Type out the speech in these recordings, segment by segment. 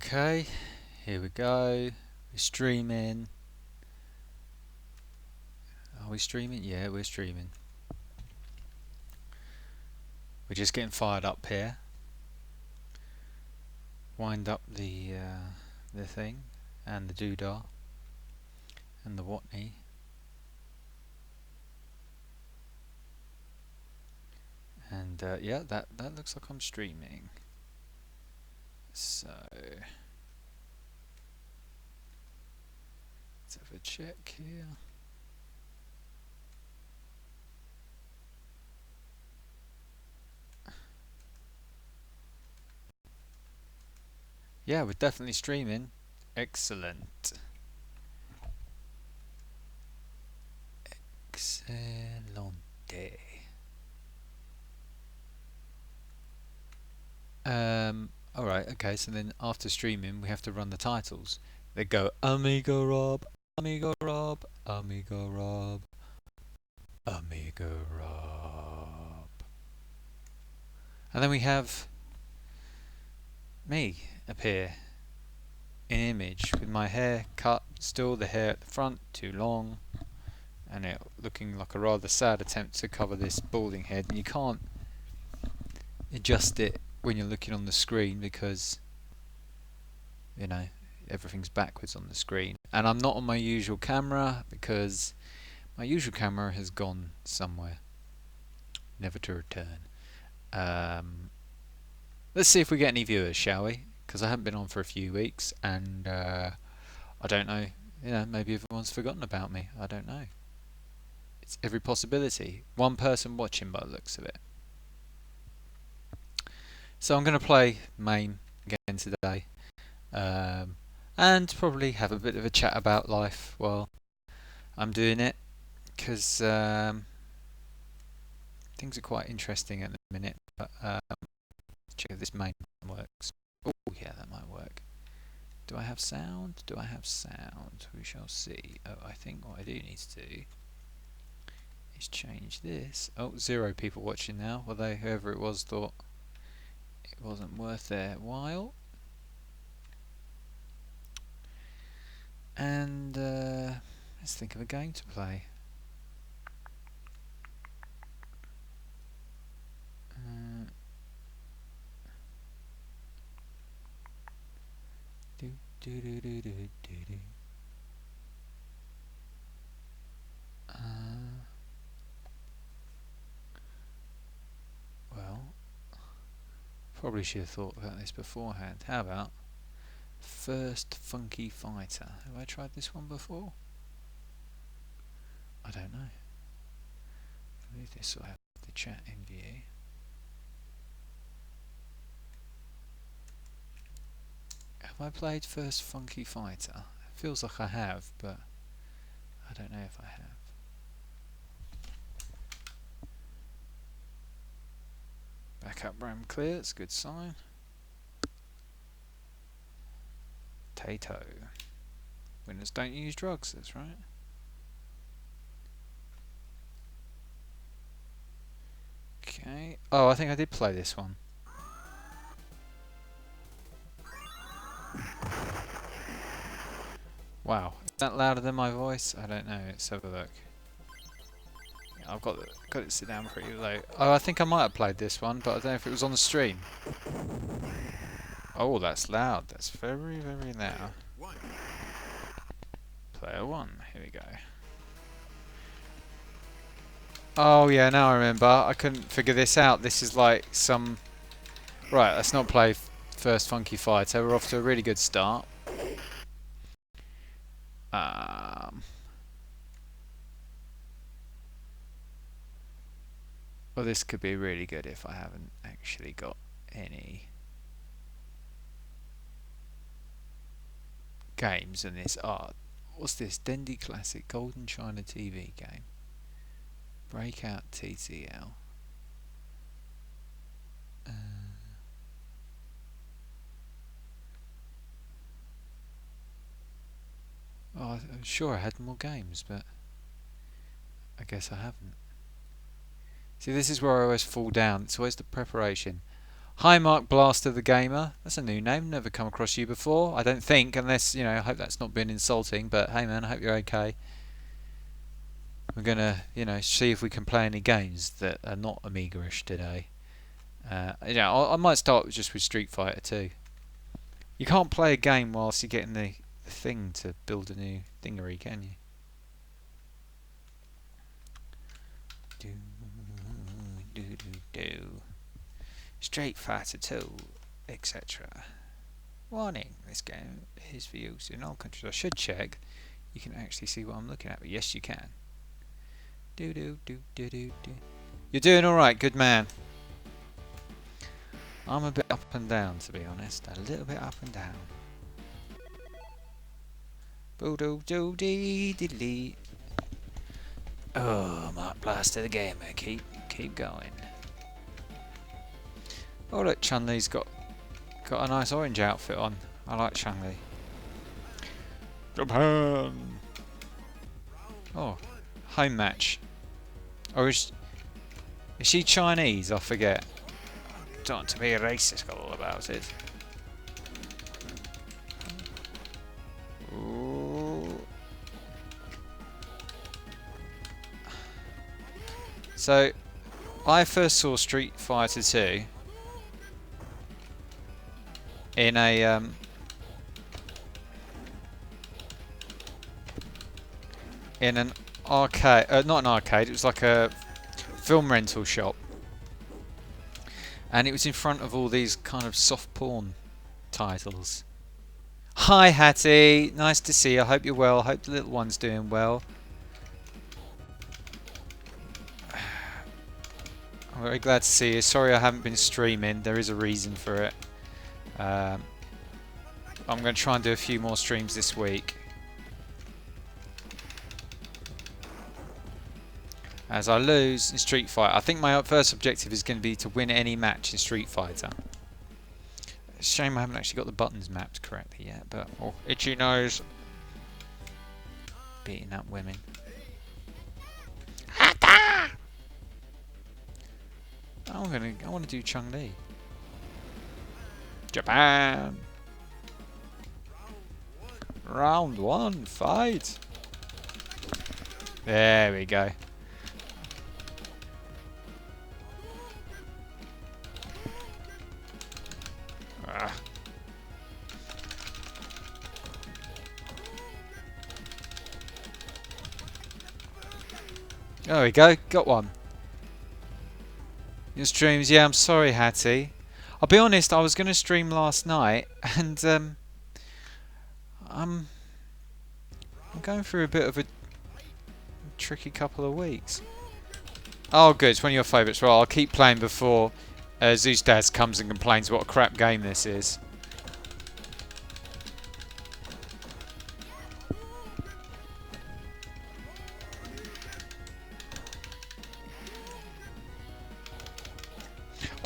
Okay, here we go. We're streaming. Are we streaming? Yeah, we're streaming. We're just getting fired up here. Wind up the thing and the doodah and the Watney. And yeah, that looks like I'm streaming. So let's have a check here. Yeah, we're definitely streaming. Excellent. Excellente. Alright, okay, so then after streaming we have to run the titles. They go AmigaRob, AmigaRob, AmigaRob, AmigaRob. And then we have me appear in image with my hair cut, still the hair at the front too long, and it looking like a rather sad attempt to cover this balding head, and you can't adjust it when you're looking on the screen because you know everything's backwards on the screen. And I'm not on my usual camera because my usual camera has gone somewhere, never to return. Let's see if we get any viewers, shall we? Because I haven't been on for a few weeks, and I don't know. Maybe everyone's forgotten about me. I don't know. It's every possibility. One person watching by the looks of it. So I'm going to play MAME again today, and probably have a bit of a chat about life while I'm doing it, because things are quite interesting at the minute. But check if this MAME works. Oh yeah, that might work. Do I have sound? Do I have sound? We shall see. Oh, I think what I do need to do is change this. Oh, 0 people watching now. Although whoever it was thought it wasn't worth their while. And let's think of a game to play. Well, probably should have thought about this beforehand. How about First Funky Fighter? Have I tried this one before? I don't know. I believe this will have the chat in view. Have I played First Funky Fighter? It feels like I have, but I don't know if I have. Backup RAM clear, that's a good sign. Tato. Winners don't use drugs, that's right. Okay. Oh, I think I did play this one. Wow. Is that louder than my voice? I don't know. Let's have a look. Yeah, I've got it sit down pretty low. Oh, I think I might have played this one, but I don't know if it was on the stream. Oh, that's loud. That's very, very loud. Player 1. Here we go. Oh yeah, now I remember. I couldn't figure this out. This is like some... Right, let's not play First Funky Fighter. We're off to a really good start. Well, this could be really good if I haven't actually got any games in this art. What's this? Dendy Classic Golden China TV game. Breakout TTL. Oh, I'm sure I had more games, but I guess I haven't. See, this is where I always fall down. It's always the preparation. Hi Mark Blaster the Gamer. That's a new name. Never come across you before. I don't think, unless, I hope that's not been insulting, but hey man, I hope you're okay. We're gonna, see if we can play any games that are not Amiga-ish today. I might start just with Street Fighter 2. You can't play a game whilst you're getting the thing to build a new thingery, can you? Street Fighter 2, etc. Warning, this game is for use in all countries. I should check. You can actually see what I'm looking at, but yes you can. You're doing alright, good man. I'm a bit up and down, to be honest. A little bit up and down. Oh, Mark Blaster the Gamer, keep going. Oh look, Chun-Li's got a nice orange outfit on. I like Chun-Li. Japan. Oh, home match. Or is she Chinese? I forget. Don't want to be racist all about it. Ooh. So, I first saw Street Fighter 2 in a in an arcade, not an arcade, it was like a film rental shop, and it was in front of all these kind of soft porn titles. Hi Hattie, nice to see you, I hope you're well, I hope the little one's doing well. I'm very glad to see you, sorry I haven't been streaming, there is a reason for it. I'm going to try and do a few more streams this week. As I lose in Street Fighter. I think my first objective is going to be to win any match in Street Fighter. It's a shame I haven't actually got the buttons mapped correctly yet, but itchy nose. Beating up women. I want to do Chun-Li. Japan. Round 1, fight. There we go. There we go, got one. Your streams, yeah, I'm sorry Hattie. I'll be honest, I was going to stream last night and I'm going through a bit of a tricky couple of weeks. Oh good, it's one of your favourites. Right, I'll keep playing before Zeus Daz comes and complains what a crap game this is.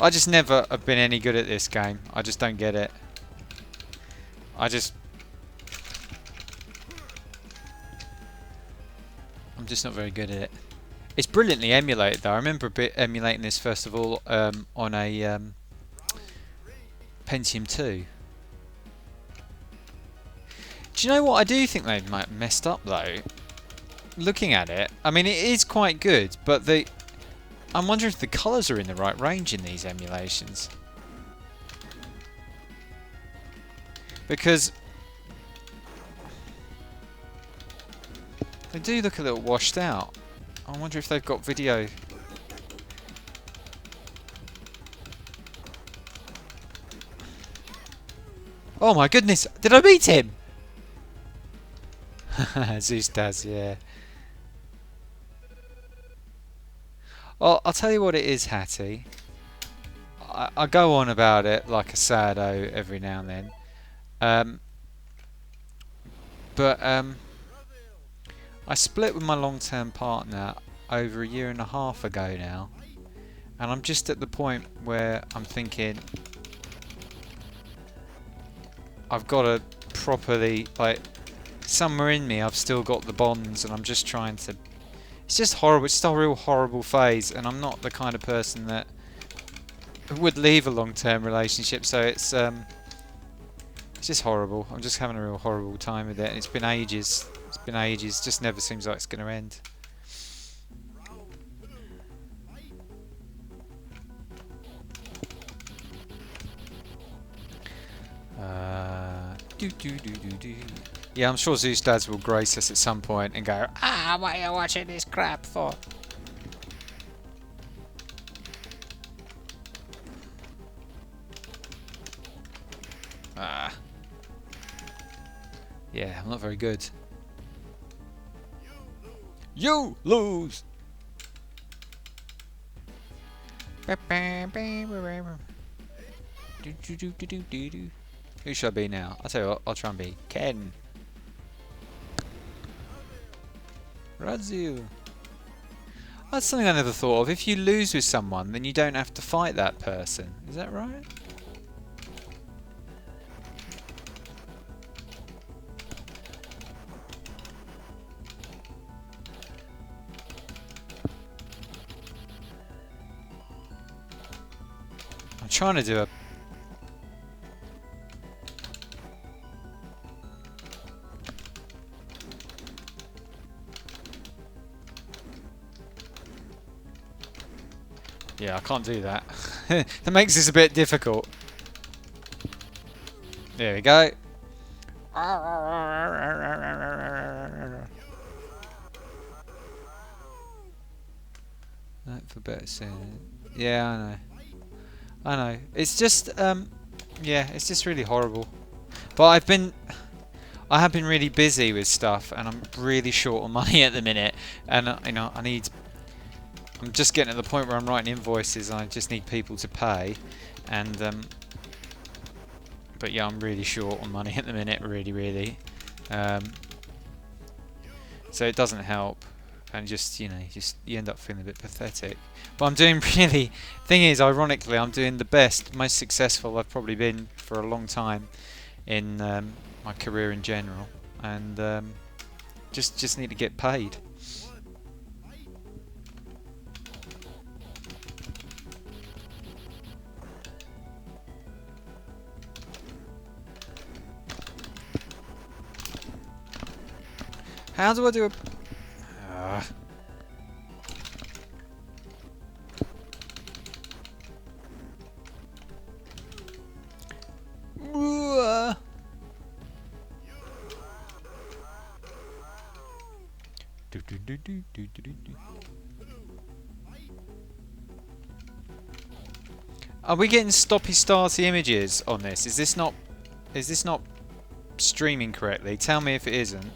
I just never have been any good at this game. I just don't get it. I'm just not very good at it. It's brilliantly emulated though. I remember a bit emulating this first of all on a Pentium 2. Do you know what I do think they might have messed up though? Looking at it, I mean it is quite good, but I'm wondering if the colours are in the right range in these emulations. Because they do look a little washed out. I wonder if they've got video. Oh my goodness, did I beat him? Zeus does, yeah. Well, I'll tell you what it is, Hattie. I go on about it like a saddo every now and then. But I split with my long-term partner over 1.5 years ago now. And I'm just at the point where I'm thinking I've got to properly, like, somewhere in me I've still got the bonds and I'm just trying to... It's just horrible, it's just a real horrible phase and I'm not the kind of person that would leave a long-term relationship, so it's just horrible. I'm just having a real horrible time with it, and it's been ages. It's been ages. Just never seems like it's going to end. Yeah, I'm sure Zeus Dads will grace us at some point and go, "Ah, what are you watching this crap for?" Ah. Yeah, I'm not very good. You lose! Who should I be now? I'll tell you what, I'll try and be Ken. Razu. That's something I never thought of. If you lose with someone, then you don't have to fight that person. Is that right? I'm trying to do a... Yeah, I can't do that. That makes this a bit difficult. There we go. That for better soon. Yeah, I know. I know. It's just, yeah, it's just really horrible. But I have been really busy with stuff, and I'm really short on money at the minute. And you know, I'm just getting to the point where I'm writing invoices, and I just need people to pay. And but yeah, I'm really short on money at the minute, really. So it doesn't help, and just you end up feeling a bit pathetic. But I'm doing really. Thing is, ironically, I'm doing the best, most successful I've probably been for a long time in my career in general, and just need to get paid. How do I do a... Are we getting stoppy-starty images on this? Is this not streaming correctly? Tell me if it isn't.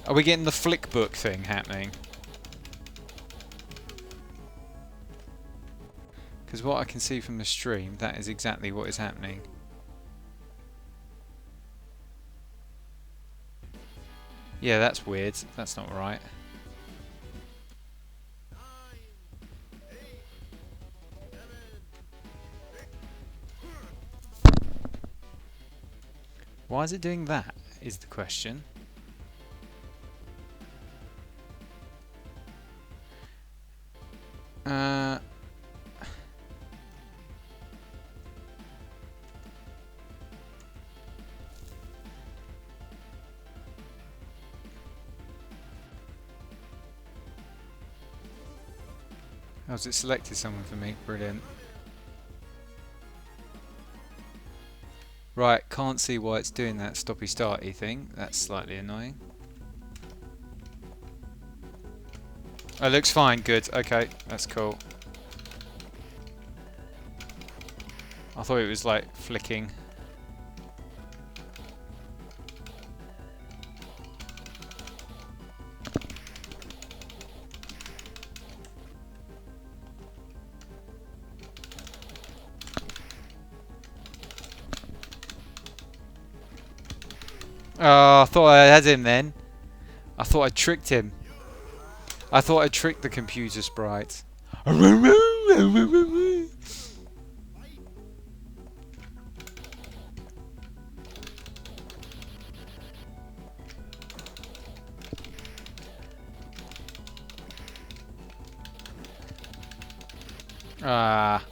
Are we getting the flickbook thing happening? Because what I can see from the stream, that is exactly what is happening. Yeah, that's weird. That's not right. Why is it doing that, is the question. Oh, has it selected someone for me? Brilliant. Right, can't see why it's doing that stoppy-starty thing. That's slightly annoying. Oh, looks fine. Good. Okay, that's cool. I thought it was like flicking. Oh, I thought I had him then. I thought I tricked him. I thought I tricked the computer sprite. Ah.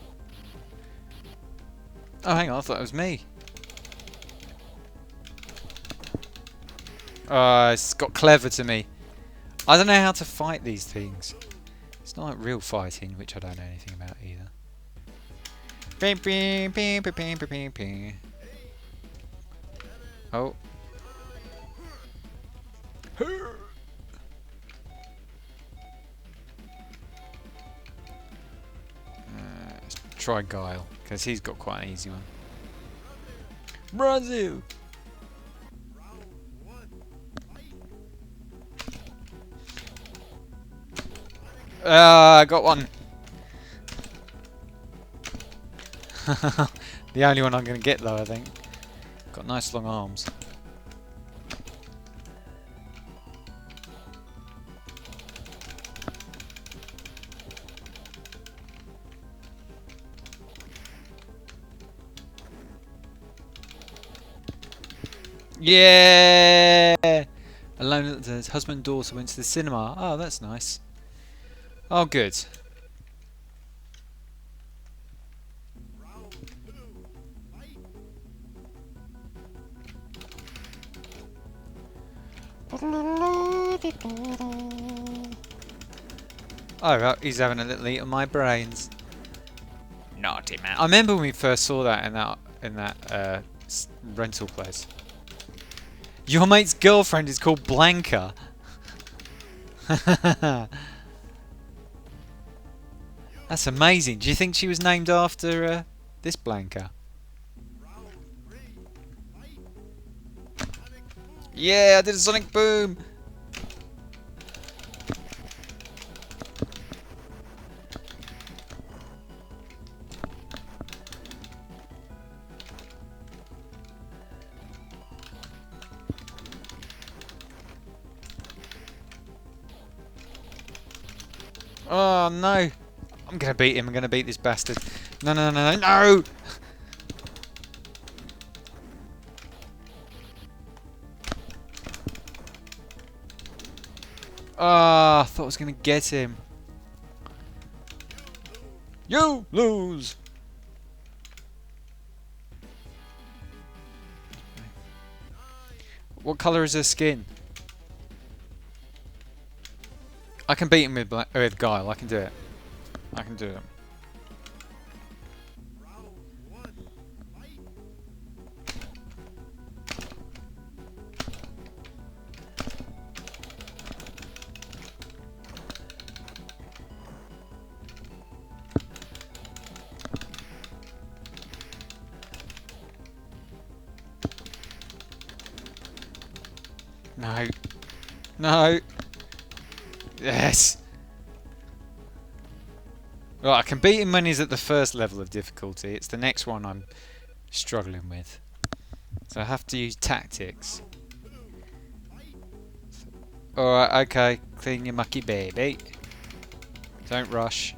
Oh, hang on, I thought it was me. It's got clever to me. I don't know how to fight these things. It's not like real fighting, which I don't know anything about either. Bing, bing, bing, bing, bing, bing, bing. Oh. Let's try Guile, because he's got quite an easy one. Brazil! I got one! The only one I'm going to get though, I think. Got nice long arms. Yeah! Alone at the husband and daughter went to the cinema. Oh, that's nice. Oh, good. Oh, well, he's having a little eat on my brains. Naughty man. I remember when we first saw that in that rental place. Your mate's girlfriend is called Blanca. That's amazing. Do you think she was named after this Blanca? Yeah, I did a sonic boom. Oh no! I'm gonna beat him. I'm gonna beat this bastard. No, no, no, no, no! Ah, I thought I was gonna get him. You lose. What colour is her skin? I can beat him with Guile. I can do it. I can do it. No. No. Yes. Well, I can beat him when he's at the first level of difficulty. It's the next one I'm struggling with. So I have to use tactics. Alright, okay. Clean your mucky baby. Don't rush.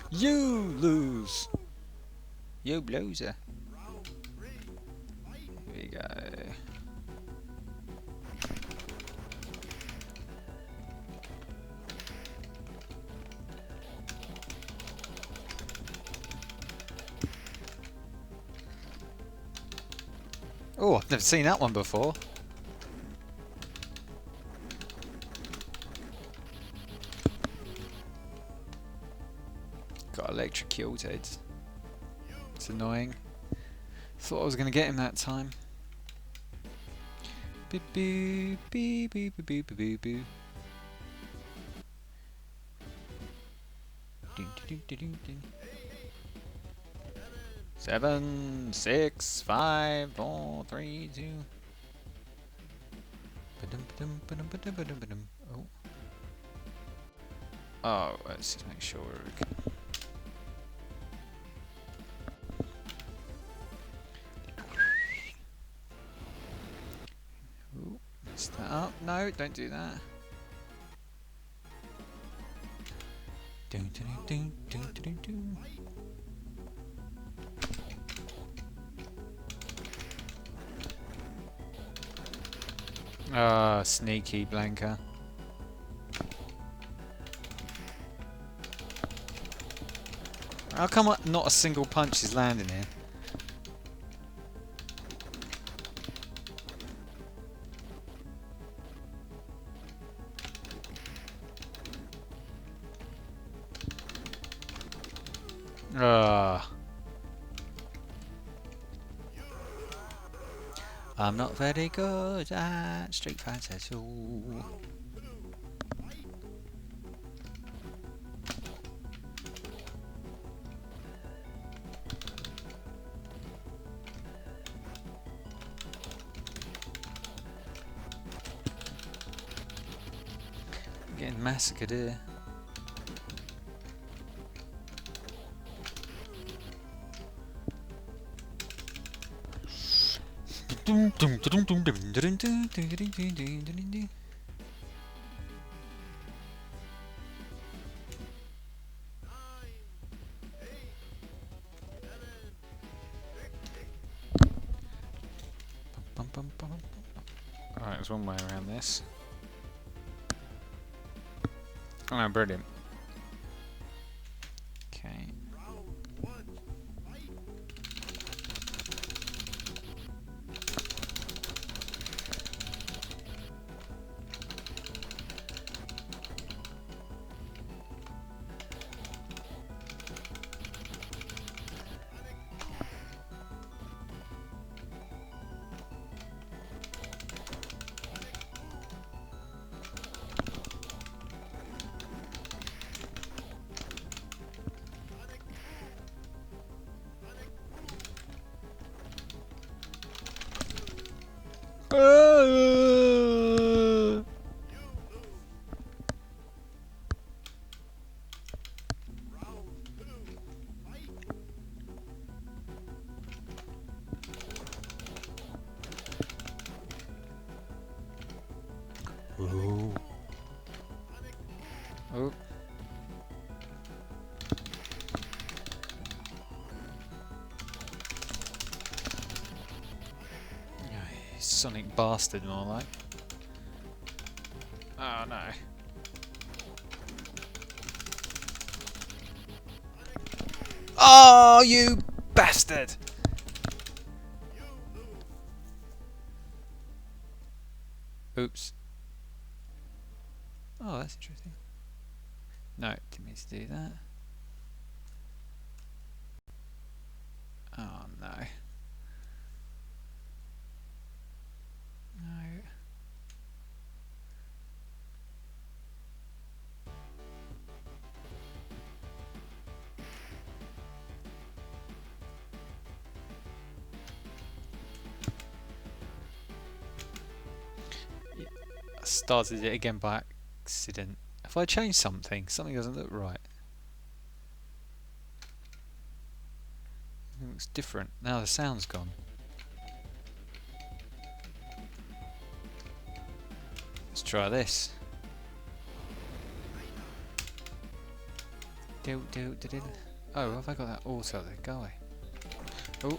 You lose. You loser. Here we go. Oh, I've never seen that one before. Got electrocuted. It's annoying. Thought I was going to get him that time. Beep beep beep beep beep beep beep beep. Ding, ding, ding, ding, ding. 7, 6, 5, 4, 3, 2. Oh. Oh, let's just make sure we can. Ooh, messed that up. No, don't do that. Dun, dun, dun, dun, dun, dun. Ah, sneaky Blanca. How come not a single punch is landing here? Ah. I'm not very good at Street Fighter 2. I'm getting massacred here. Alright, there's one way around this. Oh, brilliant. Okay. Ooh. Oh. Sonic bastard, more like. Oh no. Oh, you bastard! Oops. Oh, that's interesting. No, didn't mean to do that. Oh no. No. I started it again by accident. If I change something, something doesn't look right. It looks different. Now the sound's gone. Let's try this. Oh, have I got that auto there? Go away. Oh.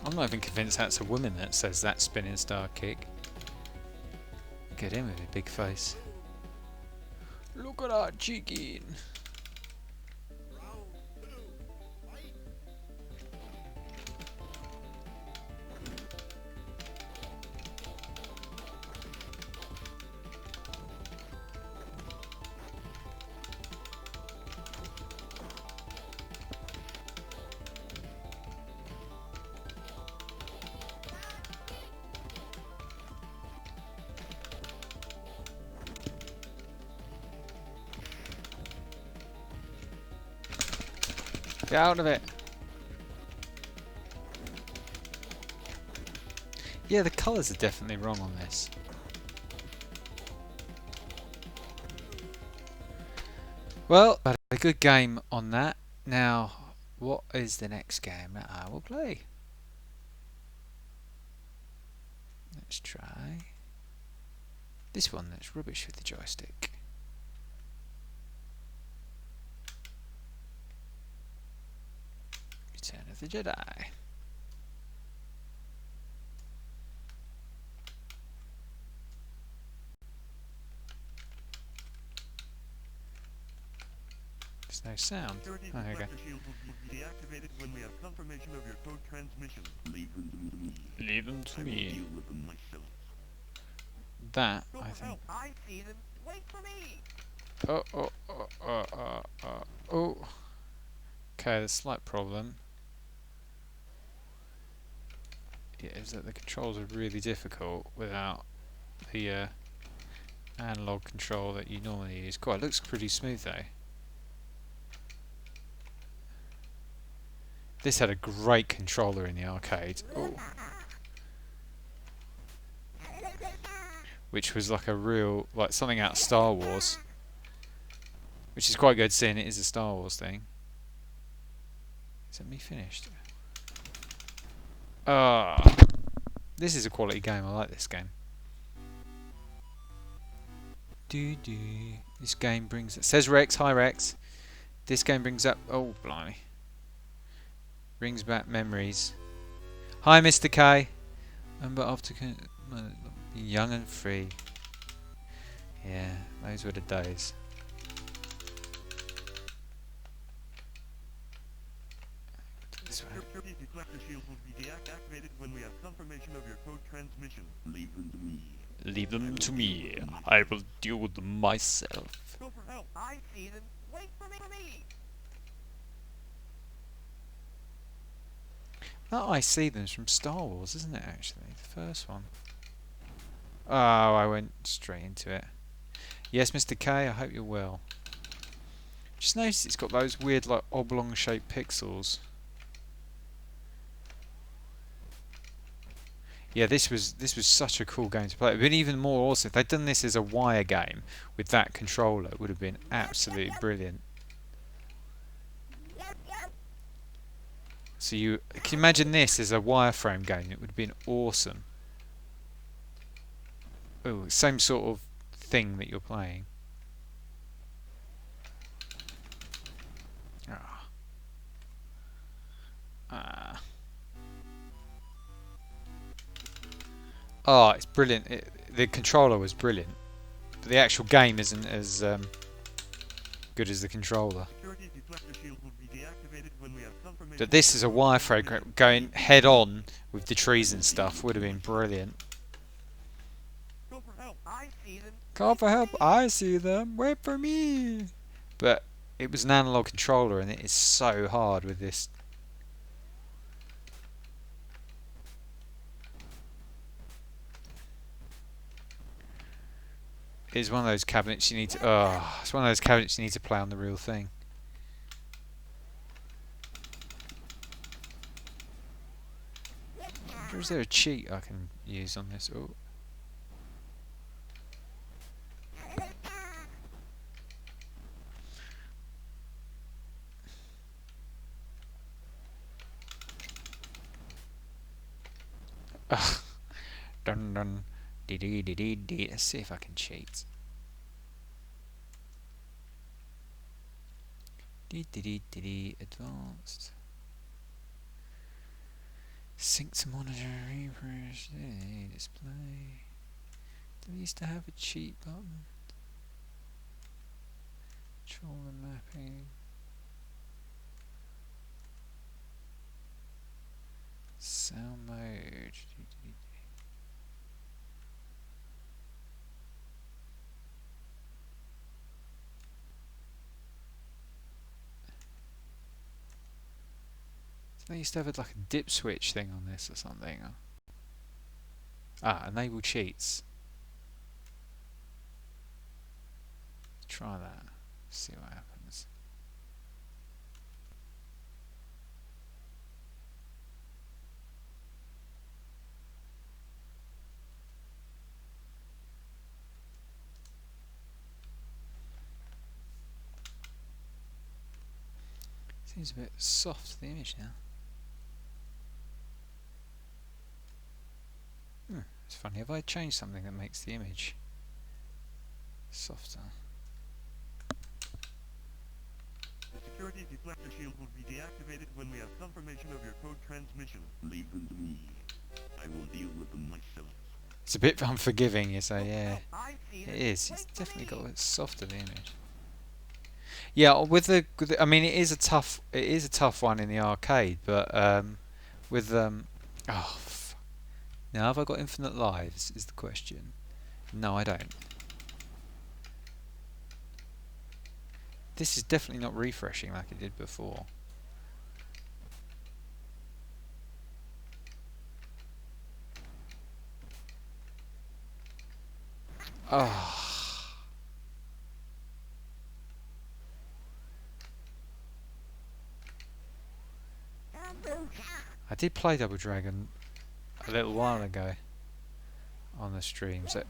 I'm not even convinced that's a woman that says that spinning star kick. Look at him with a big face. Look at that chicken. Get out of it. Yeah, the colours are definitely wrong on this. Well, but a good game on that. Now, what is the next game that I will play? Let's try this one that's rubbish with the joystick. Return of the Jedi. There's no sound. Oh, there you go. Deactivated when we have confirmation of your code transmission. Leave them to me. Leave them to I will me. deal with them myself. That, I think. I see them. Wait for me. Oh. Okay, the slight problem is that the controls are really difficult without the analog control that you normally use. Cool, it looks pretty smooth though. This had a great controller in the arcade. Ooh. Which was like a real, like something out of Star Wars. Which is quite good seeing it is a Star Wars thing. Is that me finished? This is a quality game, I like this game. This game brings, it says Rex, hi Rex. This game brings up, oh blimey. Brings back memories. Hi Mr. K. But after young and free. Yeah, those were the days. This way. Deflector shield will be deactivated when we have confirmation of your code transmission. Leave them to me. Leave them to me. I will deal with them myself. Go for help. I see them. Wait for me. That I see them's from Star Wars, isn't it actually? The first one. Oh, I went straight into it. Yes, Mr. K, I hope you're well. Just noticed it's got those weird like oblong shaped pixels. Yeah, this was such a cool game to play. It would have been even more awesome if they'd done this as a wire game with that controller. It would have been absolutely brilliant. So you can imagine this as a wireframe game. It would have been awesome. Oh, same sort of thing that you're playing. Oh, it's brilliant. The controller was brilliant. But the actual game isn't as good as the controller. But this is a wireframe going head on with the trees and stuff. Would have been brilliant. Go for help. I see them. Call for help. I see them. Wait for me. But it was an analog controller and it is so hard with this. It's one of those cabinets you need to. It's one of those cabinets you need to play on the real thing. Or is there a cheat I can use on this? Oh. Dun dun. Dee dee dee dee dee. Let's see if I can cheat. Dee dee dee dee dee. Advanced. Sync to monitor, refresh, display. Do we used to have a cheat button? Control the mapping. Sound mode. They used to have like a dip switch thing on this or something. Enable cheats. Try that. See what happens. Seems a bit soft, the image now. It's funny, have I changed something that makes the image softer? The security deflector shield will be deactivated when we have confirmation of your code transmission. Leave them to me. I will deal with them myself. It's a bit unforgiving, you say, yeah. It is, it's definitely got a softer, the image. Yeah, I mean, it is a tough one in the arcade, but with oh, now have I got infinite lives? Is the question. No, I don't. This is definitely not refreshing like it did before. Oh. I did play Double Dragon a little while ago on the stream, so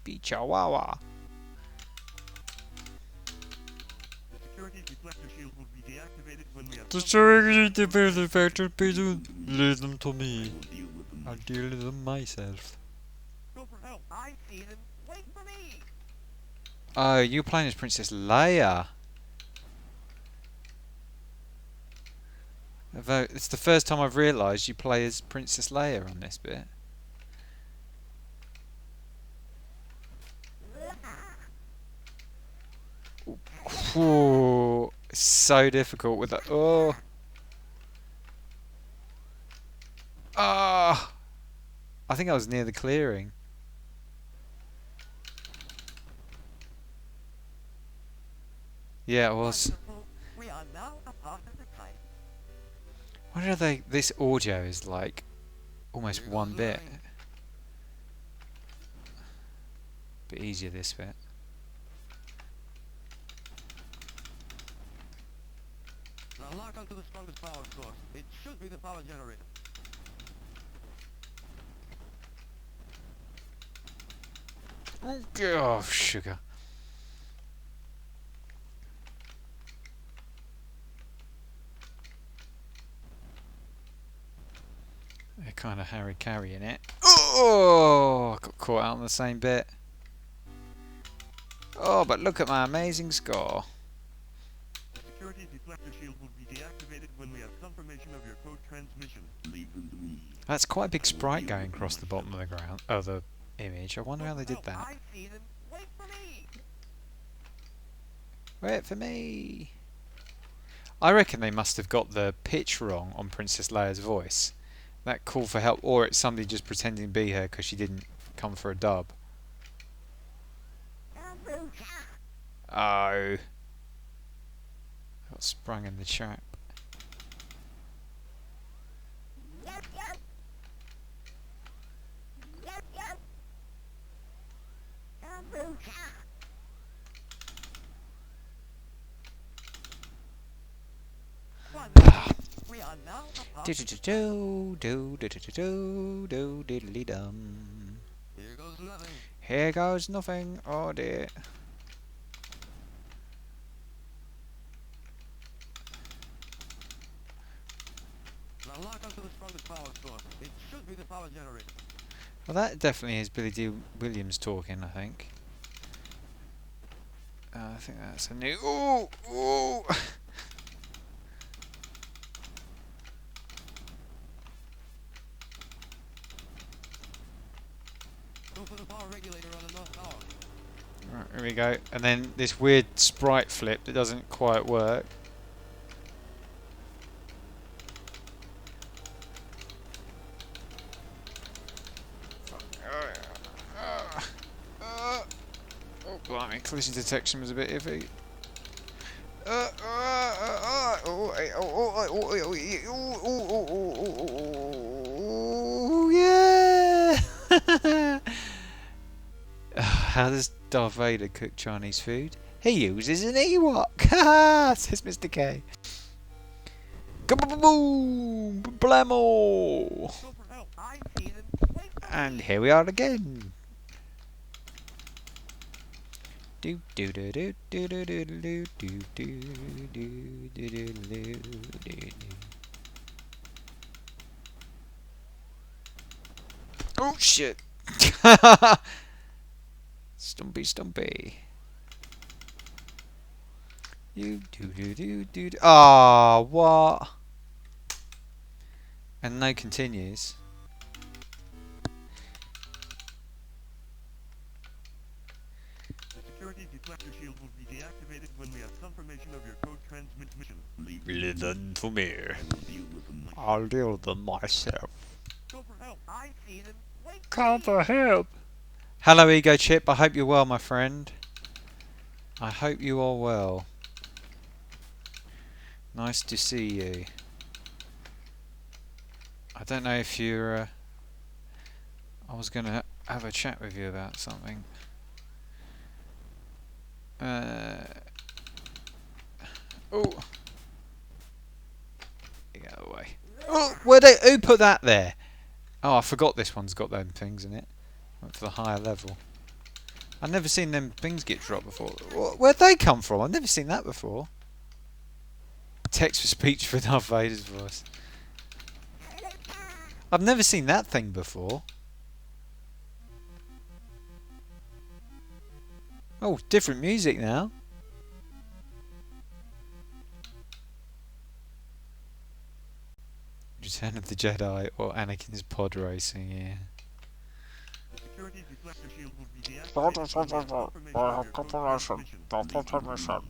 be chihuahua. The security deflector shield will be deactivated when we have The confirmation security deflector leave them to I me. will deal with them I'll deal with them myself. Go for help. I see them. Wait for me. Oh, you're playing as Princess Leia. Although it's the first time I've realised you play as Princess Leia on this bit. Ooh, so difficult with that. Oh. Ah. I think I was near the clearing. Yeah, it was. We are now a part of the time. Why do they? This audio is like almost one bit. Bit easier this bit. Now lock onto the strongest power source. It should be the power generator. Oh, sugar. They're kind of Harry carrying it. Oh, I got caught out on the same bit. Oh, but look at my amazing score. The security deflector shield will be deactivated when we have confirmation of your code transmission. Leave them to me. That's quite a big sprite going across the bottom of the ground, of the image. I wonder how they did that. I see them. Wait for me. Wait for me. I reckon they must have got the pitch wrong on Princess Leia's voice. That call for help, or it's somebody just pretending to be her because she didn't come for a dub. Oh. Got sprung in the trap. Do do do do do do do do do diddly dum. Here goes nothing. Here goes nothing. Oh dear. Now lock onto the strongest power source. It should be the power generator. Well, that definitely is Billy D. Williams talking, I think. I think that's a new. Ooh! Ooh! Go for the power regulator on the north tower. Right, here we go. And then this weird sprite flip that doesn't quite work. Oh, blimey, collision detection was a bit iffy. Oh, yeah! How does Darth Vader cook Chinese food? He uses an Ewok! Ha! Says Mr. K. Kaboom! Blamo! And here we are again. Do do do do do do do do do do do do do do. Oh shit! Stumpy, stumpy. Do do do do do. Ah, what? And no continues. Security deflector shield will be deactivated when we have confirmation of your code transmission. Listen to me. I will deal with them myself. I'll deal with them myself. Go for help. I see them. Wait. Come for help. Hello, Ego Chip. I hope you're well, my friend. I hope you are well. Nice to see you. I don't know if you're... I was going to have a chat with you about something. Oh! Get out of the way. Oh! Who put that there? Oh, I forgot this one's got them things in it. Went for the higher level. I've never seen them things get dropped before. Where'd they come from? I've never seen that before. Text for speech for Darth Vader's voice. I've never seen that thing before. Oh, different music now. Return of the Jedi or Anakin's pod racing, yeah. Security deflector shield will be deactivated when we have confirmation of your code transmission.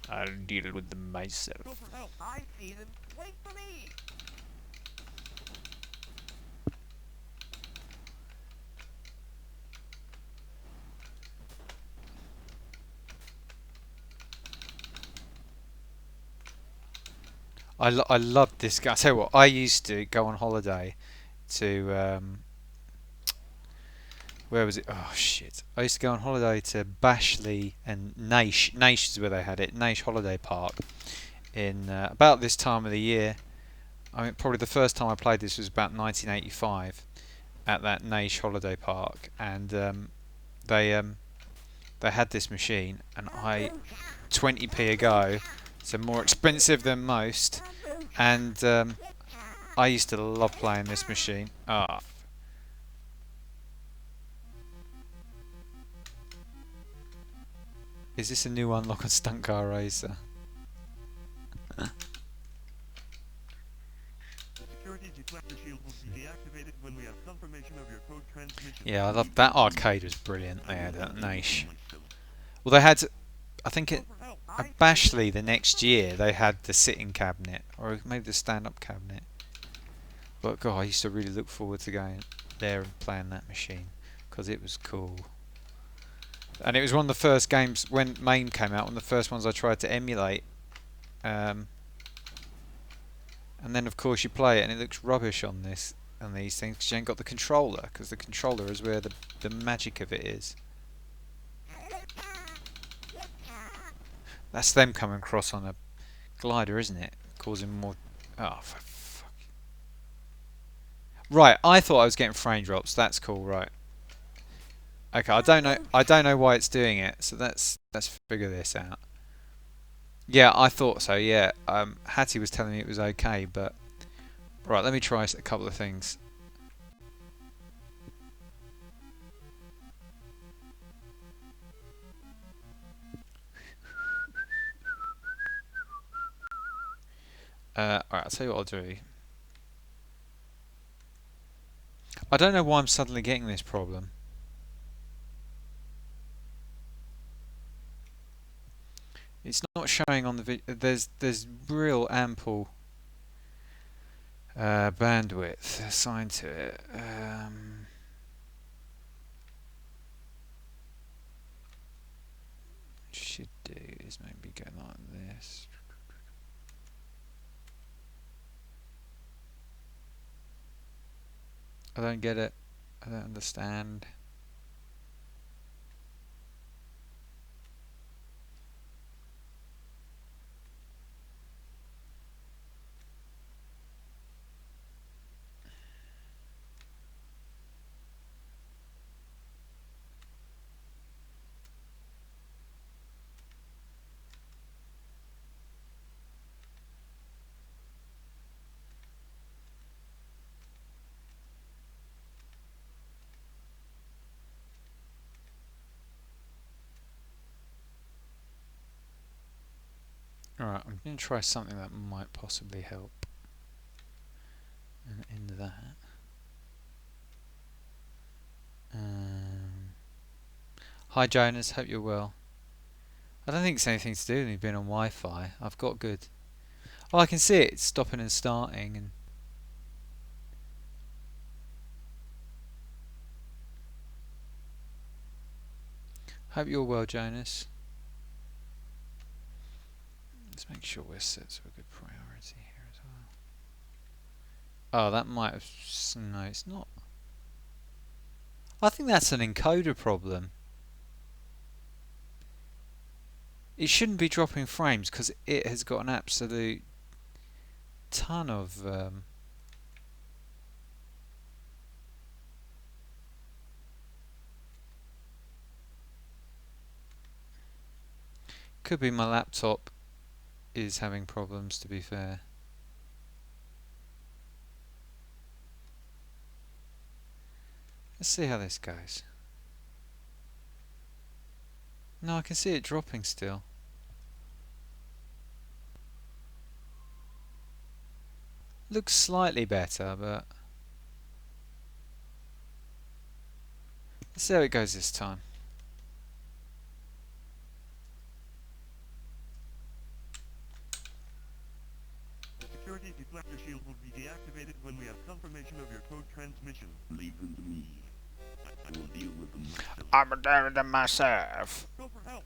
I'll deal with them myself. Go for help. I see them. Wait for me. I love this guy. I tell you what, I used to go on holiday to where was it? Oh shit! I used to go on holiday to Bashley and Naish. Naish is where they had it. Naish Holiday Park. In about this time of the year. I mean, probably the first time I played this was about 1985 at that Naish Holiday Park, and they had this machine, and 20p a go, so more expensive than most, and I used to love playing this machine. Ah. Is this a new unlock on Stunt Car Racer? Security deflector shield will be deactivated when we have confirmation of your code transmission. Yeah, I love that arcade. Was brilliant. They had that Naish. Well, they had, I think at Bashley the next year they had the sitting cabinet, or maybe the stand-up cabinet. But God, I used to really look forward to going there and playing that machine because it was cool. And it was one of the first games when MAME came out, one of the first ones I tried to emulate. And then of course you play it and it looks rubbish on these things because you ain't got the controller, because the controller is where the magic of it is. That's them coming across on a glider, isn't it? Causing more... Oh, for fuck. Right, I thought I was getting frame drops. That's cool, right. Okay, I don't know why it's doing it, so let's figure this out. Yeah, I thought so, yeah. Hattie was telling me it was okay, but... Right, let me try a couple of things. Alright, I'll tell you what I'll do. I don't know why I'm suddenly getting this problem. It's not showing on the video. There's real ample bandwidth assigned to it. Should do is maybe go like this. I don't get it. I don't understand. I'm going to try something that might possibly help. And end that. Hi Jonas, hope you're well. I don't think it's anything to do with me being on Wi-Fi. I've got good. Oh, I can see it stopping and starting, and hope you're well, Jonas. Let's make sure we're set to a good priority here as well. Oh, that might have... No, it's not. I think that's an encoder problem. It shouldn't be dropping frames because it has got an absolute ton of... Could be my laptop is having problems, to be fair. Let's see how this goes. No, I can see it dropping still. Looks slightly better, but let's see how it goes this time. The security deflector shield will be deactivated when we have confirmation of your code transmission. Leave them to me. I will deal with them myself. I'm doing it myself. Go for help.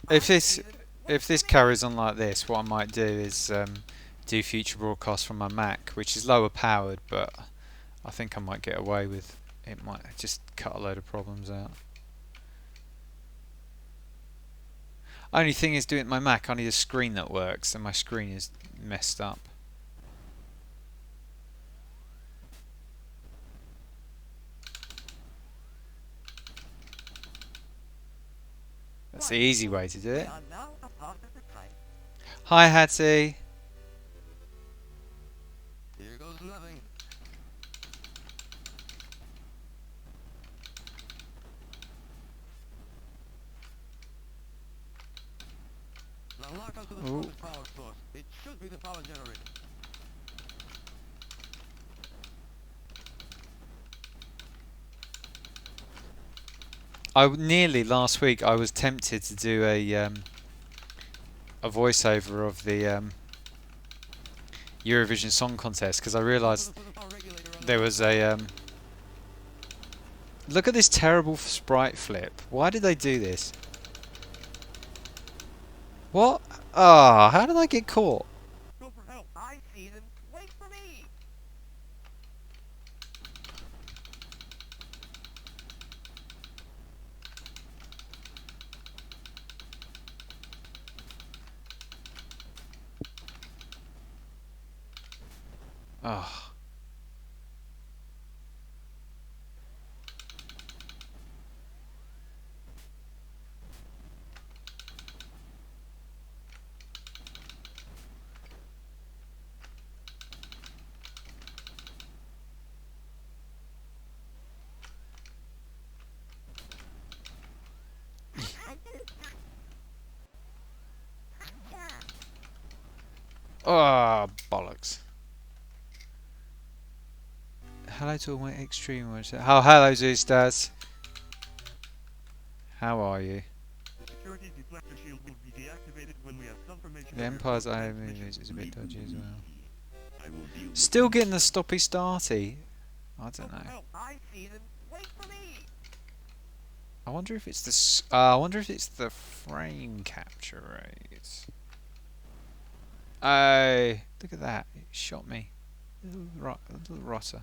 If this carries on like this, what I might do is do future broadcasts from my Mac, which is lower powered, but I think I might get away with it. Might just cut a load of problems out. Only thing is, doing it with my Mac, I need a screen that works, and my screen is messed up. That's the easy way to do it. Hi Hattie. Here goes nothing. Now lock onto the strongest power source. It should be the power generator. Nearly last week I was tempted to do a voiceover of the Eurovision Song Contest because I realised there was a look at this terrible sprite flip. Why did they do this? What? Ah, how did I get caught? Go for help. I see them. Wait for me. Ah. Ah, bollocks. Hello to all my extreme ones. Oh, hello Zoostas. How are you? Security deflector shield will be deactivated when we have confirmation. The of your Empire's code eye transmission. is a bit dodgy as well. I will deal with Still them. getting the stoppy starty. I don't Go for know. help. I see them. Wait for me. I wonder if it's the I wonder if it's the frame capture rate. Oh, look at that! It shot me. Little rotter.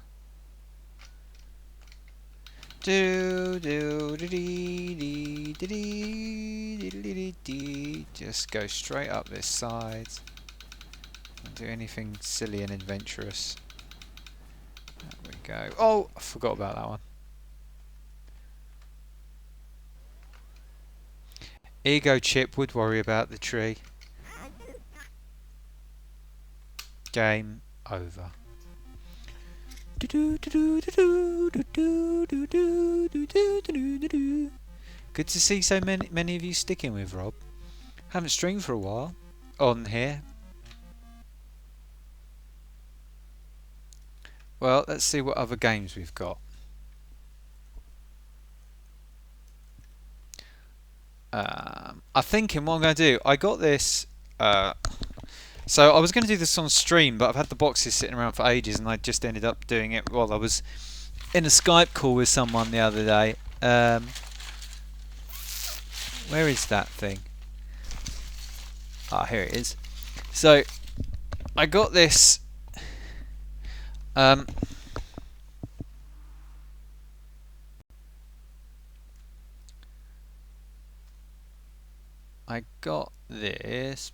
Do do do dee dee dee dee dee. Just go straight up this side. Don't do anything silly and adventurous. There we go. Oh, I forgot about that one. Ego chip would worry about the tree. Game over. Good to see so many of you sticking with Rob. Haven't streamed for a while on here. Well, let's see what other games we've got. I think in what I'm going to do, I got this. So I was going to do this on stream, but I've had the boxes sitting around for ages, and I just ended up doing it while I was in a Skype call with someone the other day. Where is that thing? Ah, here it is. So I got this. I got this.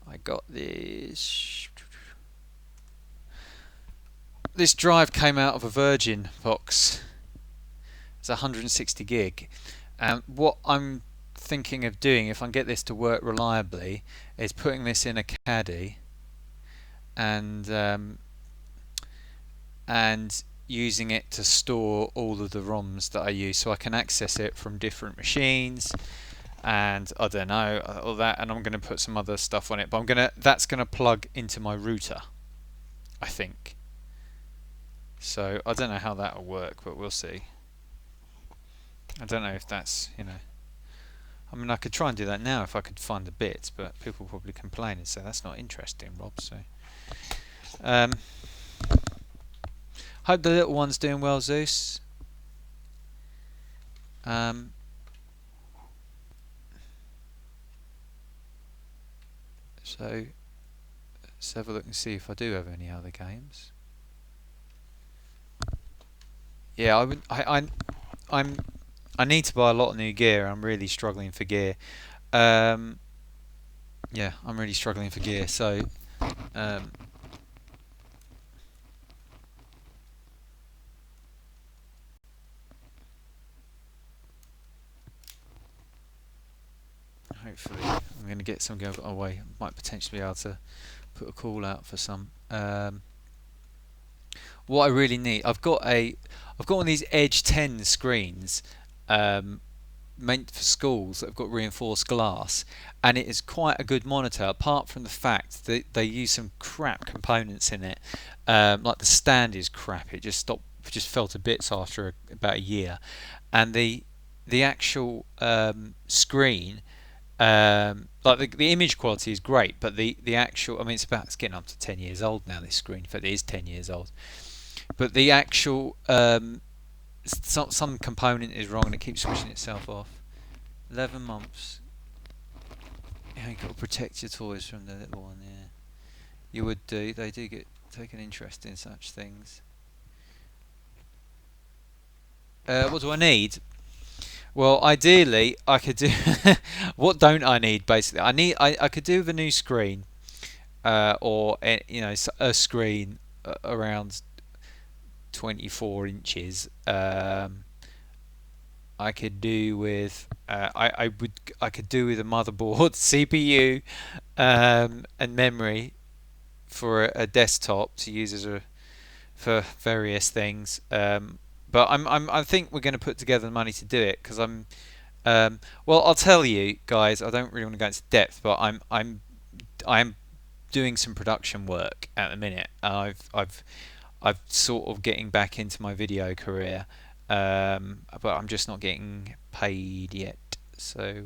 I got this. This drive came out of a Virgin box. It's 160 gig. What I'm thinking of doing, if I can get this to work reliably, is putting this in a caddy and using it to store all of the ROMs that I use, so I can access it from different machines. And I don't know, all that, and I'm going to put some other stuff on it, but that's going to plug into my router, I think. So I don't know how that'll work, but we'll see. I don't know if that's, I mean, I could try and do that now if I could find the bits, but people probably complain and say that's not interesting, Rob. So hope the little one's doing well, Zeus. So let's have a look and see if I do have any other games. Yeah, I need to buy a lot of new gear. I'm really struggling for gear. Yeah, I'm really struggling for gear. So hopefully I'm going to get some going away. Might potentially be able to put a call out for some. What I really need, I've got one of these Edge 10 screens meant for schools that have got reinforced glass, and it is quite a good monitor, apart from the fact that they use some crap components in it. Like the stand is crap, it just fell to bits after about a year, and the actual screen, like the image quality is great, but the actual, I mean, it's getting up to 10 years old now, this screen. In fact, it is 10 years old, but the actual some component is wrong and it keeps switching itself off. 11 months. Yeah, you've got to protect your toys from the little one. Yeah, you would do. They do take an interest in such things. What do I need? Well, ideally, I could do. What don't I need? Basically, I could do with a new screen, or a screen around 24 inches. I could do with I could do with a motherboard, CPU, and memory for a desktop to use for various things. But I think we're going to put together the money to do it, because well, I'll tell you guys, I don't really want to go into depth, but I'm doing some production work at the minute. I've sort of getting back into my video career, but I'm just not getting paid yet. So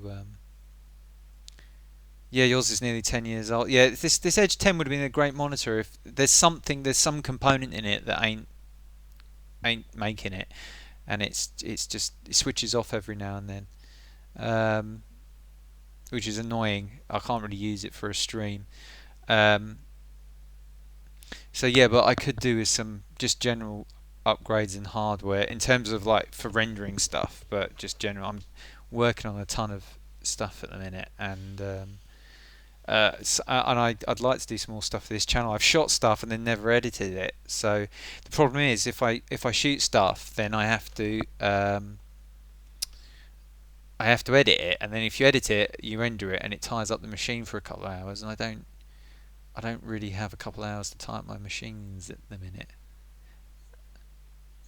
yeah, yours is nearly 10 years old. Yeah, this Edge 10 would have been a great monitor if there's some component in it that ain't making it, and it switches off every now and then, which is annoying. I can't really use it for a stream. So yeah, but I could do with some just general upgrades in hardware in terms of like for rendering stuff, but just general. I'm working on a ton of stuff at the minute, and I'd like to do some more stuff for this channel. I've shot stuff and then never edited it. So the problem is, if I shoot stuff, then I have to edit it, and then if you edit it, you render it, and it ties up the machine for a couple of hours, and I don't really have a couple of hours to tie up my machines at the minute.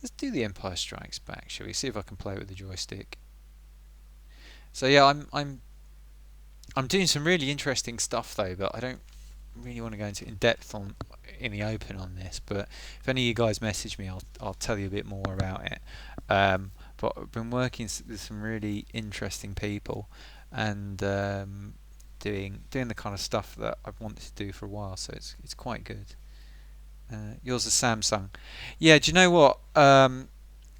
Let's do the Empire Strikes Back, shall we? See if I can play with the joystick. So yeah, I'm doing some really interesting stuff though, but I don't really want to go into in depth on in the open on this. But if any of you guys message me, I'll tell you a bit more about it. But I've been working with some really interesting people, and doing the kind of stuff that I've wanted to do for a while. So it's quite good. Yours is Samsung. Yeah, do you know what?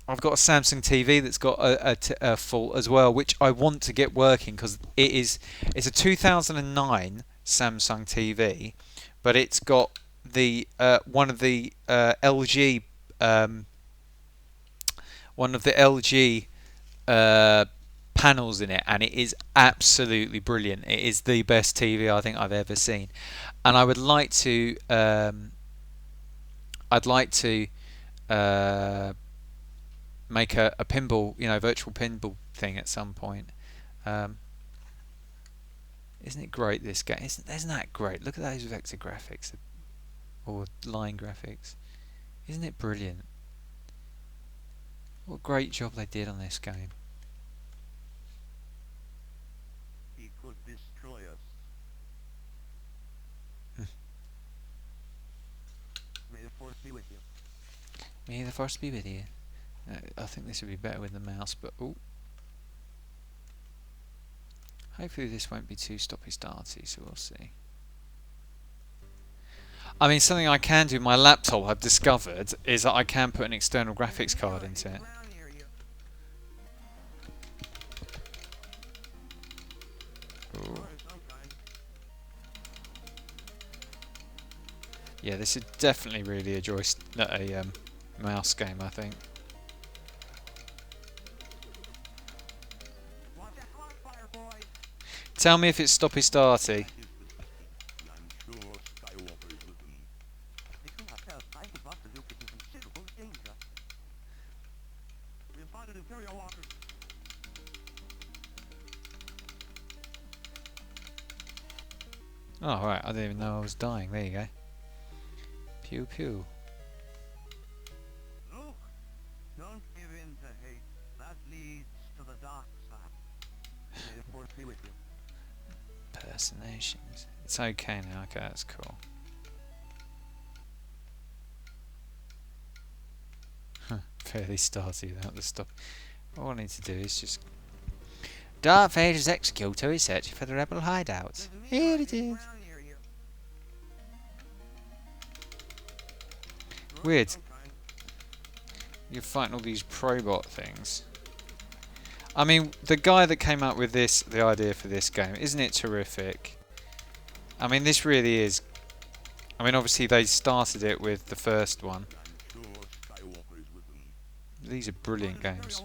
I've got a Samsung TV that's got a fault as well, which I want to get working because it's a 2009 Samsung TV, but it's got the one of the LG one of the LG panels in it, and it is absolutely brilliant. It is the best TV I think I've ever seen, and I'd like to make a pinball, virtual pinball thing at some point. Um, isn't it great, this game? Isn't that great? Look at those vector graphics or line graphics. Isn't it brilliant? What a great job they did on this game. He could destroy us. May the force be with you. May the force be with you. I think this would be better with the mouse, but hopefully this won't be too stoppy-starty, so we'll see. I mean, something I can do with my laptop, I've discovered, is that I can put an external graphics card into it. Ooh. Yeah, this is definitely really a mouse game, I think. Tell me if it's stoppy-starty. Oh, right, I didn't even know I was dying. There you go. Pew pew. Look, don't give in to hate. That leads to the dark side. May the force be with you. Impersonations. It's okay now. Okay, that's cool. Fairly starty without the stop. All I need to do is just... Darth Vader's executor is searching for the rebel hideout. Here it is. Weird. You're fighting all these probot things. I mean, the guy that came up with the idea for this game, isn't it terrific? I mean, this really is. I mean, obviously they started it with the first one. These are brilliant games.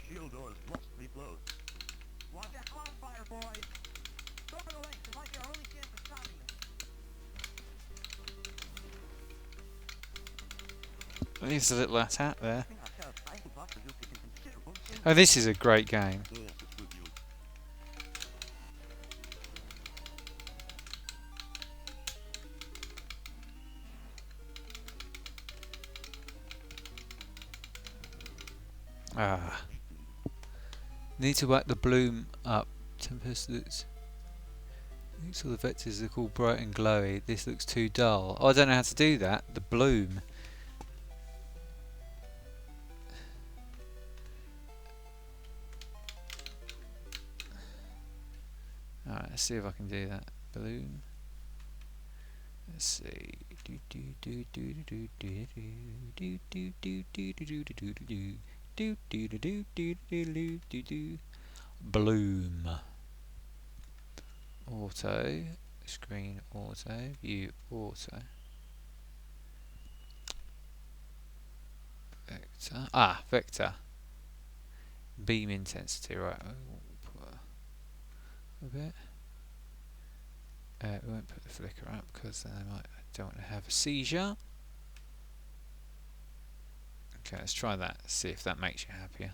Shield doors must be closed. Watch that fire, boys. Go for the legs. It's like your only chance of stopping them. There's a little attack there. Oh, this is a great game. Ah. Need to whack the bloom up. Tempest looks all the vectors are called bright and glowy. This looks too dull. Oh, I don't know how to do that. The bloom. Alright, let's see if I can do that. Bloom. Let's see. Bloom. Auto. Screen auto. View auto. Vector. Ah, vector. Beam intensity. Right. We'll put a bit. We won't put the flicker up because then I don't want to have a seizure. Okay, let's try that. See if that makes you happier.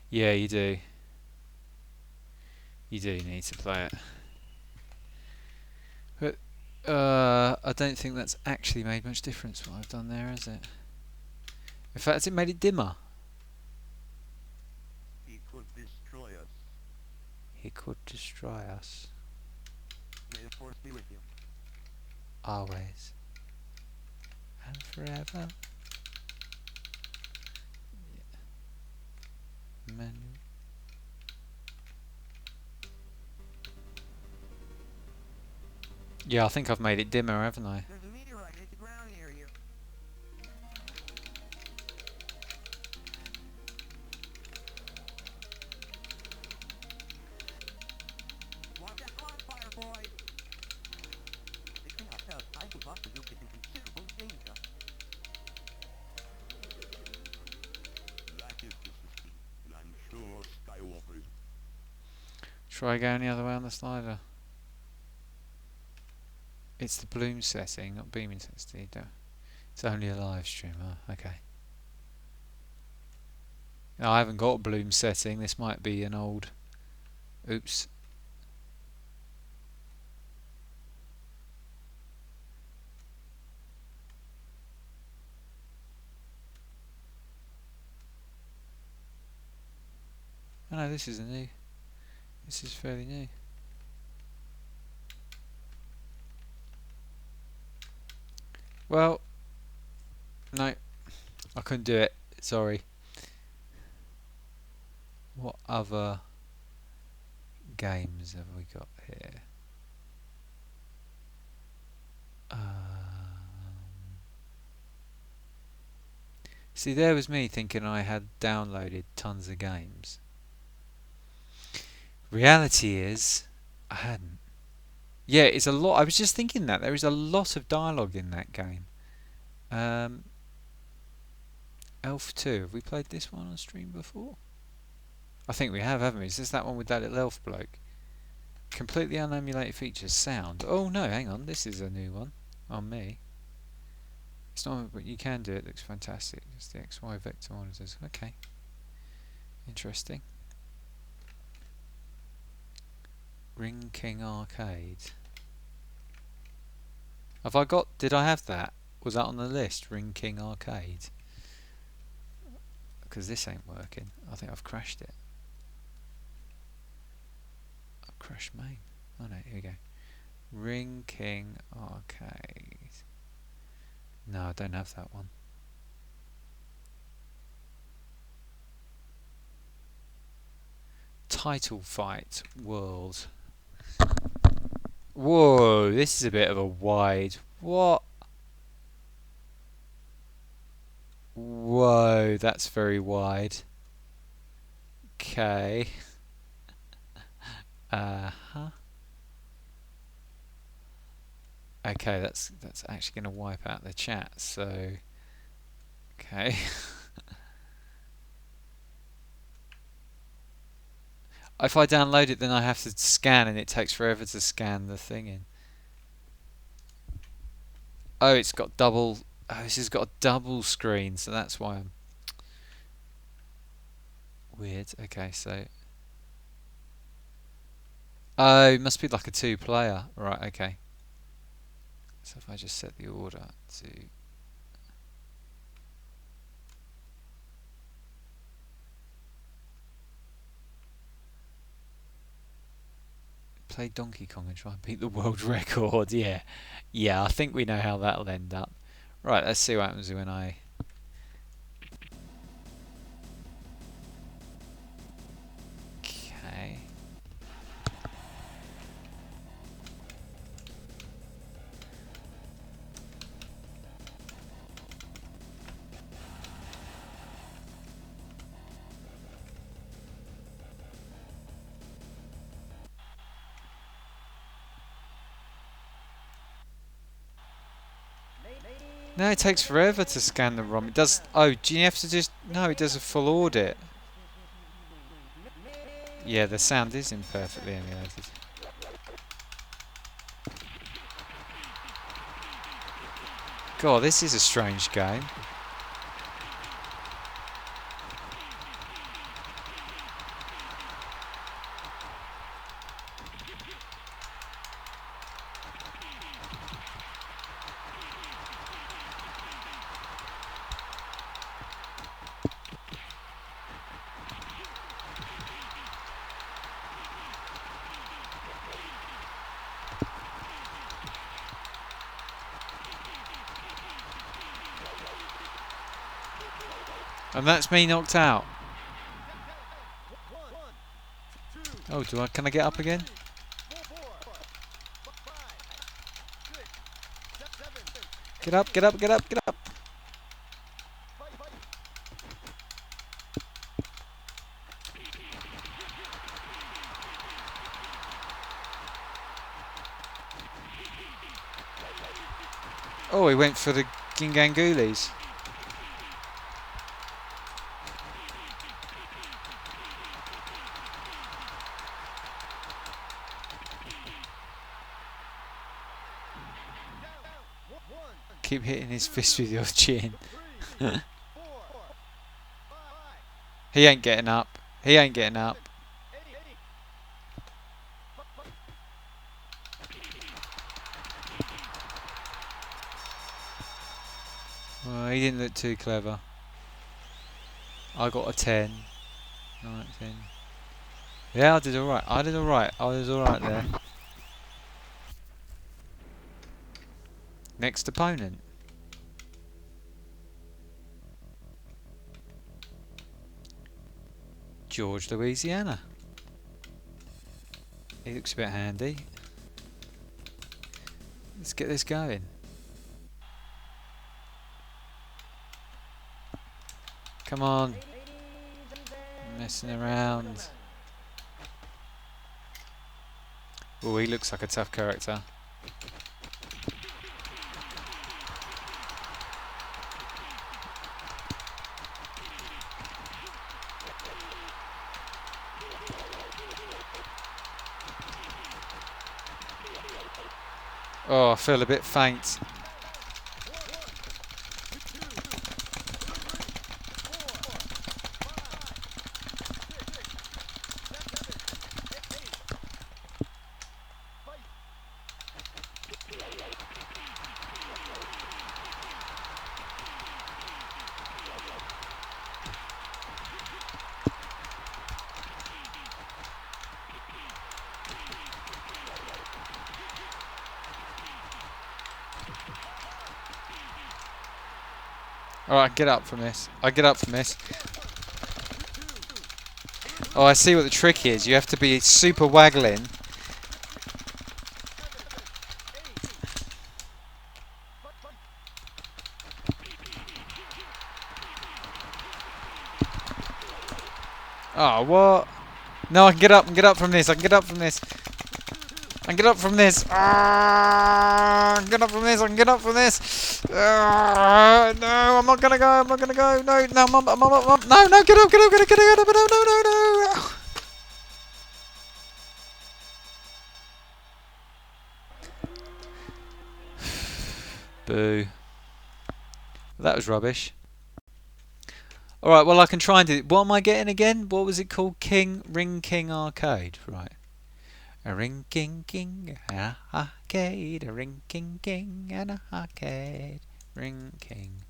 Yeah, you do. You do need to play it. But I don't think that's actually made much difference what I've done there, has it? In fact, it made it dimmer. He could destroy us. He could destroy us. May the force be with you. Always. And forever. Yeah. Menu. Yeah, I think I've made it dimmer, haven't I? There's a meteorite hit the ground near you. Watch that crossfire, boy! It cannot tell time to bust the Duke is in considerable danger. That is the system, and I'm sure Skywalker is... Try going the other way on the slider. It's the bloom setting, not beam intensity. It's only a live stream. Oh, okay. No, I haven't got a bloom setting. This might be an old... Oops. Oh no, this is a new. This is fairly new. Well, no, I couldn't do it. Sorry. What other games have we got here? See, there was me thinking I had downloaded tons of games. Reality is, I hadn't. Yeah, it's a lot. I was just thinking that there is a lot of dialogue in that game. Elf 2. Have we played this one on stream before? I think we have, haven't we? Is this that one with that little elf bloke? Completely unemulated features. Sound. Oh no, hang on. This is a new one on me. It's not, but you can do it. Looks fantastic. Just the XY vector monitors. Okay. Interesting. Ring King Arcade. Have I got? Did I have that? Was that on the list? Ring King Arcade. Because this ain't working. I think I've crashed it. I've crashed main. Oh no, here we go. Ring King Arcade. No, I don't have that one. Title Fight World. Whoa, this is a bit of a wide. What? Whoa, that's very wide. Okay. Uh-huh. Okay, that's actually going to wipe out the chat, so... Okay. If I download it, then I have to scan, and it takes forever to scan the thing in. Oh, it's got double... Oh, this has got a double screen, so that's why I'm... Weird. Okay, so... Oh, it must be like a two-player. Right, okay. So if I just set the order to... Play Donkey Kong and try and beat the world record. Yeah, yeah. I think we know how that'll end up. Right. Let's see what happens when I. Okay. No, it takes forever to scan the ROM. It does. Oh, do you have to just? No, it does a full audit. Yeah, the sound is imperfectly emulated. God, this is a strange game. And that's me knocked out. Oh, can I get up again? Get up, get up, get up, get up. Oh, he went for the Gingangulis. Keep hitting his fist with your chin. He ain't getting up. He ain't getting up. Well, he didn't look too clever. I got a 10. 19. Yeah, I did alright. I did alright. I was alright there. Next opponent. George, Louisiana. He looks a bit handy. Let's get this going. Come on. Messing around. Oh, he looks like a tough character. Oh, I feel a bit faint. Alright, get up from this. I get up from this. Oh, I see what the trick is. You have to be super waggling. Oh, what? No, I can get up from this. I can get up from this. I can get up from this. Get up from this. I can get up from this. No, I'm not gonna go. I'm not gonna go. No, no, mum, no, no, get up, get up, get up, get up, no, no, no, no. Boo. That was rubbish. Alright, well I can try and do it. What am I getting again? What was it called? Ring King Arcade. Right. A ring king king and a arcade. A ring king king and a arcade. Ring king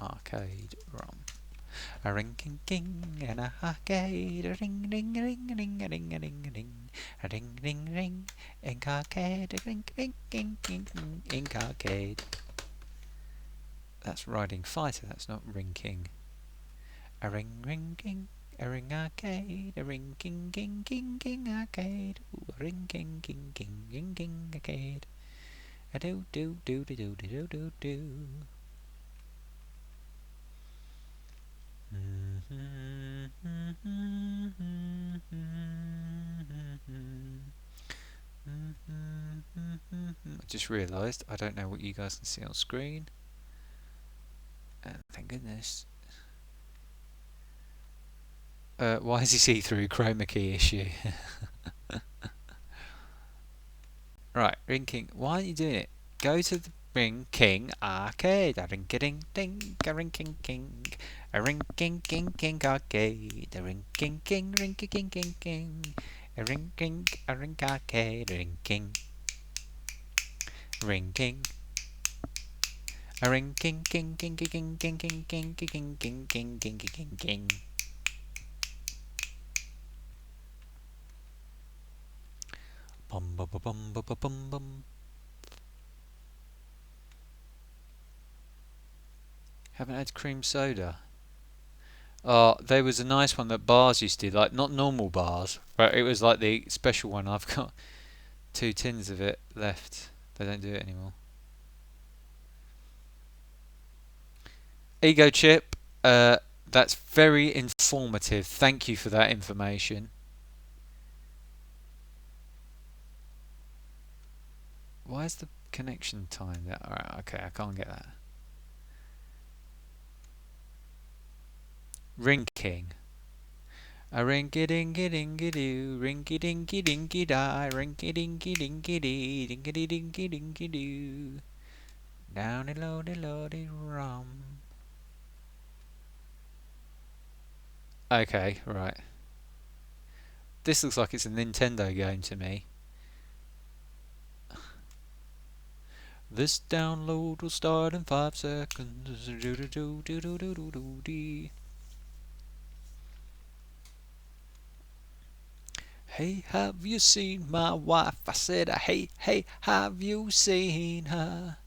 arcade ROM. A ring king king and a arcade. A ring ring ring ring a ring a ring a ring. A ring ring ring ink arcade. A ring ring king king ink arcade. That's Riding Fighter, that's not Ring King. A ring ring king, a ring arcade, a ring king king king king arcade. Ooh, a ring king king king king king arcade. A do do do do do do do do. I just realised I don't know what you guys can see on screen. Thank goodness. Why is he see-through? Chroma key issue. Right, Ring King. Why aren't you doing it? Go to the Ring King arcade. A ring ding ding. A ring king king. A ring king king king arcade. A ring king king ring king king king. A ring king arcade. Ring king. Ring king. A ring king king king king king king king king king king king king king king. Bum bum bum bum bum bum. Haven't had cream soda. There was a nice one that bars used to do, like not normal bars, but it was like the special one. I've got 2 tins of it left. They don't do it anymore. Ego chip. That's very informative. Thank you for that information. Why is the connection time that? Alright, okay, I can't get that. Ring King. A rinky dinky dinky doo, rinky dinky dinky die, rinky dinky dinky dee, dinky dinky dinky doo. Downy lody lody rum. Okay, right. This looks like it's a Nintendo game to me. This download will start in 5 seconds. Hey, have you seen my wife? I said, hey, hey, have you seen her?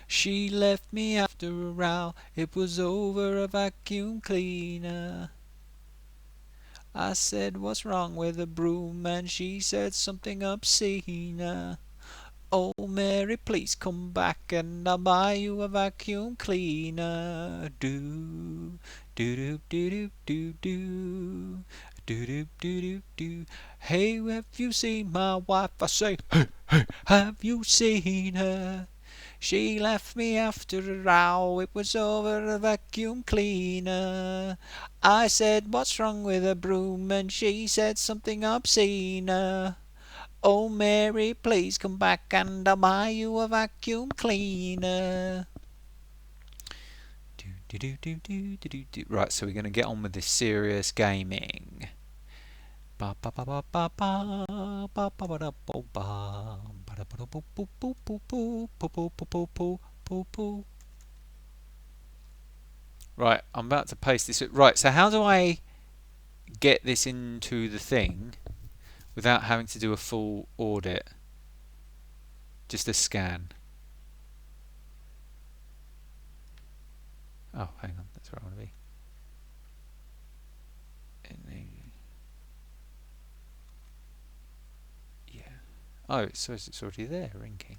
She left me after a row. It was over a vacuum cleaner. I said, what's wrong with the broom? And she said something obscene. Oh, Mary, please come back and I'll buy you a vacuum cleaner. Do, do, do, do, do, do, do, do, do, do, do. Hey, have you seen my wife? I say, hey, hey, have you seen her? She left me after a row, it was over a vacuum cleaner. I said, what's wrong with a broom? And she said something obscene. Oh, Mary, please come back and I'll buy you a vacuum cleaner. Right, so we're going to get on with this serious gaming. Right, I'm about to paste this. Right, so how do I get this into the thing without having to do a full audit? Just a scan. Oh, hang on, that's where I want to be. Yeah. Oh, it says it's already there, rinking.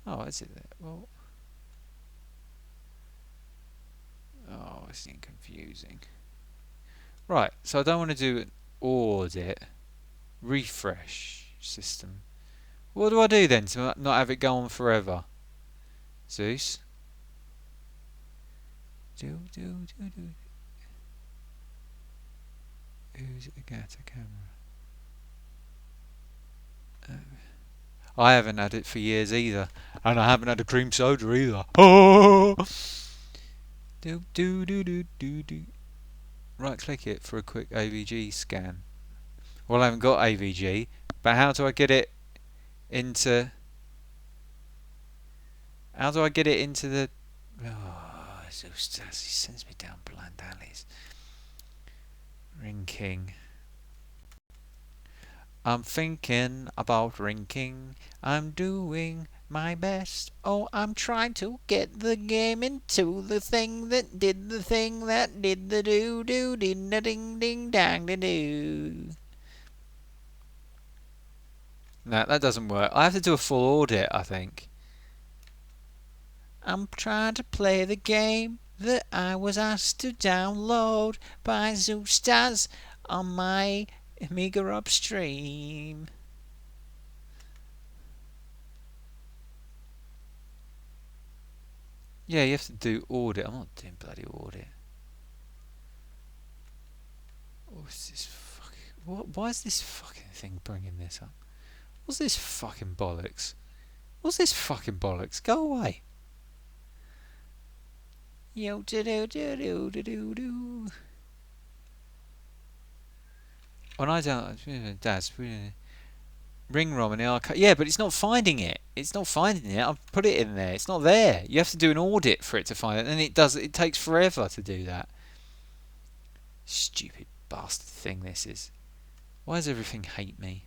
Oh, is it there? Well, oh, it's getting confusing. Right, so I don't want to do an audit. Refresh system. What do I do then to not have it go on forever? Zeus? Do. Who's Agata camera? I haven't had it for years either, and I haven't had a cream soda either. Oh! Do. Right click it for a quick AVG scan. Well, I haven't got AVG, but how do I get it into? How do I get it into the? Oh, Zeus, he sends me down blind alleys. Ring King. I'm thinking about rinking. I'm doing my best. Oh, I'm trying to get the game into the thing that did the thing that did the do ding da ding ding dang da do. No, that doesn't work. I have to do a full audit, I think. I'm trying to play the game that I was asked to download by Zoostaz on my AmigaRob stream. Yeah, you have to do audit. I'm not doing bloody audit. What's this fucking... Why is this fucking thing bringing this up? What's this fucking bollocks? What's this fucking bollocks? Go away. Yo do do do do do do do. When I don't... Dad's... Ring ROM in the archive. Yeah, but it's not finding it. It's not finding it. I've put it in there. It's not there. You have to do an audit for it to find it, and it does. It takes forever to do that. Stupid bastard thing this is. Why does everything hate me?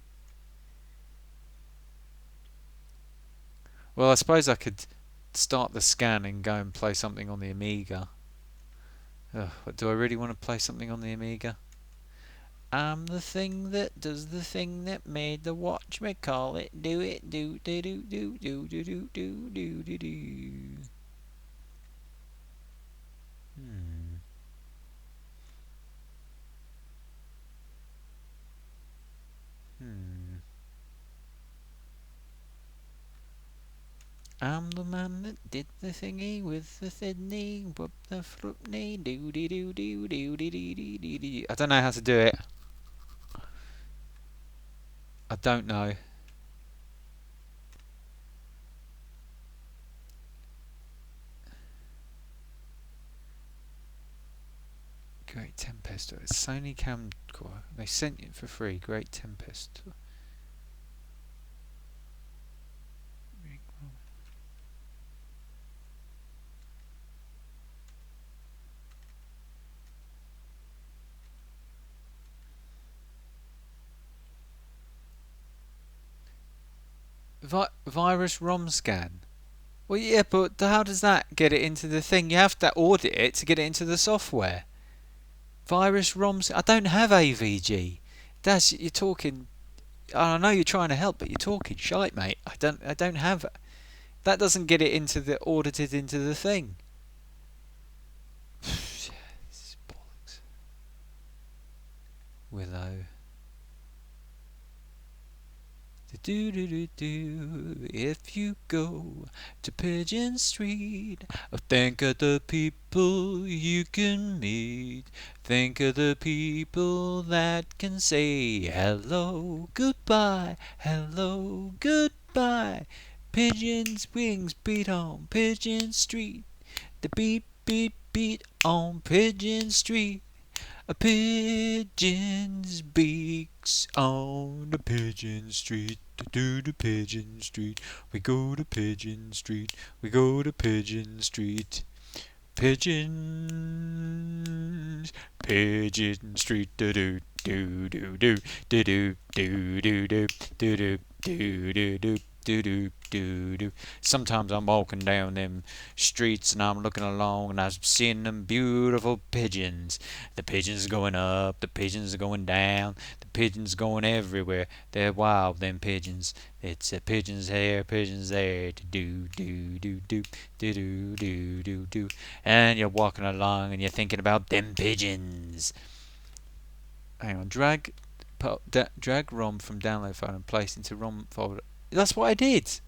Well, I suppose I could start the scan and go and play something on the Amiga. Do I really want to play something on the Amiga? I'm the thing that does the thing that made the watch me call it do it do do do do do do do do do do do. Hmm. Hmm. I'm the man that did the thingy with the thingy, whoop the flupney, do do do do do do do do do do. I don't know how to do it. I don't know. Great Tempest. Sony camcorder. They sent it for free. Great Tempest. Virus ROM scan. Well, yeah, but how does that get it into the thing? You have to audit it to get it into the software. Virus ROMs. I don't have AVG. You're talking. I know you're trying to help, but you're talking shite, mate. I don't have. That doesn't get it into the audited into the thing. This is bollocks. Willow. Do do do do. If you go to Pigeon Street, think of the people you can meet. Think of the people that can say hello, goodbye, hello, goodbye. Pigeons' wings beat on Pigeon Street. The beat, beat, beat on Pigeon Street. A pigeon's beaks on the Pigeon Street. To the Pigeon Street. We go to Pigeon Street. We go to Pigeon Street. Pigeons, Pigeon Street. Do do do do do do do do do do do do do do do do do do. Sometimes I'm walking down them streets and I'm looking along and I'm seeing them beautiful pigeons. The pigeons are going up, the pigeons are going down, the pigeons going everywhere. They're wild, them pigeons. It's pigeons here, pigeons there. Do do do do do do do do do. And you're walking along and you're thinking about them pigeons. Hang on, drag ROM from download file and place into ROM folder. That's what I did.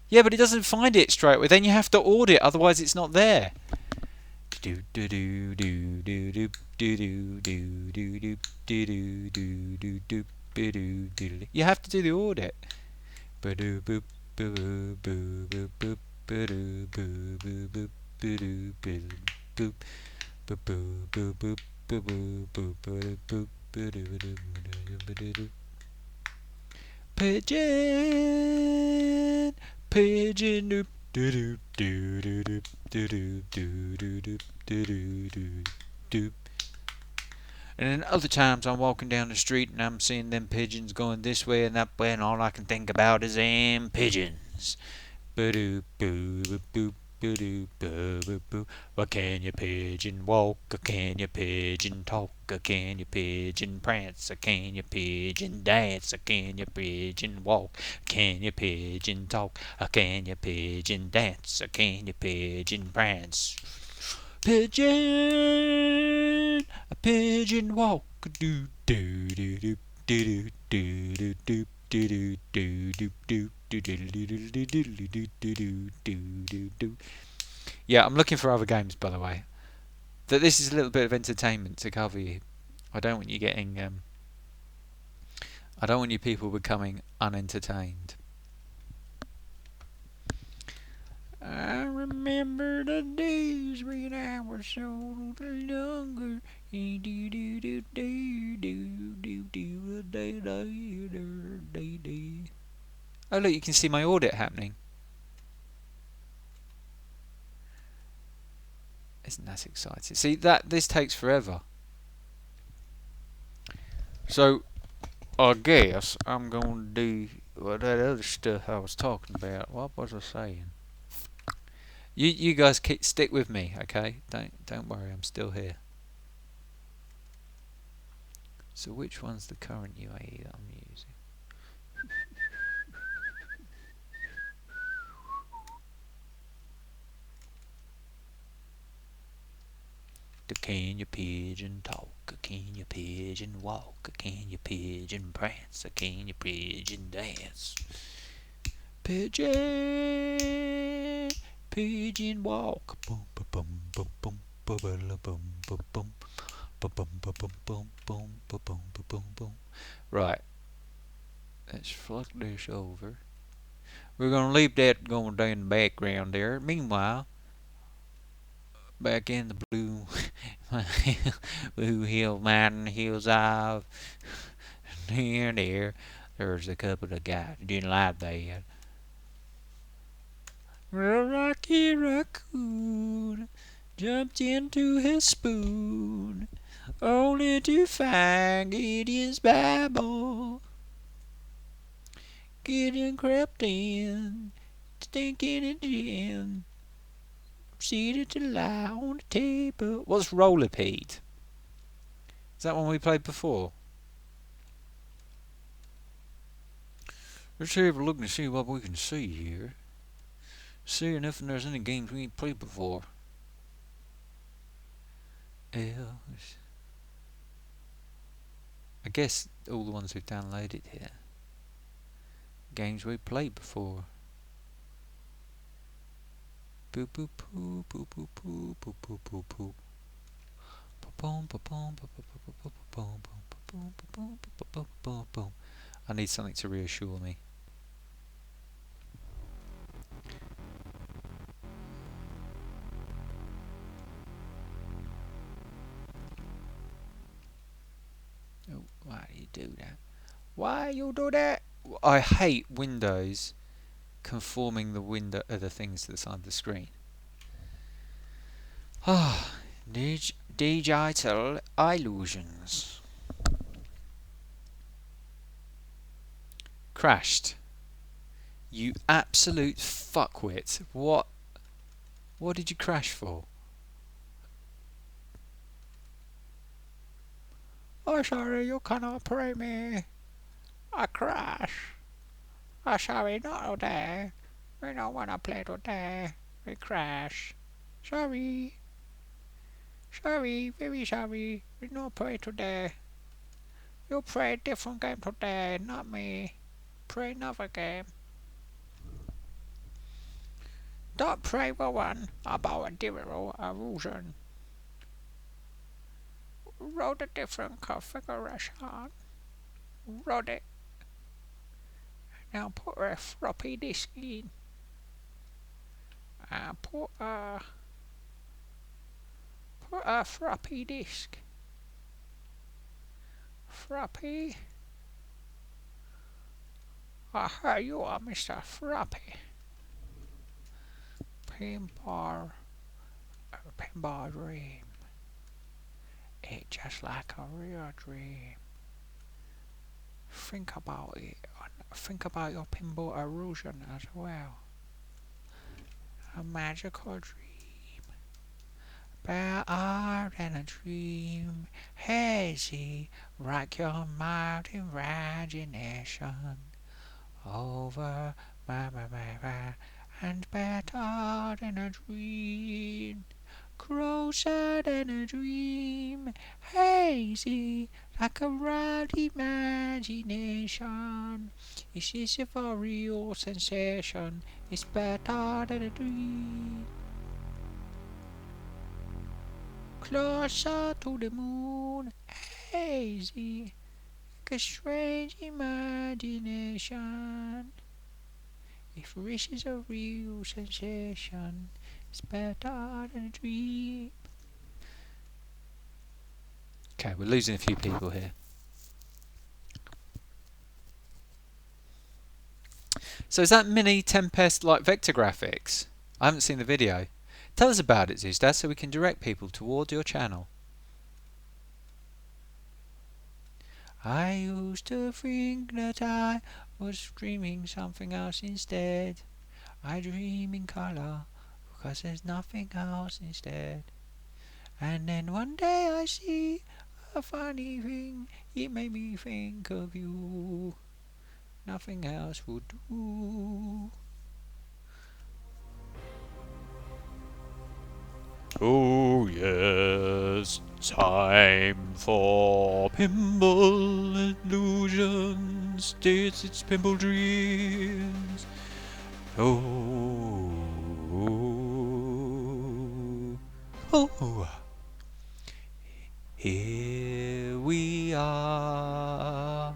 Yeah, but it doesn't find it straight away. Then you have to audit, otherwise it's not there. Do do do do do do do do do do do do do do do do do. You have to do the audit. Ba-do boop boo boo boo boop ba-do boo boo boop ba-do boo boop boo boo boo boop boo boo boop ba-do boop ba-do ba-do ba-do. Pigeon, pigeon, doop, doo doo doo doo doo doo doo doo doo doo doo doo doo. And then other times I'm walking down the street and I'm seeing them pigeons going this way and that way, and all I can think about is them pigeons. Ba-doo boo boo boo boo boo boo boo. Well, can your pigeon walk, or can your pigeon talk, or can your pigeon prance, or can your pigeon dance, or can your pigeon walk, can your pigeon talk, or can your pigeon dance, or can your pigeon prance? Pigeon, a pigeon walk, do do do do do do do do do do do do do. Yeah, I'm looking for other games, by the way. That this is a little bit of entertainment to cover you. I don't want you getting. I don't want you people becoming unentertained. I remember the days when I was so younger. Oh look, you can see my audit happening. Isn't that exciting? See this takes forever. So I guess I'm gonna do that other stuff I was talking about. What was I saying? You guys stick with me, okay? Don't worry, I'm still here. So which one's the current UAE that I'm using? Can your pigeon talk? Can your pigeon walk? Can your pigeon prance? Can your pigeon dance? Pigeon, pigeon walk. Boom, ba, boom, boom, boom, ba, ba, la, boom, ba, boom, ba, boom, ba, boom, boom, boom, ba, boom, ba, boom, boom. Right, let's flick this over. We're gonna leave that going down in the background there. Meanwhile, back in the blue, Blue Hill Mountain, Hills of there's a couple of guys that didn't like that. Rocky Raccoon jumped into his spoon, only to find Gideon's Bible. Gideon crept in, stinking in gin, seated to lie on the table. What's Roller Pete? Is that one we played before? Let's have a look and see what we can see here. Seeing if there's any games we ain't played before. I guess all the ones we've downloaded here. Games we played before. Boop boop boop boop boop boop boop boop boop boop. I need something to reassure me. Oh, why do you do that? Why you do that? I hate Windows conforming the window the things to the side of the screen. Ah, digital illusions. Crashed. You absolute fuckwit. What did you crash for? Oh, sorry, you cannot operate me. I crash. Oh, sorry, not today. We don't want to play today. We crash. Sorry. Sorry, very sorry. We don't play today. You play a different game today, not me. Play another game. Don't play the one about a digital illusion. Roll a different configuration. Roll it. Now put a floppy disk in. Put a floppy disk. Floppy. Here you are, Mr. Floppy. Pinball dream. It's just like a real dream. Think about it. Think about your pinball illusion as well. A magical dream. Better than a dream. Hazy, like your mild imagination. Over my and better than a dream. Closer than a dream. Hazy, like a wild imagination. Is this a for real sensation? It's better than a dream. Closer to the moon. Hazy, like a strange imagination. If this is a real sensation, it's better than a dream. Okay, we're losing a few people here. So is that mini Tempest like vector graphics? I haven't seen the video. Tell us about it, Zeusdad, so we can direct people toward your channel. I used to think that I was dreaming something else instead. I dream in color, 'cause there's nothing else instead. And then one day I see a funny thing, it made me think of you. Nothing else would do. Oh yes, time for pinball illusions. It's pinball dreams. Oh, oh, here we are,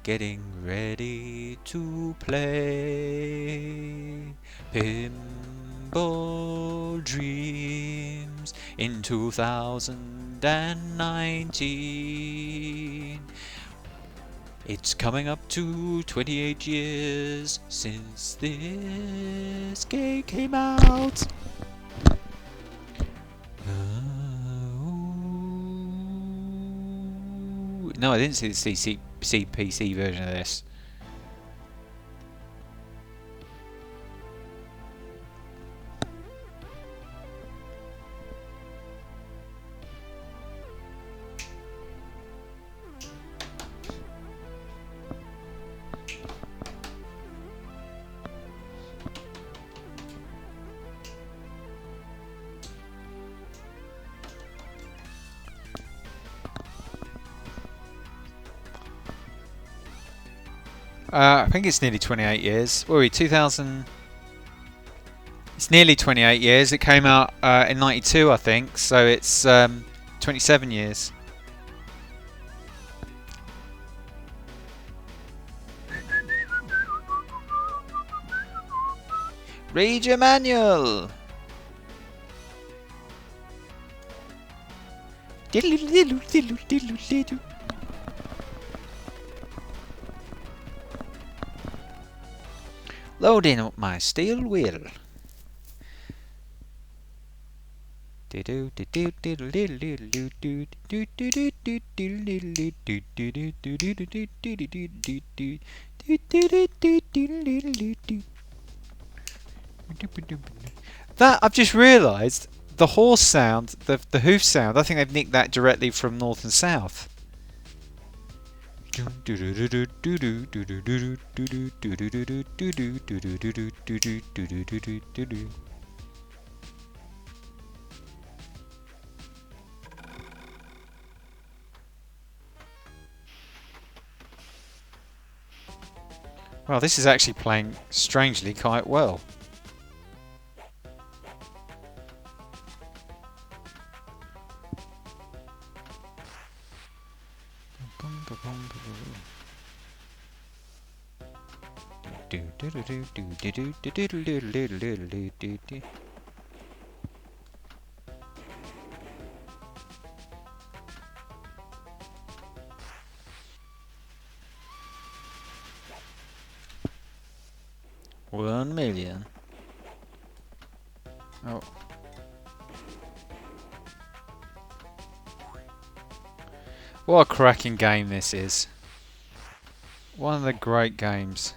getting ready to play Pinball Dreams in 2019. It's coming up to 28 years since this game came out. No, I didn't see the PC version of this. I think it's nearly 28 years. Were we 2000? It's nearly 28 years. It came out in 92, I think. So it's 27 years. Read your manual. Loading up my steel wheel. That I've just realised the horse sound, the hoof sound. I think they've nicked that directly from North and South. Well, this is actually playing strangely quite well. $1 million. Oh. What a cracking game this is. One of the great games.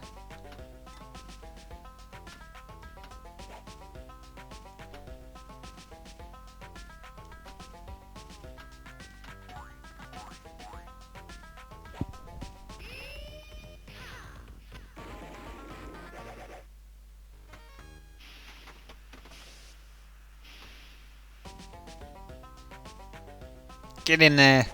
Get in there.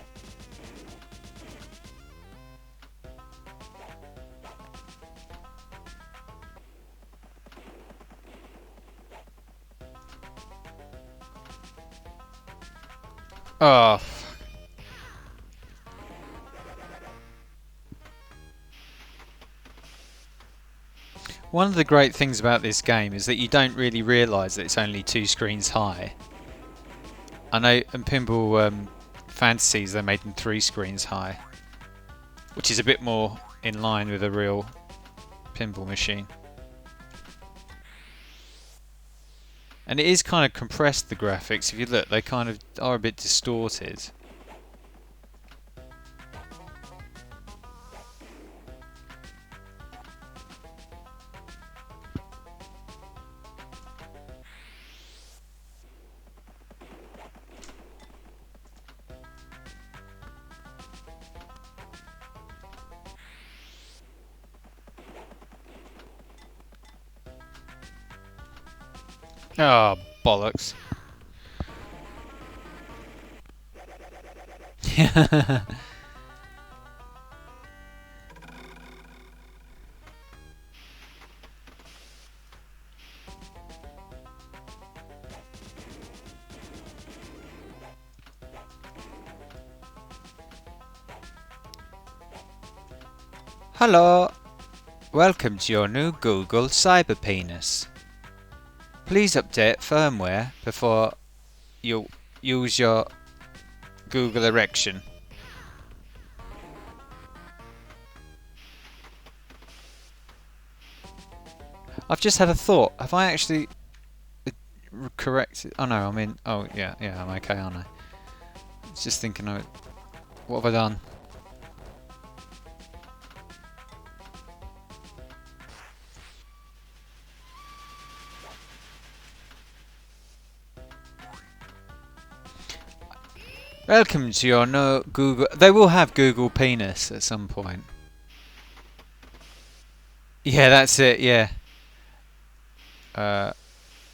Oh. One of the great things about this game is that you don't really realise that it's only 2 screens high. I know in Pinball Fantasies they made them 3 screens high, which is a bit more in line with a real pinball machine. And it is kind of compressed, the graphics. If you look, they kind of are a bit distorted. Oh, bollocks. Hello. Welcome to your new Google Cyber Penis. Please update firmware before you use your Google erection. I've just had a thought. Have I actually corrected? Oh no, I'm in. Oh yeah, I'm okay, aren't I? I was just thinking, what have I done? Welcome to your no Google. They will have Google Penis at some point. Yeah, that's it. Yeah.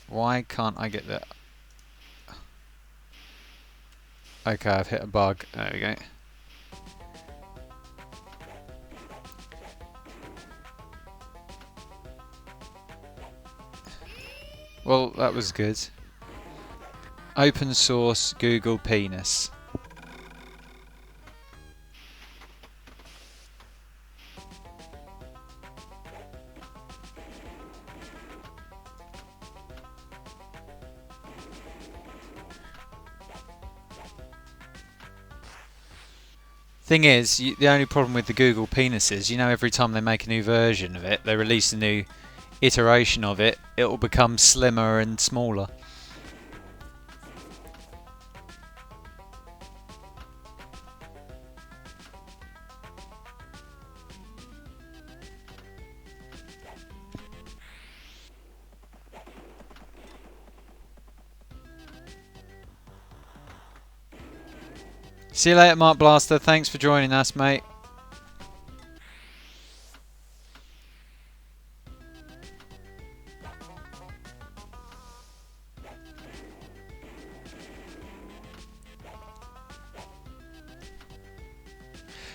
Why can't I get that? Okay, I've hit a bug. There we go. Well, that was good. Open source Google Penis. Thing is, the only problem with the Google Penis is, every time they make a new version of it, they release a new iteration of it, it will become slimmer and smaller. See you later, Mark Blaster. Thanks for joining us, mate.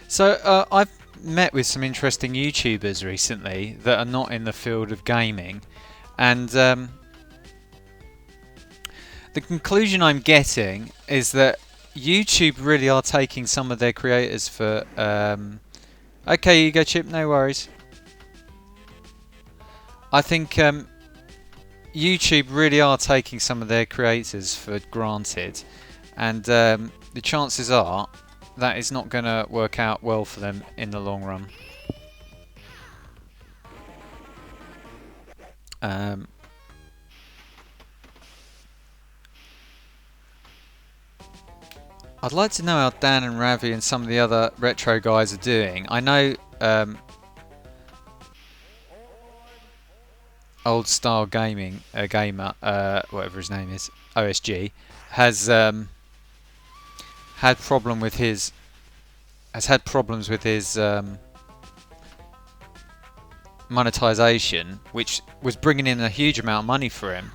So I've met with some interesting YouTubers recently that are not in the field of gaming, and the conclusion I'm getting is that YouTube really are taking some of their creators for... okay, you go, Chip, no worries. I think YouTube really are taking some of their creators for granted, and the chances are that is not going to work out well for them in the long run. I'd like to know how Dan and Ravi and some of the other retro guys are doing. I know Old Style Gaming Gamer, whatever his name is, OSG, has had problems with his monetization, which was bringing in a huge amount of money for him.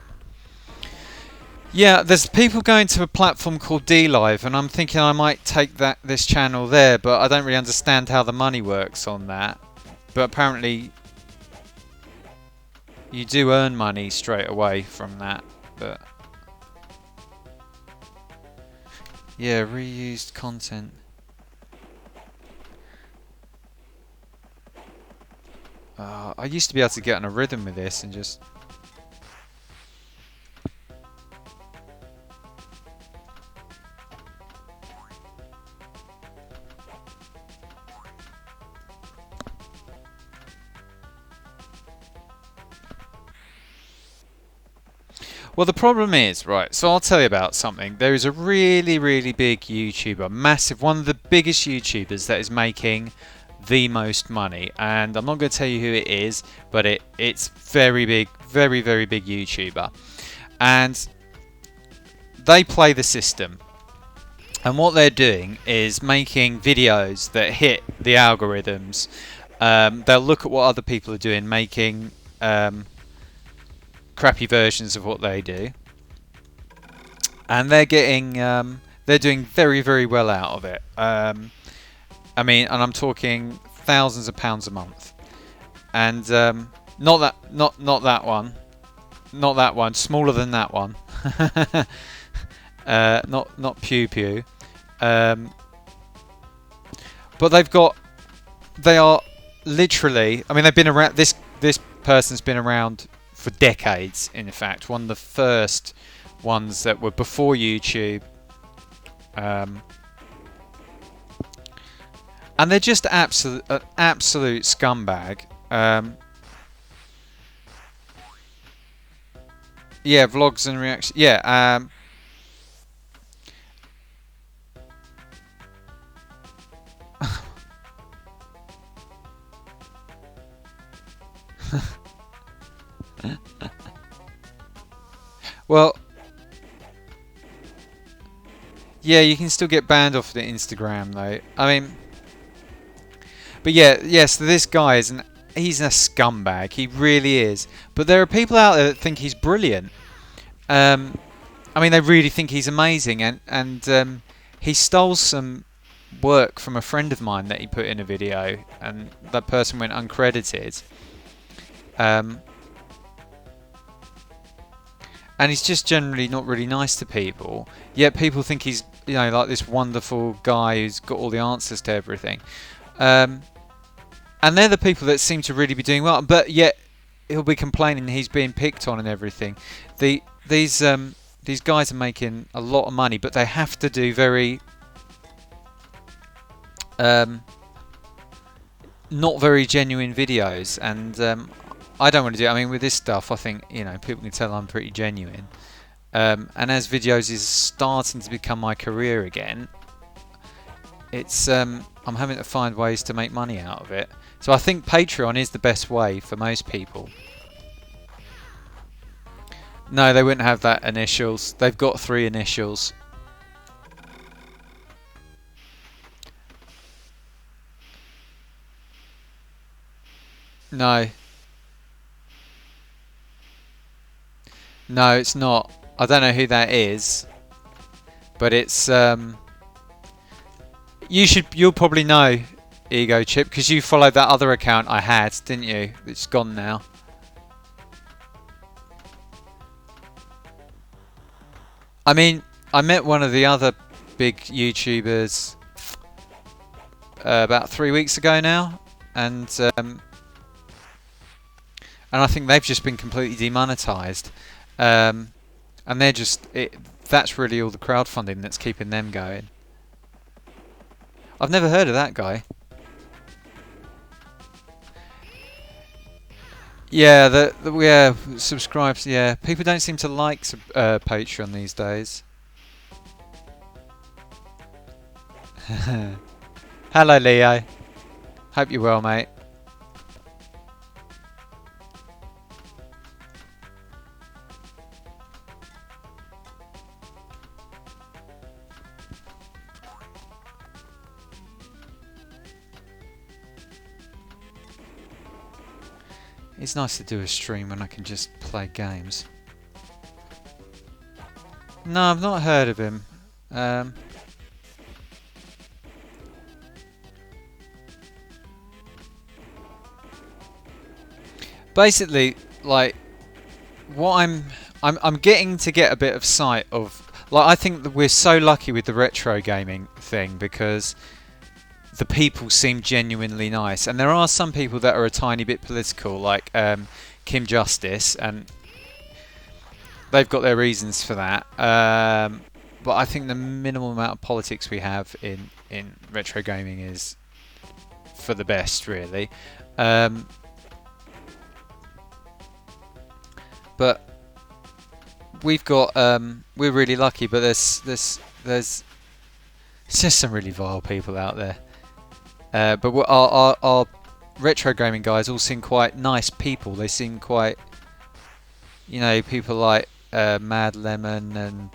Yeah, there's people going to a platform called DLive, and I'm thinking I might take this channel there, but I don't really understand how the money works on that. But apparently you do earn money straight away from that. But yeah, reused content. I used to be able to get on a rhythm with this and just... Well, the problem is, right, so I'll tell you about something. There is a really, really big YouTuber, massive, one of the biggest YouTubers that is making the most money. And I'm not going to tell you who it is, but it's very big, very, very big YouTuber. And they play the system. And what they're doing is making videos that hit the algorithms. They'll look at what other people are doing, making... crappy versions of what they do, and they're getting they're doing very, very well out of it. I mean, and I'm talking thousands of pounds a month, and not that one, not that one, smaller than that one, not Pew Pew, but they are literally, I mean, they've been around. This person's been around for decades. In fact, one of the first ones that were before YouTube. And they're just an absolute scumbag. Yeah, vlogs and reactions. Yeah. Well, yeah, you can still get banned off the Instagram though. I mean, but yeah, yes, this guy he's a scumbag. He really is. But there are people out there that think he's brilliant. I mean, they really think he's amazing, and he stole some work from a friend of mine that he put in a video, and that person went uncredited. And he's just generally not really nice to people. Yet people think he's, you know, like this wonderful guy who's got all the answers to everything. And they're the people that seem to really be doing well. But yet he'll be complaining he's being picked on and everything. These guys are making a lot of money, but they have to do very not very genuine videos, and I don't want to do it. I mean, with this stuff, I think, you know, people can tell I'm pretty genuine. And as videos is starting to become my career again, it's I'm having to find ways to make money out of it. So I think Patreon is the best way for most people. No, they wouldn't have that initials. They've got 3 initials. No. No, it's not. I don't know who that is, but it's you'll probably know Ego Chip because you followed that other account I had, didn't you? It's gone now. I mean, I met one of the other big YouTubers about 3 weeks ago now, and I think they've just been completely demonetized. And they're just that's really all the crowdfunding that's keeping them going. I've never heard of that guy. Yeah, yeah, subscribes. Yeah, people don't seem to like Patreon these days. Hello, Leo. Hope you're well, mate. It's nice to do a stream when I can just play games. No, I've not heard of him. Basically, like, what I'm getting to get a bit of sight of. Like, I think that we're so lucky with the retro gaming thing because the people seem genuinely nice, and there are some people that are a tiny bit political, like Kim Justice, and they've got their reasons for that. But I think the minimal amount of politics we have in retro gaming is for the best, really. But we've got we're really lucky, but there's just some really vile people out there. But our retro gaming guys all seem quite nice people. They seem quite, you know, people like Mad Lemon and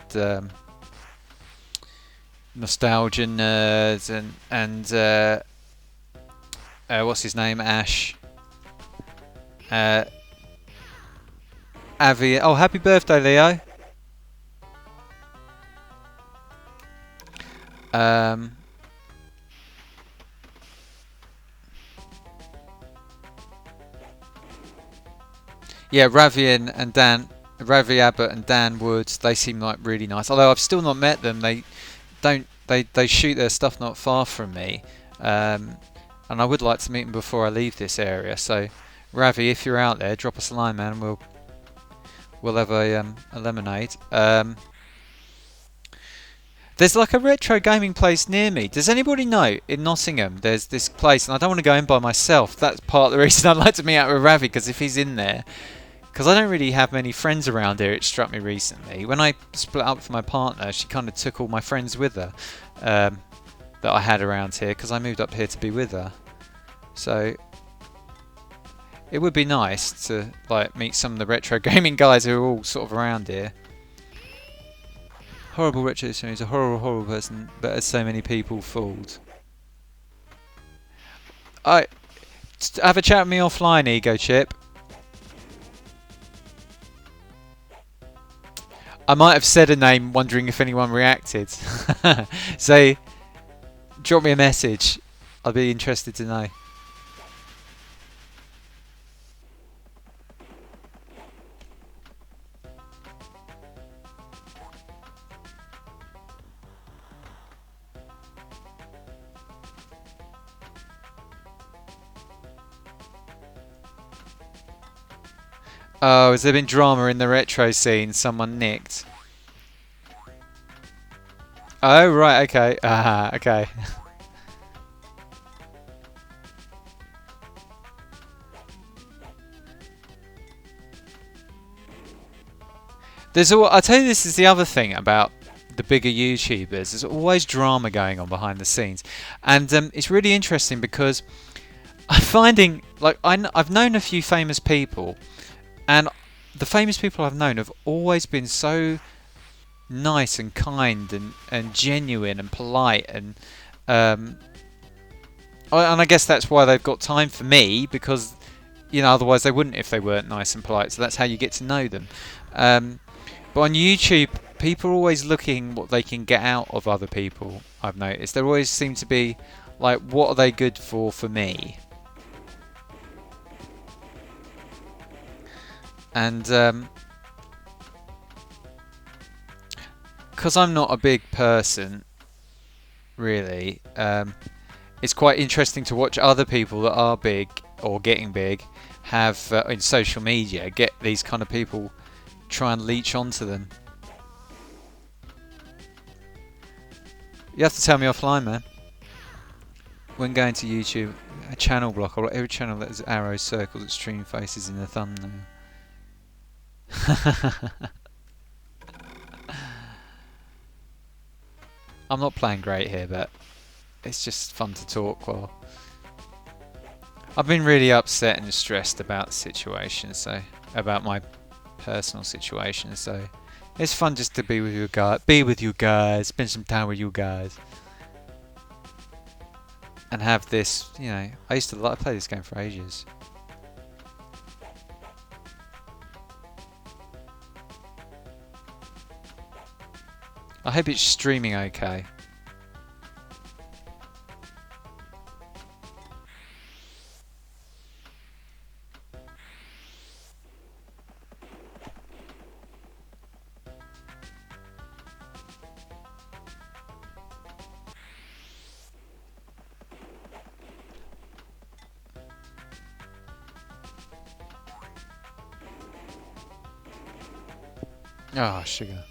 Nostalgia Nerds and what's his name, Ash. Avi. Oh, happy birthday, Leo. Um, yeah, Ravi Abbott and Dan Woods. They seem like really nice. Although I've still not met them. They don't. They shoot their stuff not far from me, and I would like to meet them before I leave this area. So, Ravi, if you're out there, drop us a line, man. We'll have a lemonade. There's like a retro gaming place near me. Does anybody know in Nottingham there's this place, and I don't want to go in by myself. That's part of the reason I'd like to meet out with Ravi, because if he's in there, because I don't really have many friends around here. It struck me recently when I split up with my partner. She kind of took all my friends with her that I had around here, because I moved up here to be with her. So it would be nice to like meet some of the retro gaming guys who are all sort of around here. Horrible retro series, a horrible person, but as so many people fooled. I have a chat with me offline, Ego Chip. I might have said a name, wondering if anyone reacted. So drop me a message. I'd be interested to know. Oh, has there been drama in the retro scene? Someone nicked. Oh, right, okay. Okay. I'll tell you, this is the other thing about the bigger YouTubers. There's always drama going on behind the scenes. And it's really interesting because I'm finding, like, I've known a few famous people, and the famous people I've known have always been so nice and kind and genuine and polite, and I guess that's why they've got time for me, because otherwise they wouldn't if they weren't nice and polite. So that's how you get to know them. But on YouTube, people are always looking what they can get out of other people. I've noticed there always seem to be like, what are they good for me? And because I'm not a big person, really, it's quite interesting to watch other people that are big or getting big have in social media get these kind of people try and leech onto them. You have to tell me offline, man. When going to YouTube, a channel block, I'll every channel that has arrows, circles, extreme faces in the thumbnail. I'm not playing great here, but it's just fun to talk while. I've been really upset and stressed about the situation, so about my personal situation, so it's fun just to be with you guys, spend some time with you guys, and have this. I used to play this game for ages. I hope it's streaming okay. Oh, sugar.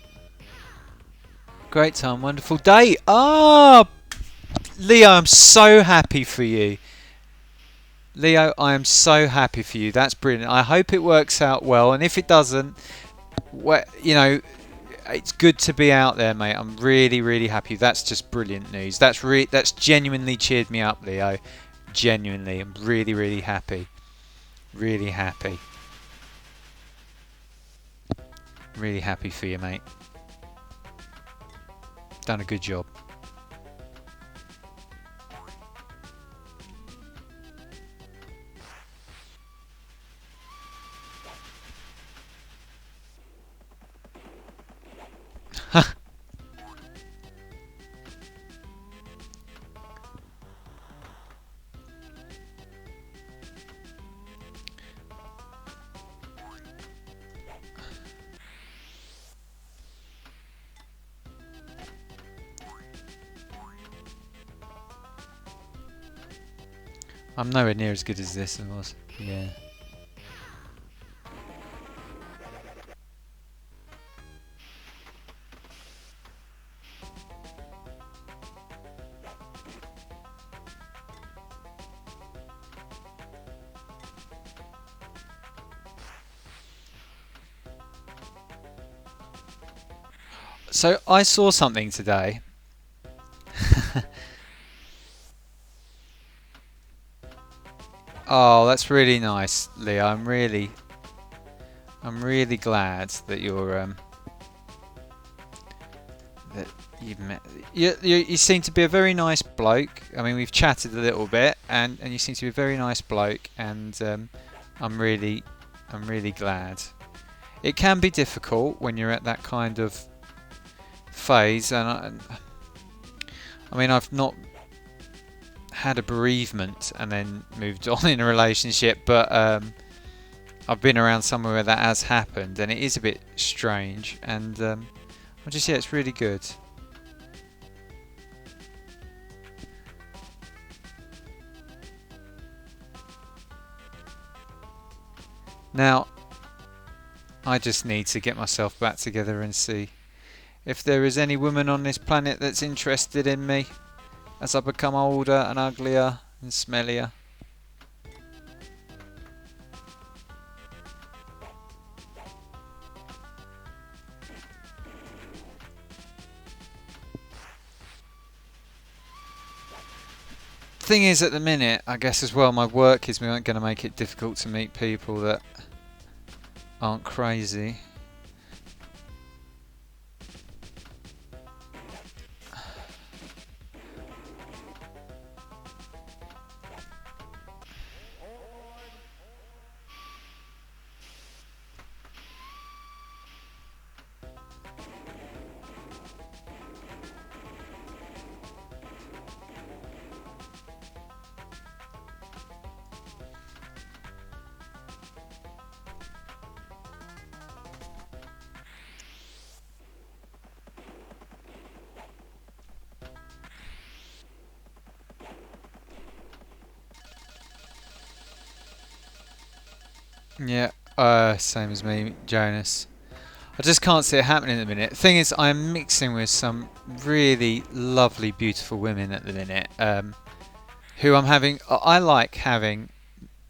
Great time, wonderful day. Ah, Leo, I'm so happy for you. Leo, I am so happy for you. That's brilliant. I hope it works out well. And if it doesn't, it's good to be out there, mate. I'm really, really happy. That's just brilliant news. That's genuinely cheered me up, Leo. Genuinely, I'm really, really happy. Really happy. Really happy for you, mate. Done a good job. I'm nowhere near as good as this, of course. Yeah. So I saw something today. Oh, that's really nice, Leah. I'm really glad that that you've met. You seem to be a very nice bloke. I mean, we've chatted a little bit, and you seem to be a very nice bloke, and I'm really, I'm really glad. It can be difficult when you're at that kind of phase, and I mean, I've not had a bereavement and then moved on in a relationship, but I've been around somewhere where that has happened, and it is a bit strange. And I just, yeah, it's really good. Now, I just need to get myself back together and see if there is any woman on this planet that's interested in me as I become older and uglier and smellier. Thing is, at the minute, I guess as well, my work is going to make it difficult to meet people that aren't crazy. Yeah, same as me, Jonas. I just can't see it happening at the minute. Thing is, I'm mixing with some really lovely, beautiful women at the minute, who I'm having. I like having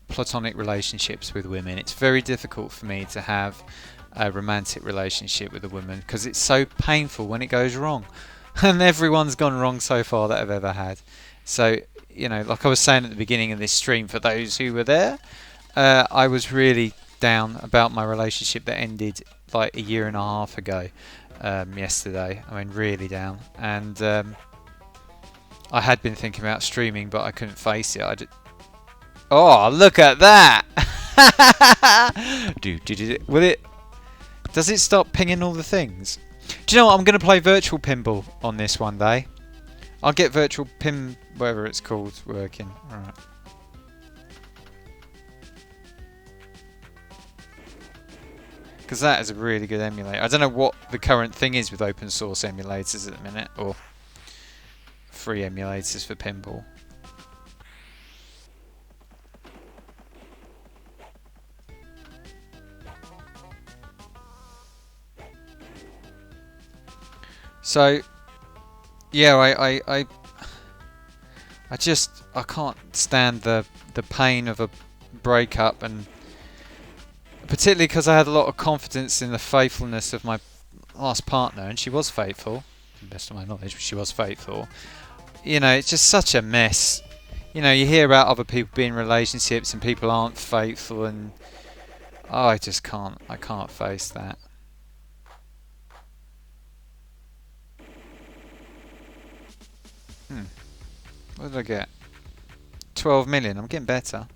platonic relationships with women. It's very difficult for me to have a romantic relationship with a woman because it's so painful when it goes wrong, and everyone's gone wrong so far that I've ever had. So, you know, like I was saying at the beginning of this stream, for those who were there, I was really down about my relationship that ended like a year and a half ago yesterday. I mean, really down. And I had been thinking about streaming, but I couldn't face it. Oh, look at that! Will it? Does it stop pinging all the things? Do you know what? I'm going to play virtual pinball on this one day. I'll get virtual pin, whatever it's called, working. All right. Because that is a really good emulator. I don't know what the current thing is with open source emulators at the minute, or free emulators for pinball. So, yeah, I can't stand the pain of a breakup, and particularly because I had a lot of confidence in the faithfulness of my last partner, and she was faithful, to the best of my knowledge, she was faithful. You know, it's just such a mess. You know, you hear about other people being in relationships and people aren't faithful, and oh, I can't face that. What did I get? 12 million. I'm getting better.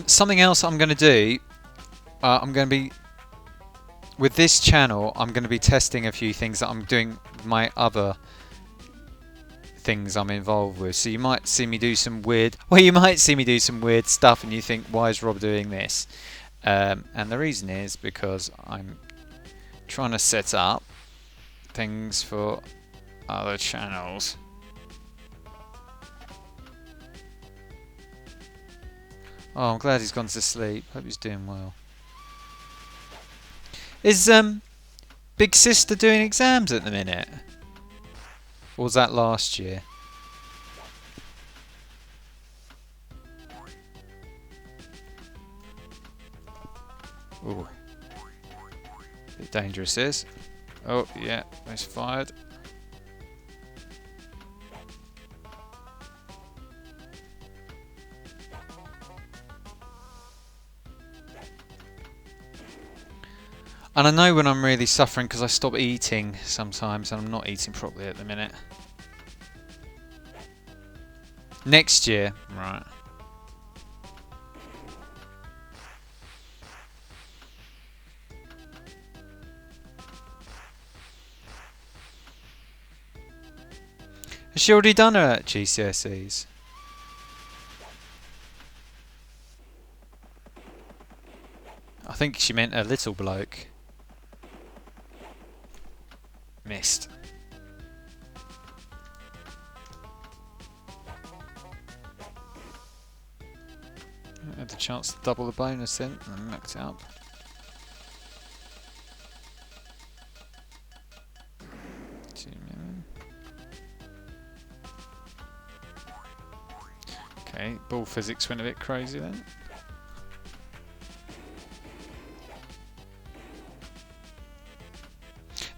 Something else I'm going to do. I'm going to be with this channel. I'm going to be testing a few things that I'm doing with my other things I'm involved with. So you might see me do some weird. Well, you might see me do some weird stuff, and you think, "Why is Rob doing this?" And the reason is because I'm trying to set up things for other channels. Oh, I'm glad he's gone to sleep. Hope he's doing well. Is Big Sister doing exams at the minute? Or was that last year? Ooh. Bit dangerous this. Oh, yeah, it's fired. And I know when I'm really suffering because I stop eating sometimes, and I'm not eating properly at the minute. Next year, right. Has she already done her GCSEs? I think she meant a little bloke. Missed. I had the chance to double the bonus then and max it up. Okay, ball physics went a bit crazy then.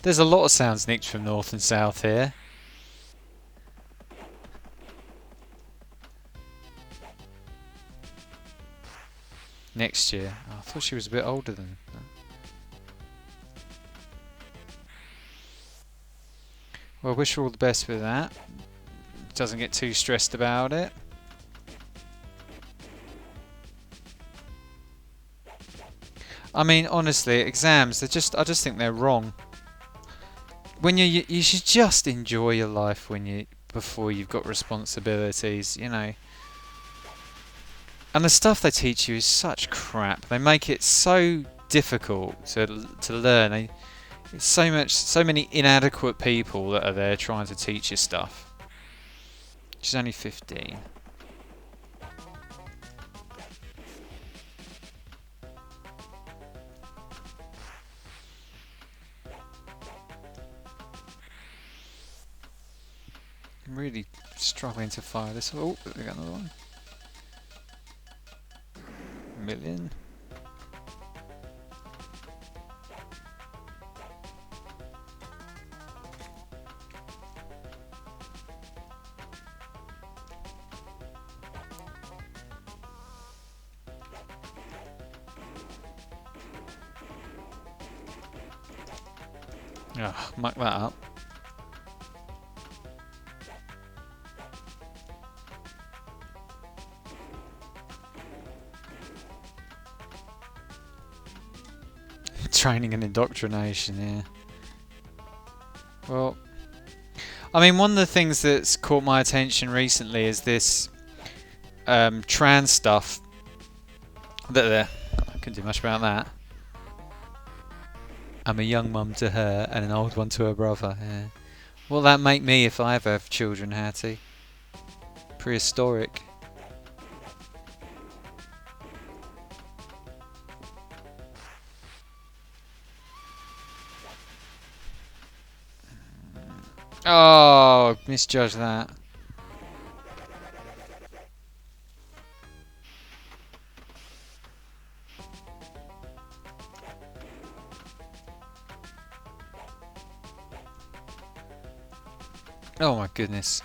There's a lot of sounds nicked from north and south here. Next year. Oh, I thought she was a bit older than that. Well, I wish her all the best with that. Doesn't get too stressed about it. I mean, honestly, exams, I just think they're wrong. When you should just enjoy your life before you've got responsibilities, you know. And the stuff they teach you is such crap. They make it so difficult to learn. It's so many inadequate people that are there trying to teach you stuff. She's only 15. I'm really struggling to fire this. Oh, we got another one. Million. Oh, muck that up. Training and indoctrination, yeah. Well, I mean, one of the things that's caught my attention recently is this trans stuff. I couldn't do much about that. I'm a young mum to her and an old one to her brother. Yeah. What'll that make me if I ever have children, Hattie? Prehistoric. Oh, misjudged that. Oh my goodness.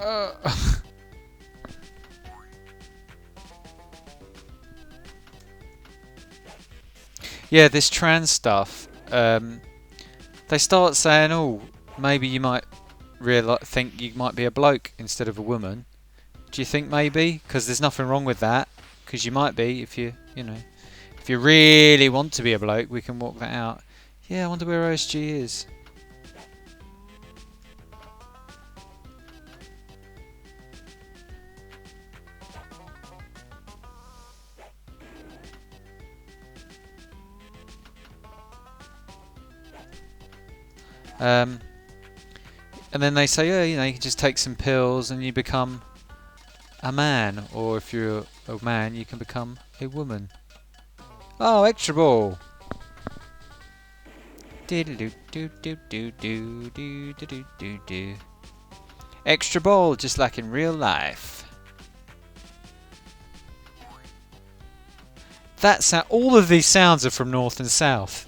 Uh. Yeah, this trans stuff. They start saying, "Oh, maybe you might think you might be a bloke instead of a woman." Do you think maybe? Because there's nothing wrong with that. Because you might be if you know, if you really want to be a bloke, we can work that out. Yeah, I wonder where OSG is. And then they say, yeah, you know, you can just take some pills and you become a man, or if you're a man, you can become a woman. Oh, extra ball. Extra ball, just like in real life. All of these sounds are from North and South.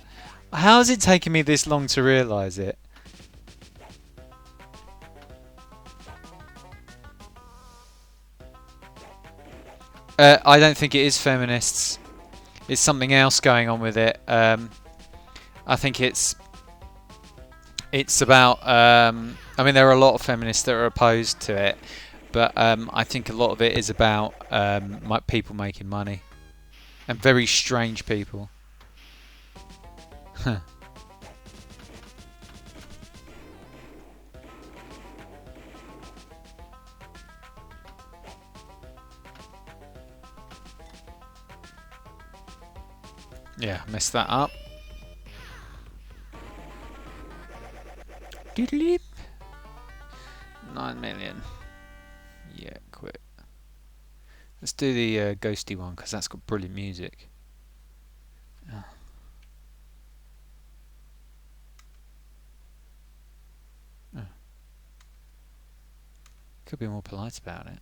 How has it taken me this long to realise it? I don't think it is feminists. It's something else going on with it. I think it's about. I mean, there are a lot of feminists that are opposed to it, but I think a lot of it is about people making money, and very strange people. Huh. Yeah, messed that up. Doodleep. 9 million. Yeah, quit. Let's do the ghosty one because that's got brilliant music. Oh. Oh. Could be more polite about it.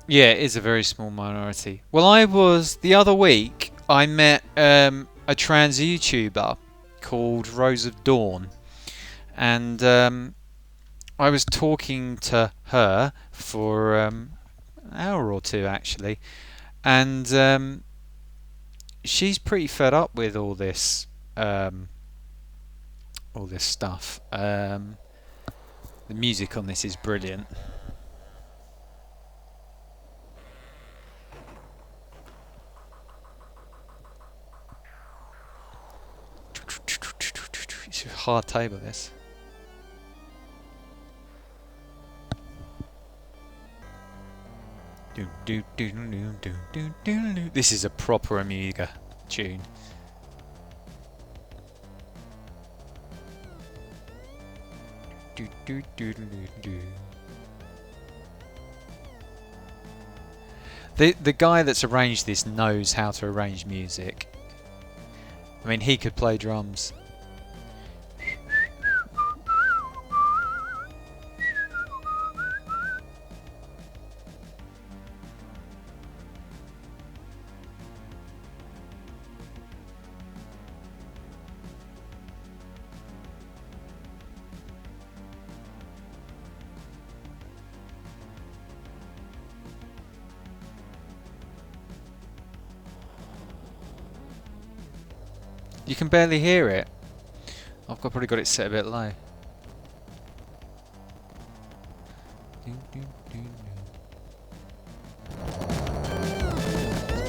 Yeah, it is a very small minority. Well, the other week, I met a trans YouTuber called Rose of Dawn, and I was talking to her for an hour or two actually, and she's pretty fed up with all this stuff. The music on this is brilliant. It's a hard table, this. This is a proper Amiga tune. The guy that's arranged this knows how to arrange music. I mean, he could play drums. You can barely hear it. I've probably got it set a bit low.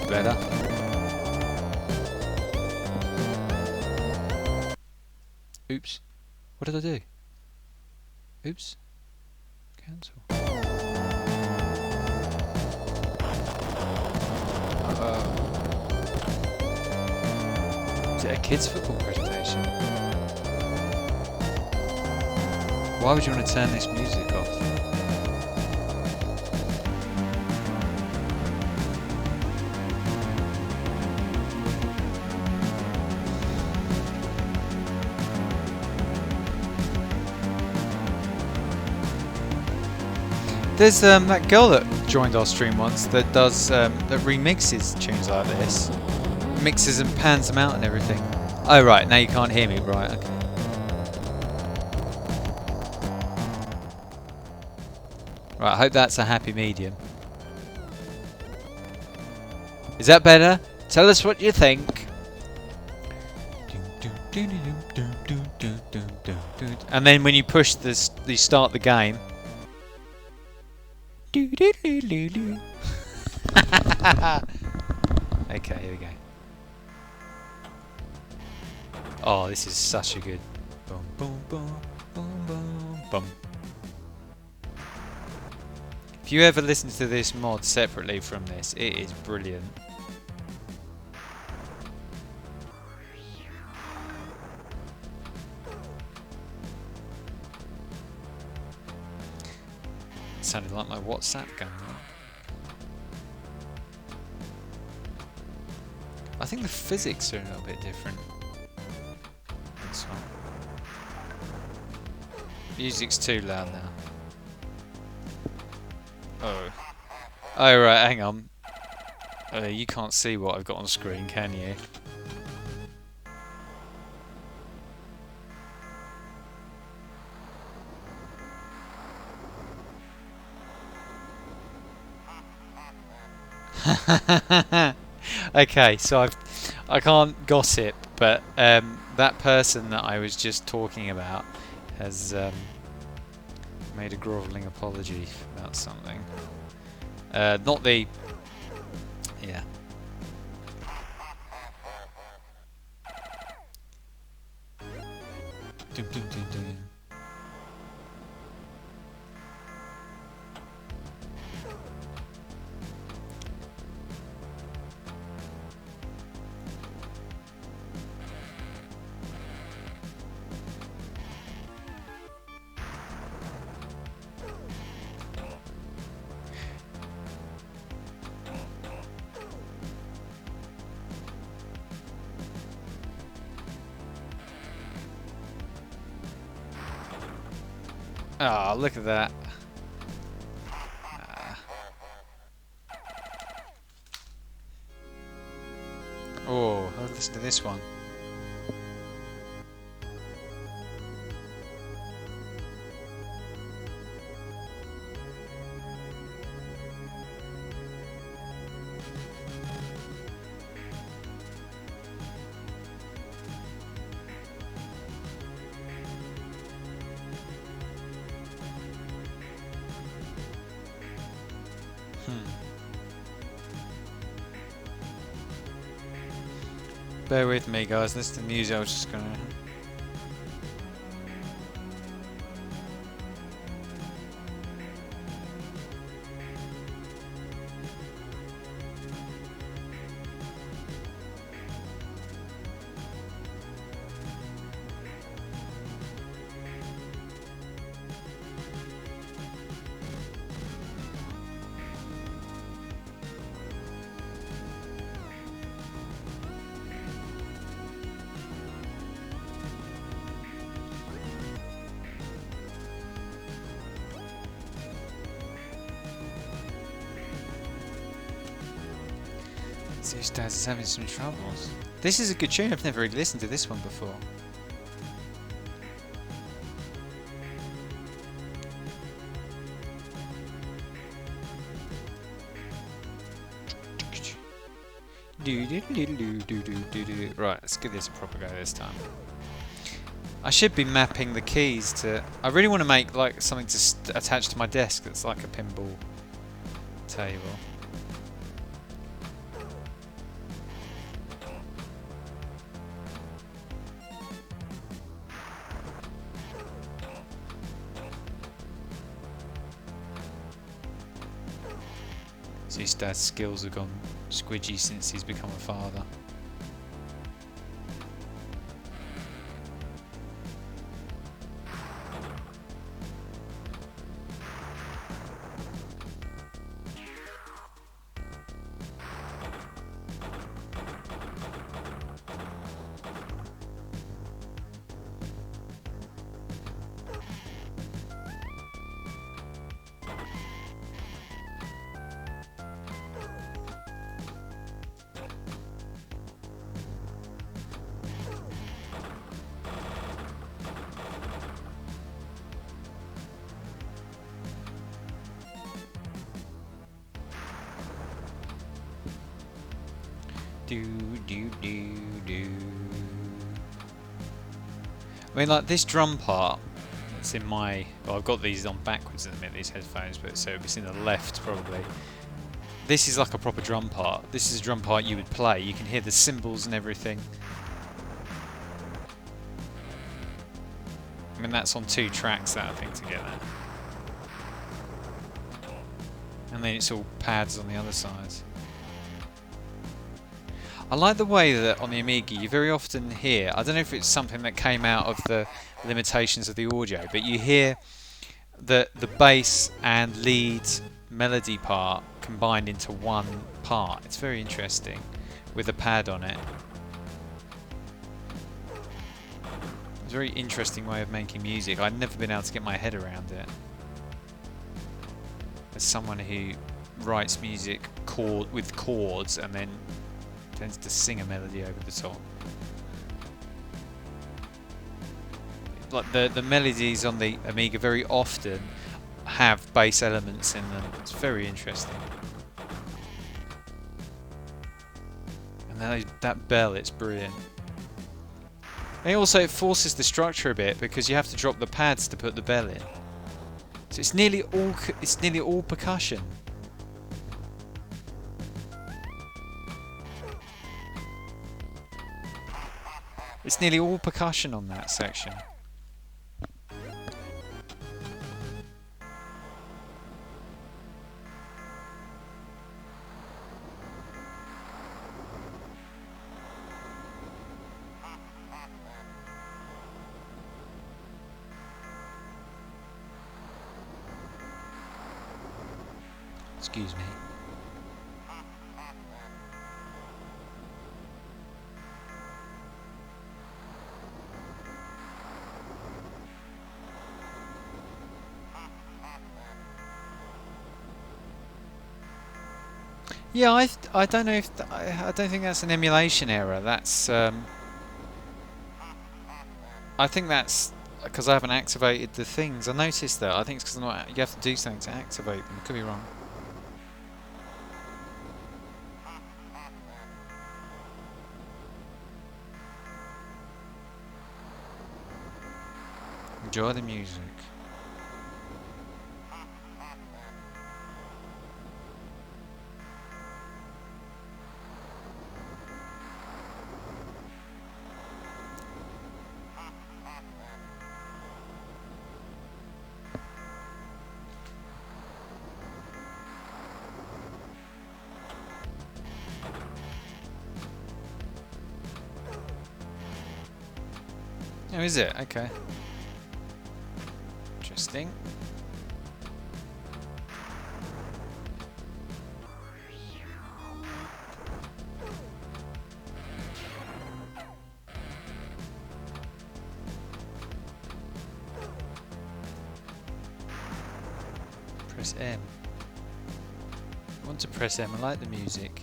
Better. Oops. What did I do? Oops. Cancel. Is it a kids' football presentation? Why would you want to turn this music off? There's that girl that joined our stream once that does that remixes tunes like this, mixes and pans them out and everything. Oh right, now you can't hear me, right? Okay. Right, I hope that's a happy medium. Is that better? Tell us what you think. And then when you push this, you start the game. Okay, here we go. Oh, this is such a good. Boom, boom, boom, boom, boom, boom. If you ever listen to this mod separately from this, it is brilliant. It sounded like my WhatsApp going on. I think the physics are a little bit different. This one. Music's too loud now. Oh. Oh right, hang on. You can't see what I've got on screen, can you? Okay, so I can't gossip, but that person that I was just talking about has made a grovelling apology about something. Not the... Yeah. Dum, dum, dum, dum. Ah, oh, look at that. Ah. Oh, listen to this one. Bear with me, guys. This is the music. I was just gonna. Zeus Dad is having some troubles. This is a good tune. I've never really listened to this one before. Right, let's give this a proper go this time. I should be mapping the keys to... I really want to make like something to attach to my desk that's like a pinball table. So his dad's skills have gone squidgy since he's become a father. Do do do do. I mean, like this drum part. It's in my. Well, I've got these on backwards at the minute. These headphones, but so it's in the left probably. This is like a proper drum part. This is a drum part you would play. You can hear the cymbals and everything. I mean, that's on 2 tracks, that thing together. And then it's all pads on the other side. I like the way that on the Amiga you very often hear, I don't know if it's something that came out of the limitations of the audio, but you hear the bass and lead melody part combined into one part. It's very interesting with a pad on it. It's a very interesting way of making music. I've never been able to get my head around it. As someone who writes music with chords and then tends to sing a melody over the top. Like the melodies on the Amiga very often have bass elements in them. It's very interesting. And that bell, it's brilliant. And also it forces the structure a bit because you have to drop the pads to put the bell in. So it's nearly all percussion. It's nearly all percussion on that section. Excuse me. Yeah, I don't know if I don't think that's an emulation error. That's I think that's because I haven't activated the things. I noticed that. I think it's because you have to do something to activate them. Could be wrong. Enjoy the music. Oh, is it? Okay. Interesting. Press M. I want to press M. I like the music.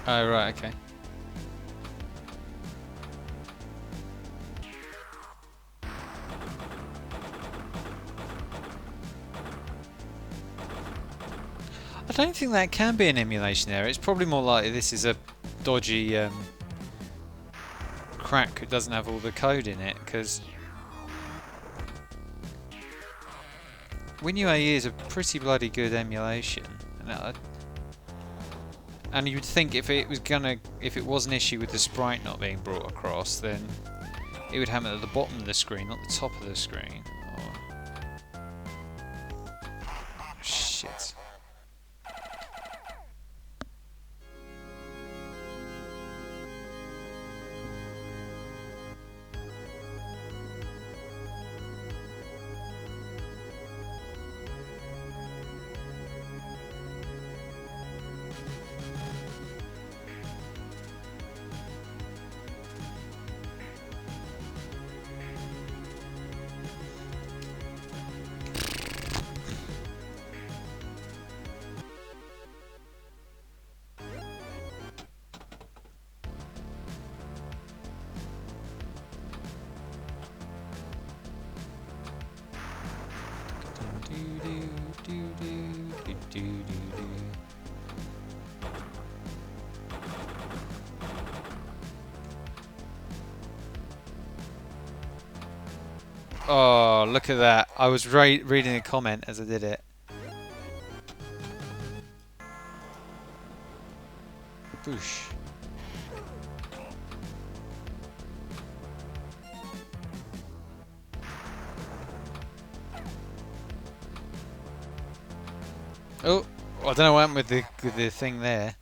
Oh, right, okay. I don't think that can be an emulation error. It's probably more likely this is a dodgy crack that doesn't have all the code in it, because WinUAE is a pretty bloody good emulation. And you'd think if it was an issue with the sprite not being brought across, then it would happen at the bottom of the screen, not the top of the screen. Oh. Shit. Do, do, do. Oh, look at that. I was reading a comment as I did it. Boosh. Oh, I don't know what happened with the thing there.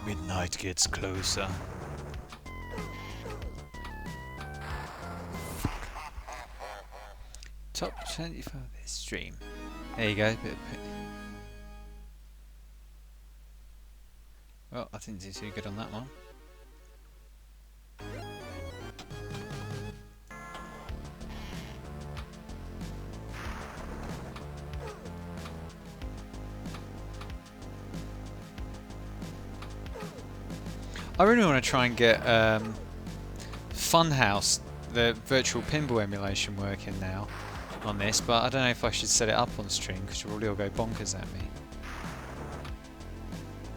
Midnight gets closer. Top 25 of this stream. There you go. Well, I didn't do too good on that one. I really want to try and get Funhouse, the virtual pinball emulation, working now on this, but I don't know if I should set it up on stream because you'll all go bonkers at me.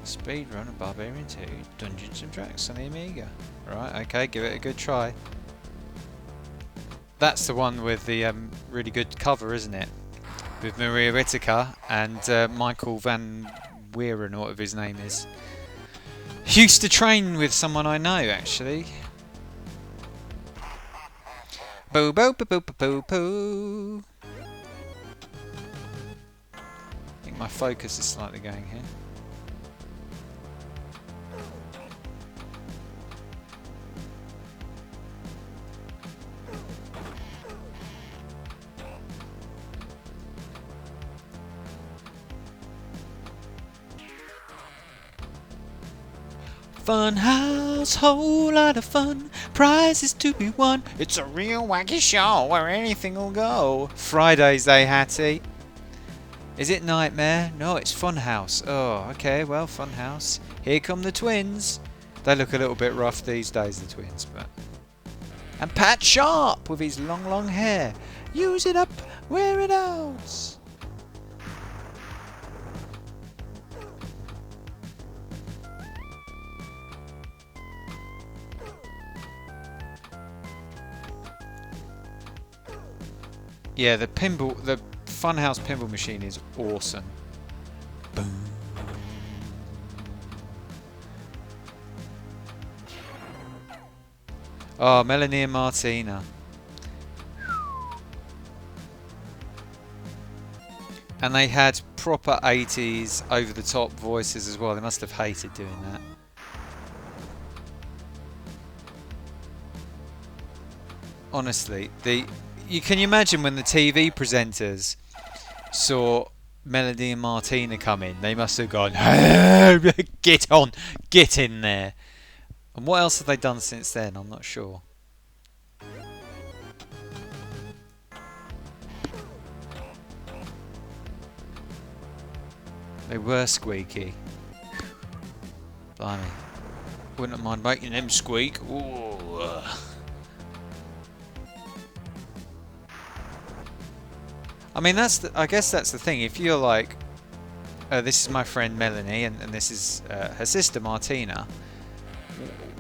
Speedrun of Barbarian 2, Dungeons and Dragons on the Amiga. Right, okay, give it a good try. That's the one with the really good cover, isn't it? With Maria Whittaker and Michael Van Weeren, or whatever his name is. Used to train with someone I know, actually. Boo boo boo boo boo boo. I think my focus is slightly going here. Fun house, whole lot of fun, prizes to be won. It's a real wacky show where anything will go. Fridays, Hattie. Is it Nightmare? No, it's Funhouse. Oh, okay, well, Funhouse. Here come the twins. They look a little bit rough these days, the twins, but... And Pat Sharp with his long, long hair. Use it up, wear it out. Yeah, the Funhouse pinball machine is awesome. Boom. Oh, Melanie and Martina. And they had proper 80s over-the-top voices as well. They must have hated doing that. Honestly, you can imagine when the TV presenters saw Melody and Martina come in, they must have gone, get on, get in there. And what else have they done since then? I'm not sure. They were squeaky. Blimey. Wouldn't mind making them squeak. Ooh. I mean, I guess that's the thing. If you're like, this is my friend Melanie, and this is her sister Martina,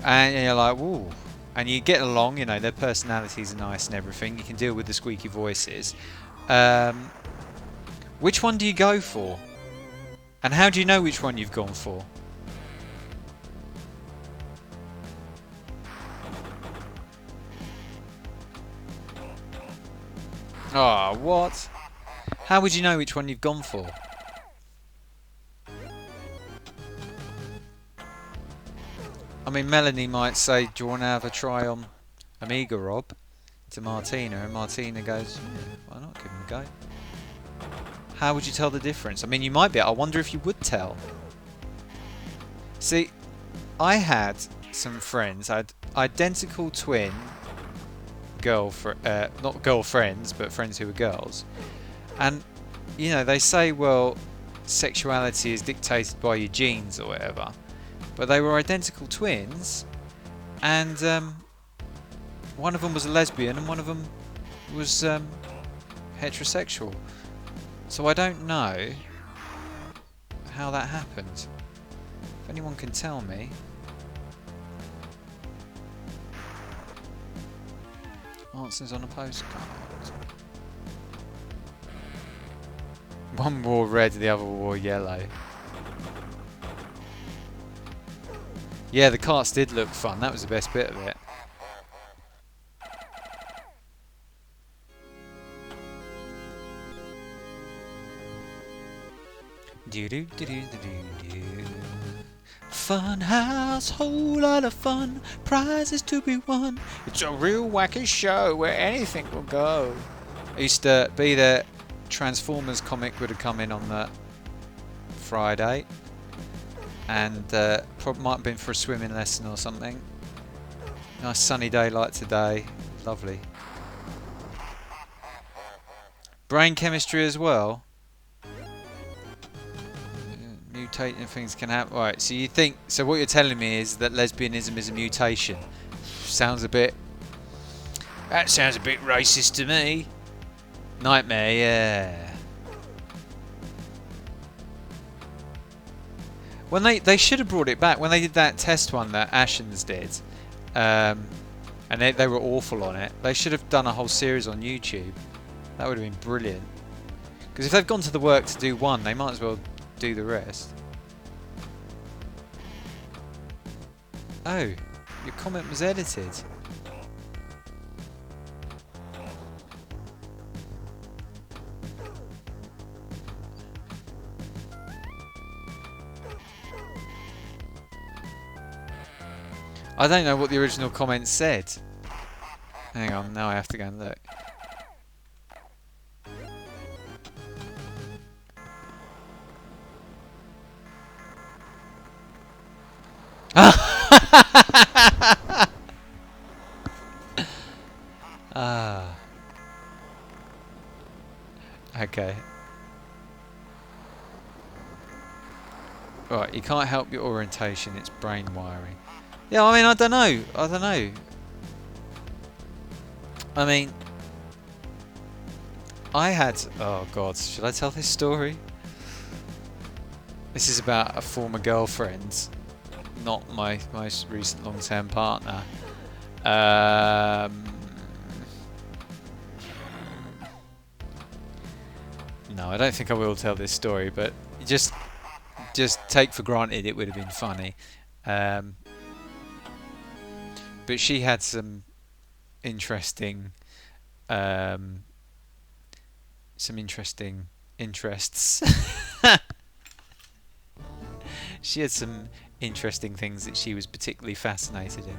and you're like, woo, and you get along, you know, their personalities are nice and everything. You can deal with the squeaky voices. Which one do you go for? And how do you know which one you've gone for? Oh, what? How would you know which one you've gone for? I mean, Melanie might say, do you want to have a try on AmigaRob to Martina? And Martina goes, yeah, why not? Give him a go. How would you tell the difference? I mean, you might be. I wonder if you would tell. See, I had some friends. I had identical twin not girlfriends, but friends who were girls. And, you know, they say, well, sexuality is dictated by your genes or whatever. But they were identical twins, and one of them was a lesbian and one of them was heterosexual. So I don't know how that happened. If anyone can tell me. Answers on a postcard. One wore red, the other wore yellow. Yeah, the carts did look fun. That was the best bit of it. Fun house, whole lot of fun, prizes to be won. It's a real wacky show where anything will go. I used to be there. Transformers comic would have come in on that Friday, and probably might have been for a swimming lesson or something. Nice sunny day like today, lovely. Brain chemistry as well. Mutating things can happen. Right, so you think, so what you're telling me is that lesbianism is a mutation. That sounds a bit racist to me. Nightmare, yeah. When they should have brought it back when they did that test one that Ashens did, and they were awful on it. They should have done a whole series on YouTube. That would have been brilliant. Because if they've gone to the work to do one, they might as well do the rest. Oh, your comment was edited. I don't know what the original comment said. Hang on, now I have to go and look. Ah. Okay. Right, you can't help your orientation, it's brain wiring. Yeah, I mean, I don't know. I mean, I had... Oh, God. Should I tell this story? This is about a former girlfriend, not my most recent long-term partner. No, I don't think I will tell this story, but just take for granted it would have been funny. But she had some interesting interests. She had some interesting things that she was particularly fascinated in.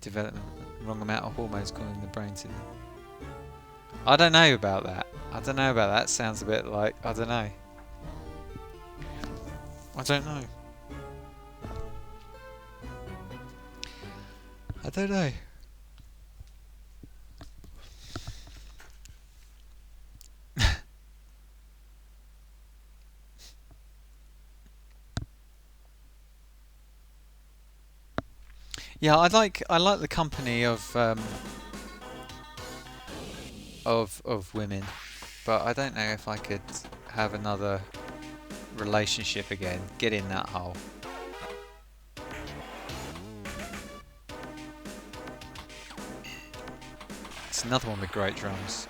Development, wrong amount of hormones going in the brain to... I don't know about that. Sounds a bit like... I don't know. I don't know. Yeah, I like the company of women, but I don't know if I could have another relationship again. Get in that hole. It's another one with great drums.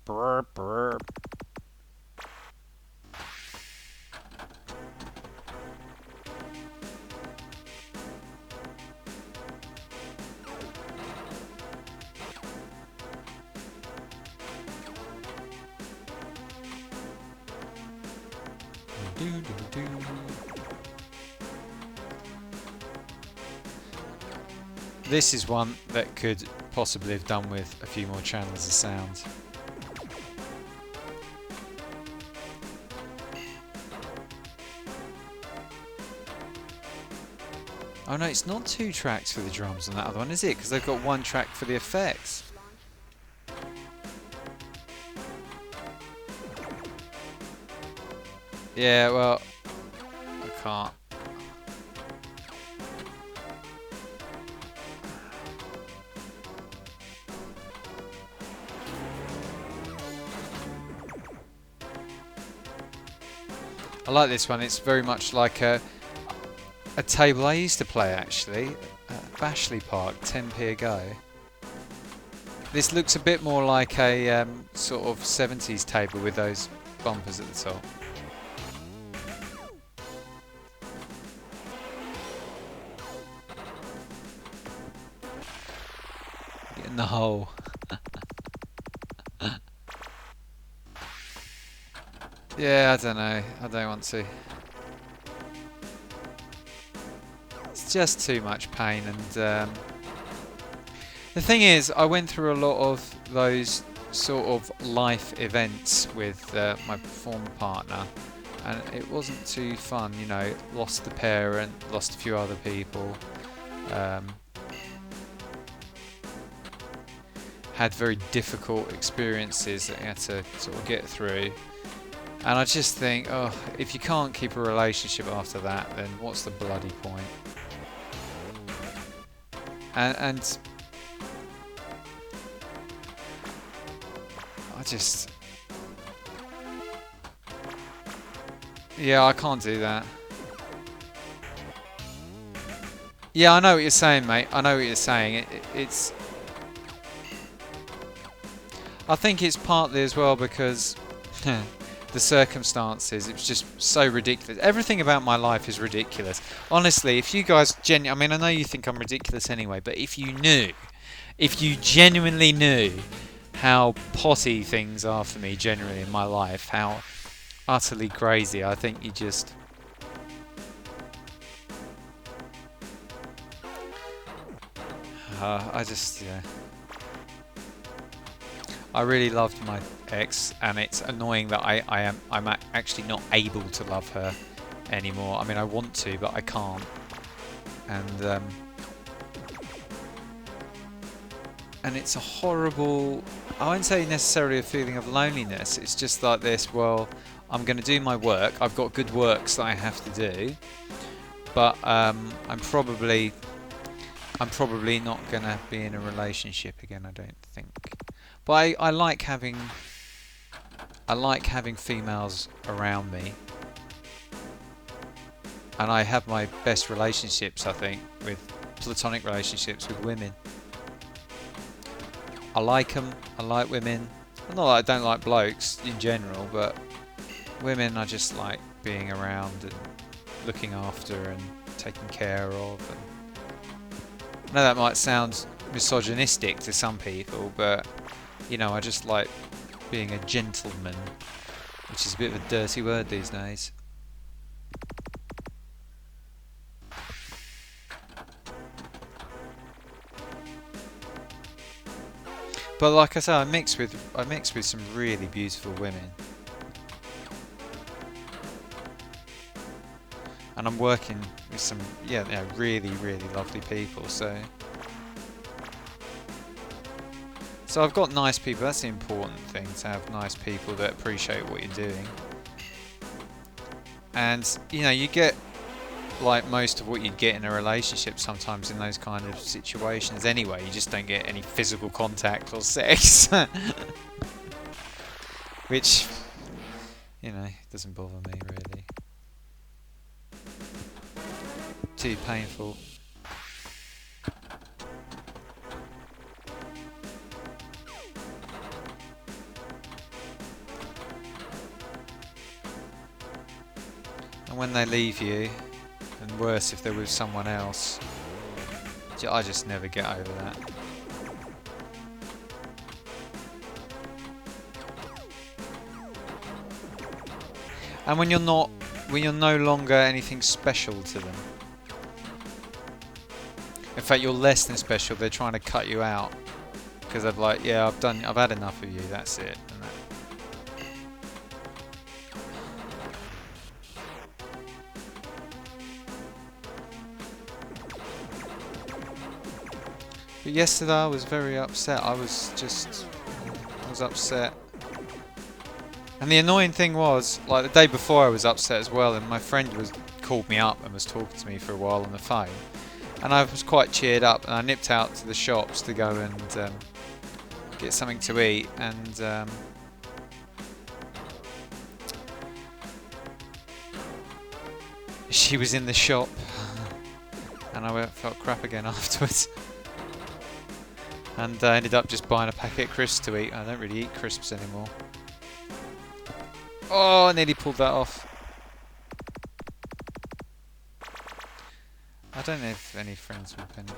Burp, burp. This is one that could possibly have done with a few more channels of sound. Oh no, it's not 2 tracks for the drums on that other one, is it? Because they've got 1 track for the effects. Yeah, well, I can't. I like this one. It's very much like a table I used to play actually at Bashley Park, 10p a go. This looks a bit more like a sort of 70s table with those bumpers at the top. Get in the hole. Yeah, I don't know. I don't want to. It's just too much pain, and the thing is, I went through a lot of those sort of life events with my former partner, and it wasn't too fun, you know. Lost a parent, lost a few other people, had very difficult experiences that you had to sort of get through. And I just think, oh, if you can't keep a relationship after that, then what's the bloody point? And I just... Yeah, I can't do that. Yeah, I know what you're saying, mate. I know what you're saying. It's... I think it's partly as well because... the circumstances, it was just so ridiculous. Everything about my life is ridiculous. Honestly, if you guys I mean, I know you think I'm ridiculous anyway, but if you genuinely knew how potty things are for me generally in my life, how utterly crazy, I think you just... yeah. I really loved my ex, and it's annoying that I'm actually not able to love her anymore. I mean, I want to, but I can't. And it's a horrible... I wouldn't say necessarily a feeling of loneliness. It's just like this. Well, I'm going to do my work. I've got good works that I have to do, but I'm probably not going to be in a relationship again, I don't think. But I like having females around me, and I have my best relationships, I think, with platonic relationships with women. I like them. I like women. Not that I don't like blokes in general, but women I just like being around and looking after and taking care of. And I know that might sound misogynistic to some people, but you know, I just like being a gentleman, which is a bit of a dirty word these days. But like I said, I mix with some really beautiful women, and I'm working with some really lovely people. So I've got nice people. That's the important thing, to have nice people that appreciate what you're doing. And you know, you get like most of what you'd get in a relationship sometimes in those kind of situations anyway. You just don't get any physical contact or sex. Which, you know, doesn't bother me really. Too painful. And when they leave you, and worse if they're with someone else, I just never get over that. And when you're not when you're no longer anything special to them. In fact, you're less than special. They're trying to cut you out because they're like, yeah, I've had enough of you. That's it. And that. But yesterday I was very upset. I was upset. And the annoying thing was, like the day before I was upset as well, and my friend called me up and was talking to me for a while on the phone. And I was quite cheered up, and I nipped out to the shops to go and get something to eat, and she was in the shop, and I felt crap again afterwards. And I ended up just buying a packet of crisps to eat. I don't really eat crisps anymore. Oh, I nearly pulled that off. I don't have any friends with benefit.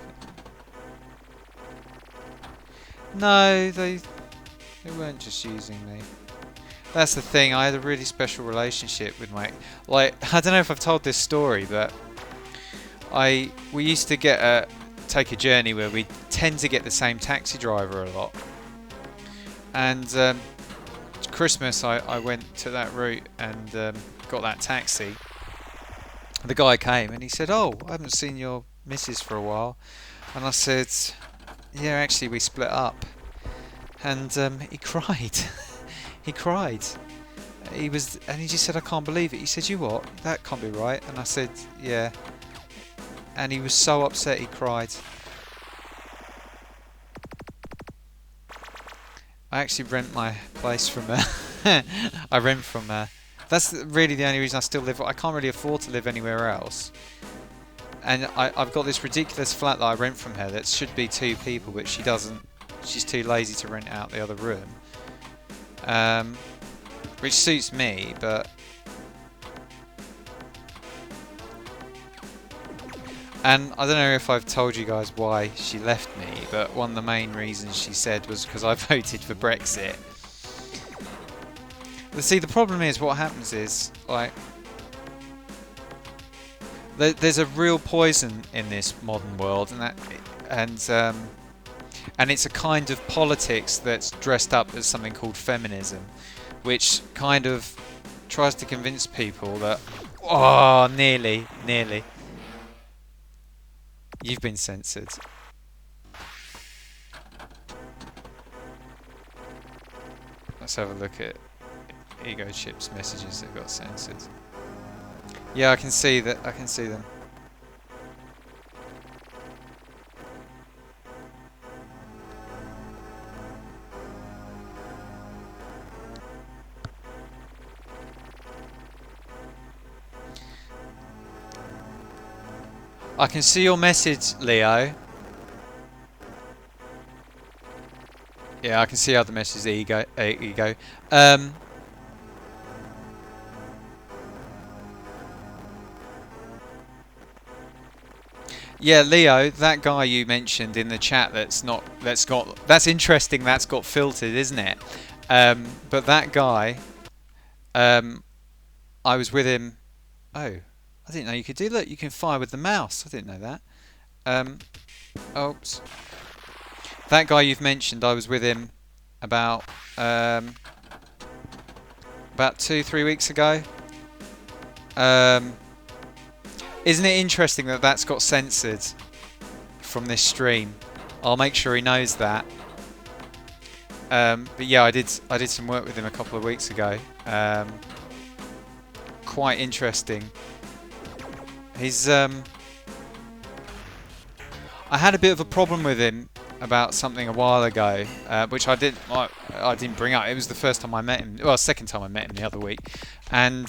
No, they weren't just using me. That's the thing. I had a really special relationship with my, like, I don't know if I've told this story, but we used to take a journey where we tend to get the same taxi driver a lot. And Christmas, I went to that route and got that taxi. The guy came and he said, "Oh, I haven't seen your missus for a while." And I said, "Yeah, actually we split up." And he cried. He cried. And he just said, "I can't believe it." He said, "You what? That can't be right." And I said, "Yeah." And he was so upset he cried. I actually rent my place from her. I rent from her. That's really the only reason I still live. I can't really afford to live anywhere else. And I've got this ridiculous flat that I rent from her that should be 2 people, but she doesn't. She's too lazy to rent out the other room. Which suits me, but... And I don't know if I've told you guys why she left me, but one of the main reasons she said was because I voted for Brexit. But see, the problem is, what happens is, like, there's a real poison in this modern world, and it's a kind of politics that's dressed up as something called feminism, which kind of tries to convince people that, oh, nearly. You've been censored. Let's have a look at Ego Chip's messages that got censored. Yeah, I can see that. I can see them. I can see your message, Leo. Yeah, I can see other messages. Ego. Yeah, Leo, that guy you mentioned in the chat that's interesting. That's got filtered, isn't it? But that guy, I was with him. Oh, I didn't know you could do that. You can fire with the mouse. I didn't know that. Oops. That guy you've mentioned, I was with him about 2-3 weeks ago. Isn't it interesting that that's got censored from this stream? I'll make sure he knows that. But yeah, I did some work with him a couple of weeks ago. Quite interesting. He's I had a bit of a problem with him about something a while ago, which I didn't bring up. It was the first time I met him. Well, second time I met him the other week, and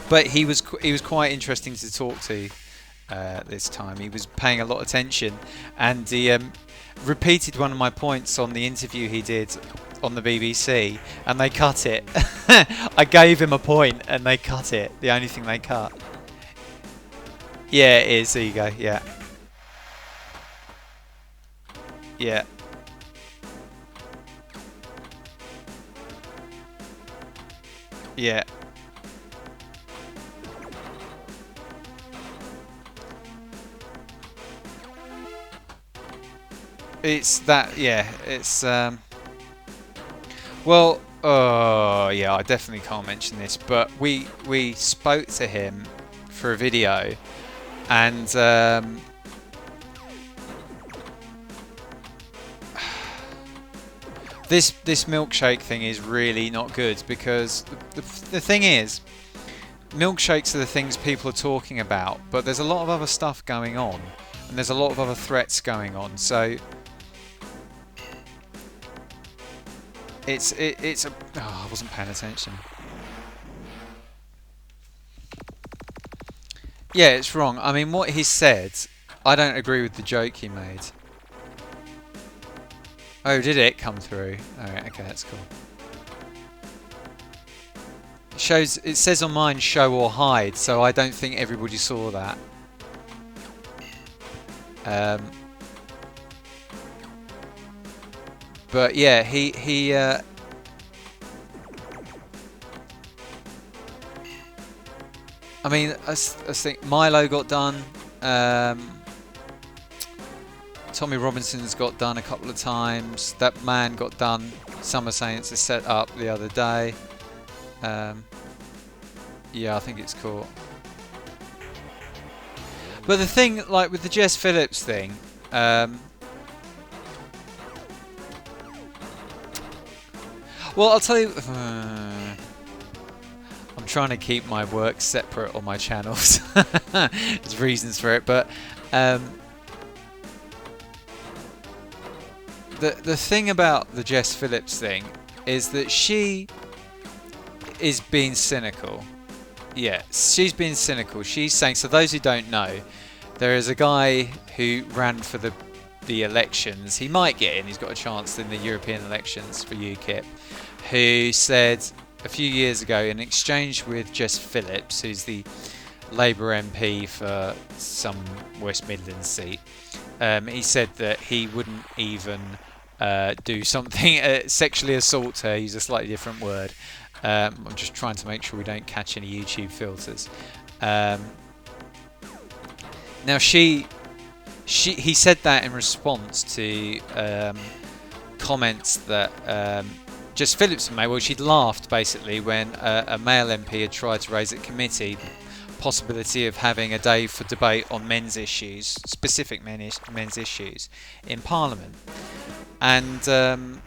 but he was quite interesting to talk to this time. He was paying a lot of attention, and he repeated one of my points on the interview he did on the BBC, and they cut it. I gave him a point, and they cut it. The only thing they cut. Yeah, it is. There you go. Yeah. Yeah. Yeah. it's that, yeah, it's well, yeah, I definitely can't mention this, but we spoke to him for a video, and this milkshake thing is really not good, because the thing is, milkshakes are the things people are talking about, but there's a lot of other stuff going on, and there's a lot of other threats going on, so it's a... Oh, I wasn't paying attention. Yeah, it's wrong. I mean, what he said, I don't agree with the joke he made. Oh, did it come through? Alright, okay, that's cool. It says on mine show or hide, so I don't think everybody saw that. But yeah, he I mean, I think Milo got done. Tommy Robinson's got done a couple of times. That man got done. Some are saying it's a set-up the other day. Yeah, I think it's cool. But the thing, like with the Jess Phillips thing, well, I'll tell you. I'm trying to keep my work separate on my channels. There's reasons for it, but the thing about the Jess Phillips thing is that she is being cynical. Yeah, she's being cynical. She's saying, so those who don't know, there is a guy who ran for the elections. He might get in. He's got a chance in the European elections for UKIP. Who said a few years ago, in exchange with Jess Phillips, who's the Labour MP for some West Midlands seat, he said that he wouldn't even do something, sexually assault her, use a slightly different word. I'm just trying to make sure we don't catch any YouTube filters. Now he said that in response to comments that Jess Phillips made. Well, she'd laughed basically when a male MP had tried to raise at committee the possibility of having a day for debate on men's issues, specific men's issues, in Parliament, and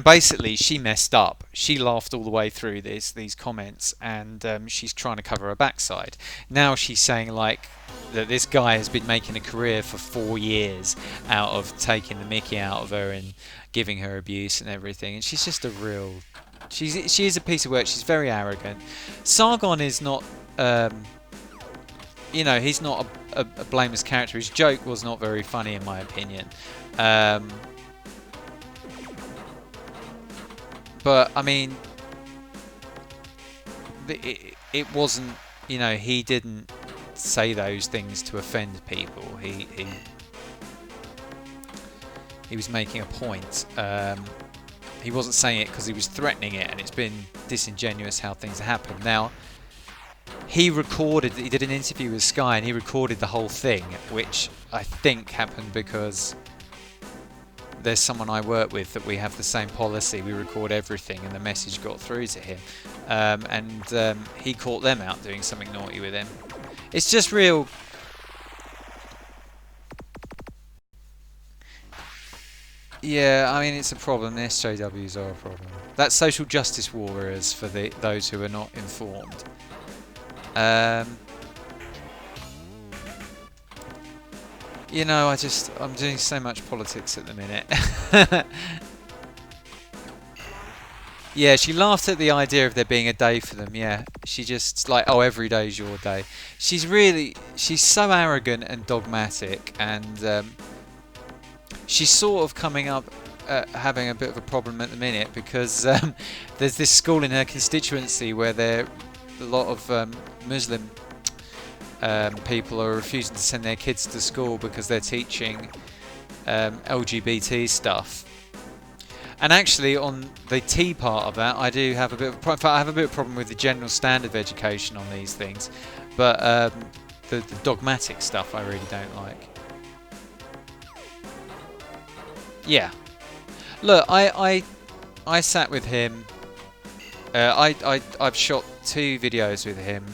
basically she messed up. She laughed all the way through these comments, and she's trying to cover her backside. Now she's saying like that this guy has been making a career for 4 years out of taking the mickey out of her and giving her abuse and everything, and she's just a real... She is a piece of work. She's very arrogant. Sargon is not... you know, he's not a blameless character. His joke was not very funny in my opinion. But I mean, it wasn't, you know, he didn't say those things to offend people. He was making a point. He wasn't saying it because he was threatening it, and it's been disingenuous how things happen. Now, he did an interview with Sky, and he recorded the whole thing, which I think happened because there's someone I work with that we have the same policy. We record everything, and the message got through to him, and he caught them out doing something naughty with him. It's just real... Yeah, I mean, it's a problem. The SJWs are a problem. That's social justice warriors for those who are not informed. You know, I'm doing so much politics at the minute. Yeah, she laughed at the idea of there being a day for them, yeah. She just, like, oh, every day's your day. She's so arrogant and dogmatic, and she's sort of coming up having a bit of a problem at the minute, because there's this school in her constituency where a lot of Muslim people are refusing to send their kids to school because they're teaching LGBT stuff. And actually, on the T part of that, I do have a bit of a problem. I have a bit of a problem with the general standard of education on these things, but the dogmatic stuff I really don't like. Yeah. Look, I sat with him. I've shot 2 videos with him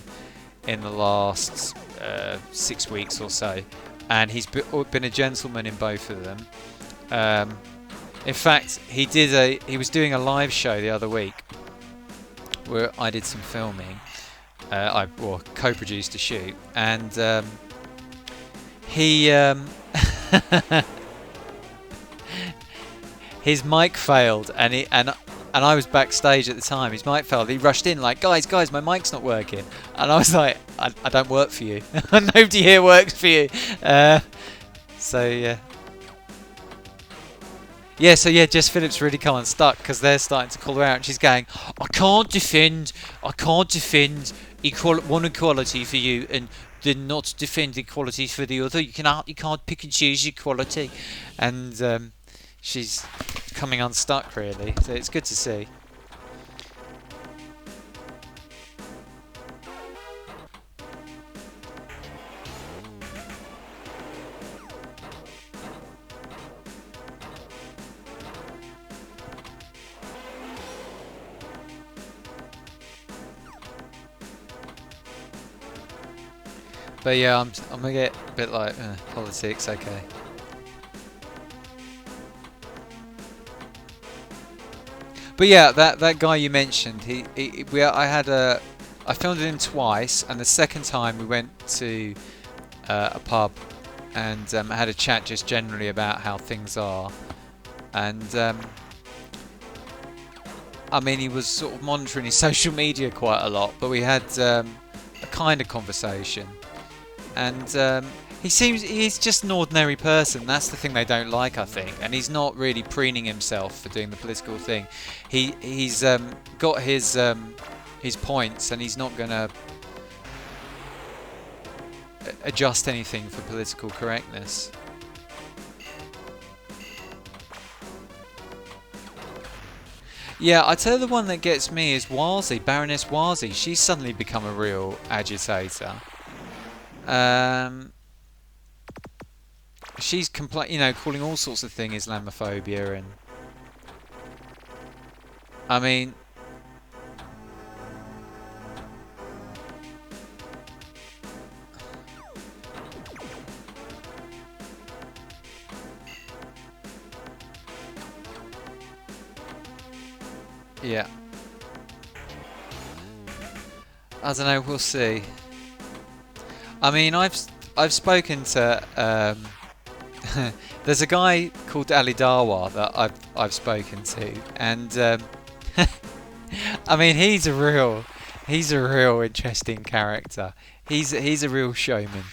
in the last 6 weeks or so, and he's been a gentleman in both of them. In fact, he was doing a live show the other week where I did some filming. I co-produced a shoot, and he his mic failed, and I was backstage at the time. His mic failed. He rushed in like, guys, my mic's not working. And I was like, I don't work for you. Nobody here works for you. So yeah. So Jess Phillips really come unstuck because they're starting to call her out, and she's going, I can't defend one equality for you and then not defend equality for the other. You can't pick and choose equality, and she's coming unstuck really. So it's good to see. But yeah, I'm gonna get a bit like politics, okay. But yeah, that guy you mentioned, I filmed him twice, and the second time we went to a pub and had a chat just generally about how things are, and I mean, he was sort of monitoring his social media quite a lot, but we had a kind of conversation. And he's just an ordinary person. That's the thing they don't like, I think. And he's not really preening himself for doing the political thing. He's got his points, and he's not going to adjust anything for political correctness. Yeah, I tell you, the one that gets me is Warzy, Baroness Warzy. She's suddenly become a real agitator. She's calling all sorts of things Islamophobia, and I mean, yeah, I don't know. We'll see. I mean, I've spoken to there's a guy called Ali Dawa that I've spoken to, and I mean, he's a real interesting character. He's a real showman.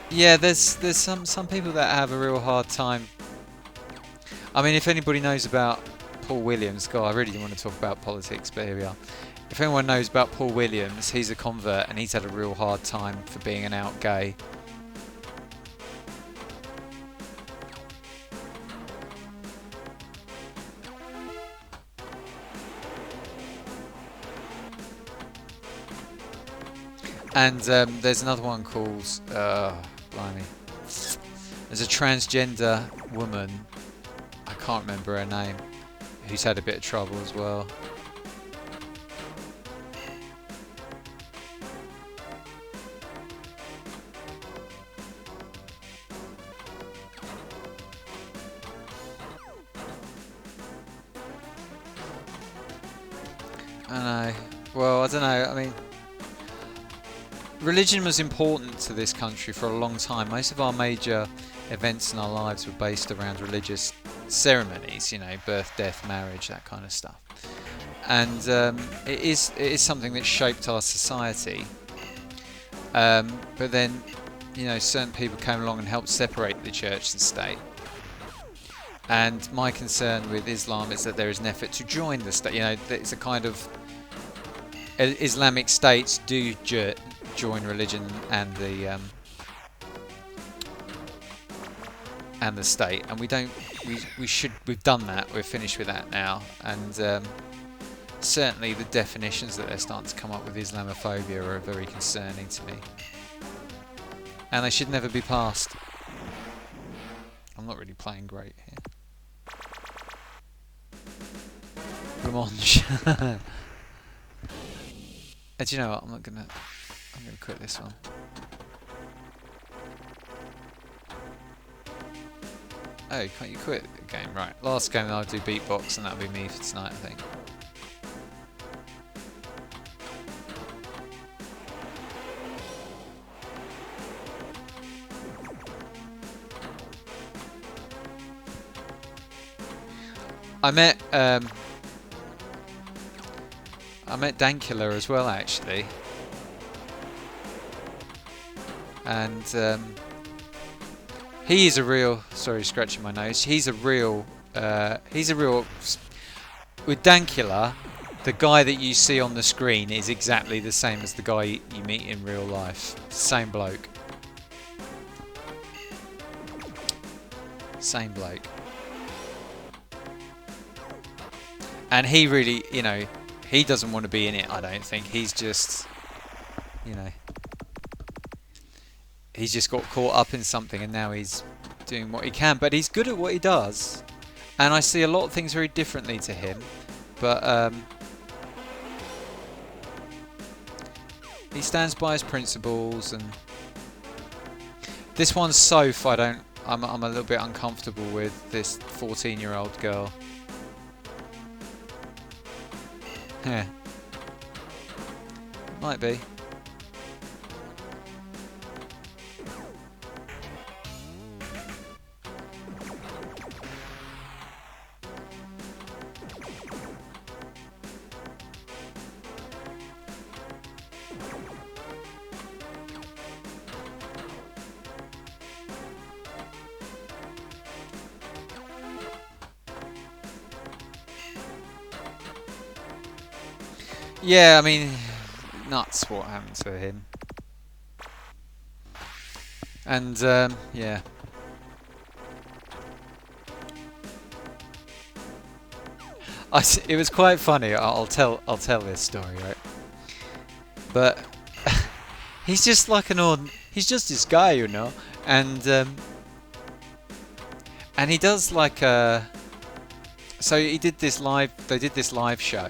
Yeah, there's some people that have a real hard time. I mean, if anybody knows about Paul Williams, God, I really didn't want to talk about politics, but here we are. If anyone knows about Paul Williams, he's a convert, and he's had a real hard time for being an out gay. And there's another one called, blimey. There's a transgender woman, I can't remember her name, who's had a bit of trouble as well. I know. Well, I don't know. I mean, religion was important to this country for a long time. Most of our major events in our lives were based around religious ceremonies, birth, death, marriage, that kind of stuff. And it is something that shaped our society. But then, certain people came along and helped separate the church and state. And my concern with Islam is that there is an effort to join the state. It's a kind of Islamic states do join religion and the state, and we've done that. We're finished with that now, and certainly the definitions that they're starting to come up with Islamophobia are very concerning to me. And they should never be passed. I'm not really playing great here. Blancmange. Do you know what? I'm gonna quit this one. Oh, can't you quit the game? Right. Last game I'll do beatbox and that'll be me for tonight, I think. I met Dankula as well, actually, and he is a real. Sorry, scratching my nose. He's a real. With Dankula, the guy that you see on the screen is exactly the same as the guy you meet in real life. Same bloke. Same bloke. And he really, you know, he doesn't want to be in it, I don't think. He's just, you know, he's just got caught up in something and now he's doing what he can. But he's good at what he does. And I see a lot of things very differently to him. But he stands by his principles. And this one's Soph, I'm a little bit uncomfortable with this 14-year-old girl. Yeah. Might be. Yeah, I mean, nuts what happened to him. And, yeah. It was quite funny. I'll tell this story, right? But he's just like he's just this guy, you know, and he does like so he did this live. They did this live show.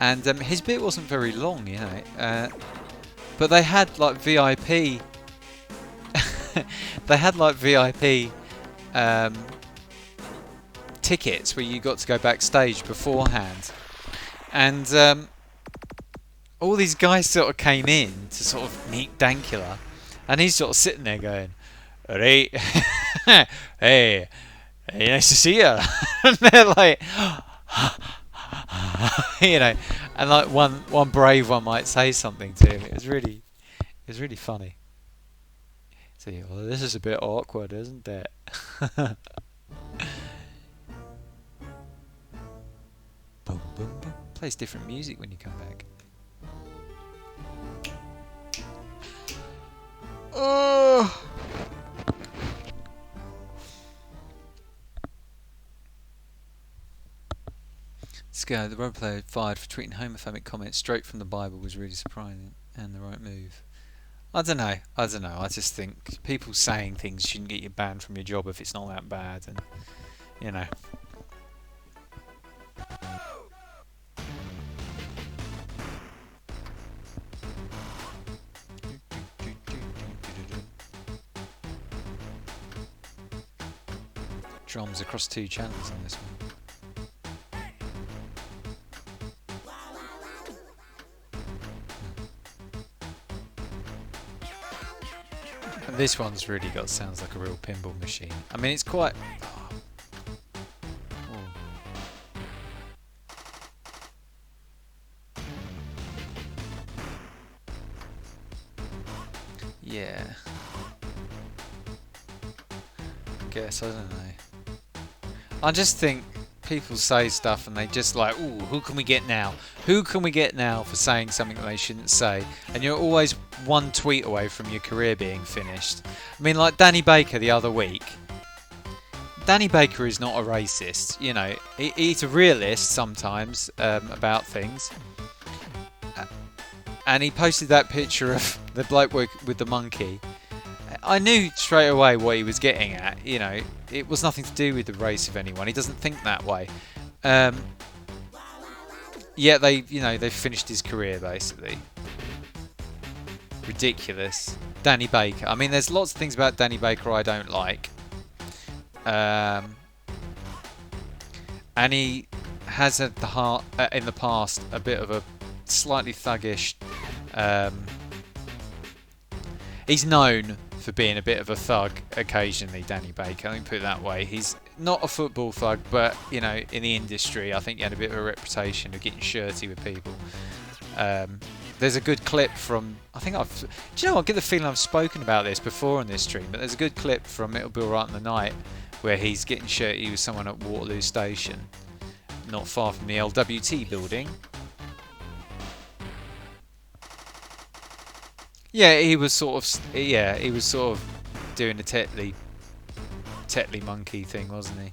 And his bit wasn't very long, you know, but they had like VIP. They had like VIP tickets where you got to go backstage beforehand, and all these guys sort of came in to sort of meet Dankula, and he's sort of sitting there going, "Alright, hey, nice to see you," and they're like. You know, and like one brave one might say something to him. It was really funny. So, well, this is a bit awkward, isn't it? Boom, boom, boom. Plays different music when you come back. Oh. Scare, the role player fired for tweeting homophobic comments straight from the Bible was really surprising and the right move. I don't know. I just think people saying things shouldn't get you banned from your job if it's not that bad, and you know. Drums across 2 channels on this one. And this one's really sounds like a real pinball machine. I mean, it's quite. Yeah. I guess, I don't know. I just think people say stuff and they just like, ooh, who can we get now? Who can we get now for saying something that they shouldn't say? And you're always one tweet away from your career being finished. I mean, like Danny Baker the other week. Danny Baker is not a racist. You know, he's a realist sometimes about things. And he posted that picture of the bloke with the monkey. I knew straight away what he was getting at. You know, it was nothing to do with the race of anyone. He doesn't think that way. Yeah, they've finished his career basically. Ridiculous. Danny Baker. I mean, there's lots of things about Danny Baker I don't like. And he has at the heart in the past a bit of a slightly thuggish. He's known for being a bit of a thug occasionally, Danny Baker. Let me put it that way. He's not a football thug, but you know, in the industry, I think he had a bit of a reputation of getting shirty with people. There's a good clip from, do you know, I get the feeling I've spoken about this before on this stream, but there's a good clip from It'll Be Alright in the Night where he's getting shirty with someone at Waterloo Station, not far from the LWT building. Yeah, he was sort of doing a Tetley monkey thing, wasn't he?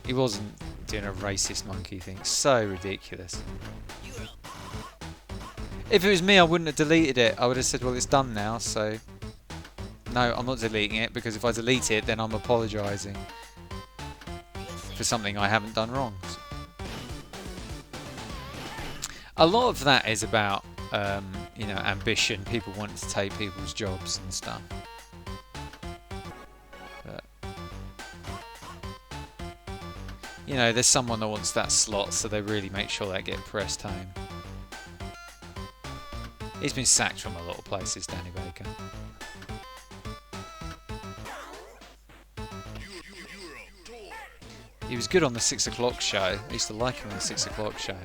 He wasn't doing a racist monkey thing. So ridiculous. If it was me, I wouldn't have deleted it. I would have said, well, it's done now, so... No, I'm not deleting it, because if I delete it, then I'm apologising for something I haven't done wrong. A lot of that is about, you know, ambition. People wanting to take people's jobs and stuff. But, you know, there's someone that wants that slot, so they really make sure they get pressed home. He's been sacked from a lot of places, Danny Baker. He was good on the 6 o'clock show. I used to like him on the 6 o'clock show.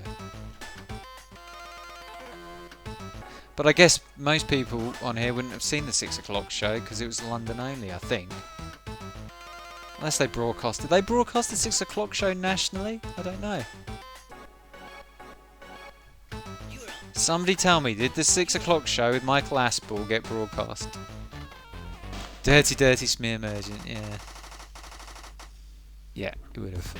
But I guess most people on here wouldn't have seen the 6 o'clock show because it was London only, I think. Unless they broadcast. Did they broadcast the 6 o'clock show nationally? I don't know. Somebody tell me, did the 6 o'clock show with Michael Aspel get broadcast? Dirty, dirty smear merchant, yeah. Yeah, it would have.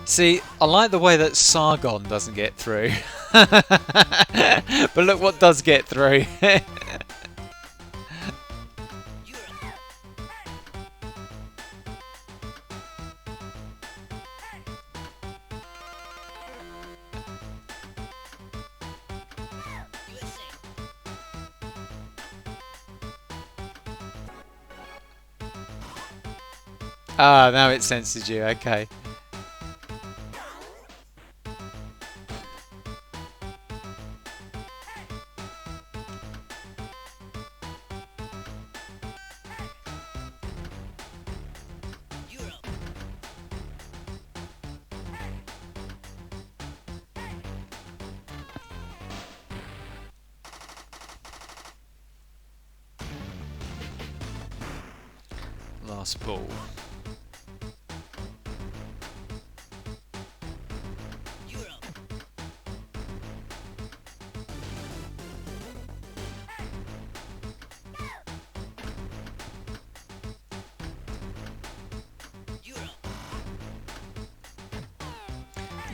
See, I like the way that Sargon doesn't get through. But look what does get through. Ah, now it senses you, okay. Last ball.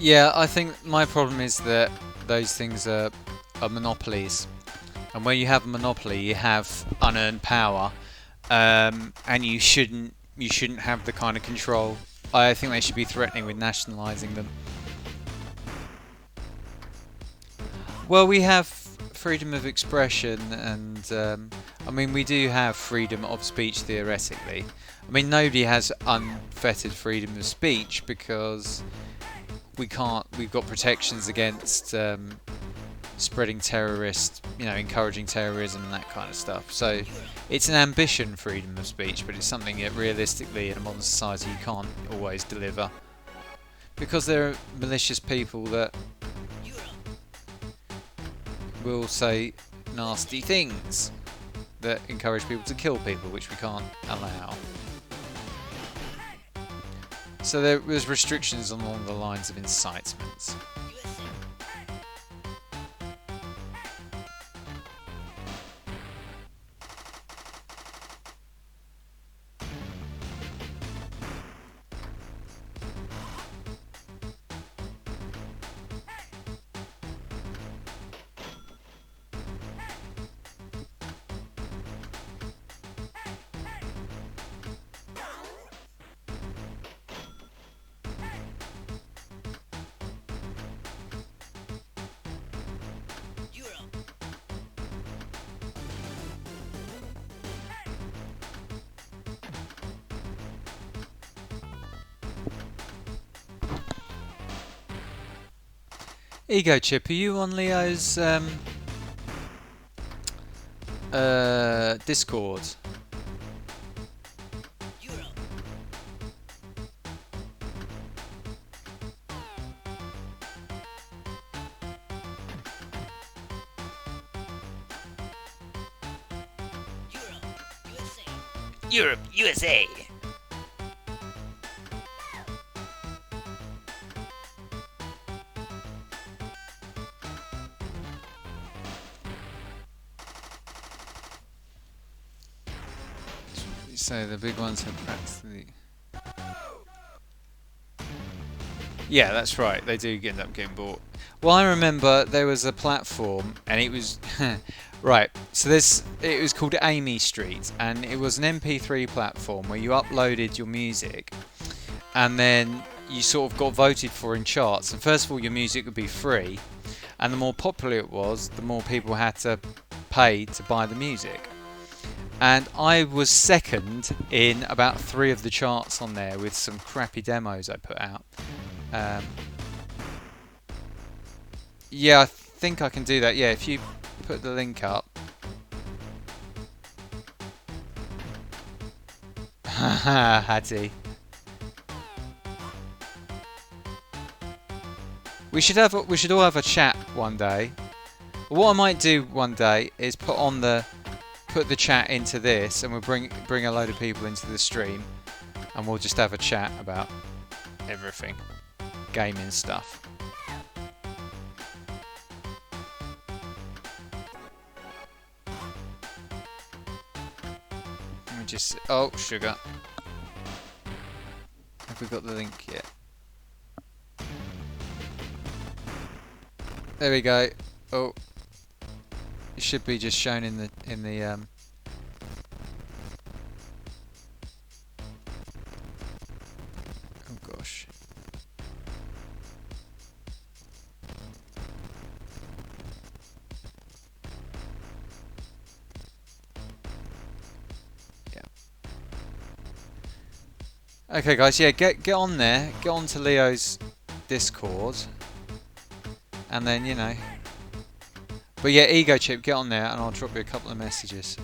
Yeah, I think my problem is that those things are monopolies, and where you have a monopoly, you have unearned power, and you shouldn't have the kind of control. I think they should be threatening with nationalising them. Well, we have freedom of expression, and I mean, we do have freedom of speech theoretically. I mean, nobody has unfettered freedom of speech because we've got protections against spreading terrorist, encouraging terrorism and that kind of stuff. So it's an ambition, freedom of speech, but it's something that realistically in a modern society you can't always deliver, because there are malicious people that will say nasty things that encourage people to kill people, which we can't allow. So there's restrictions along the lines of incitements. Ego Chip, are you on Leo's Discord? Europe, USA. So the big ones have practically... Yeah, that's right. They do end up getting bought. Well, I remember there was a platform, and it was right. So it was called Amy Street, and it was an MP3 platform where you uploaded your music, and then you sort of got voted for in charts. And first of all, your music would be free, and the more popular it was, the more people had to pay to buy the music. And I was second in about 3 of the charts on there with some crappy demos I put out. Yeah, I think I can do that. Yeah, if you put the link up. Haha, Hattie. We should all have a chat one day. What I might do one day is put the chat into this, and we'll bring a load of people into the stream, and we'll just have a chat about everything, gaming stuff. Let me just... Oh, sugar. Have we got the link yet? There we go. Oh, it should be just shown in the oh gosh. Yeah. Okay, guys. Yeah, get on there. Get on to Leo's Discord, and then But yeah, Ego Chip, get on there, and I'll drop you a couple of messages.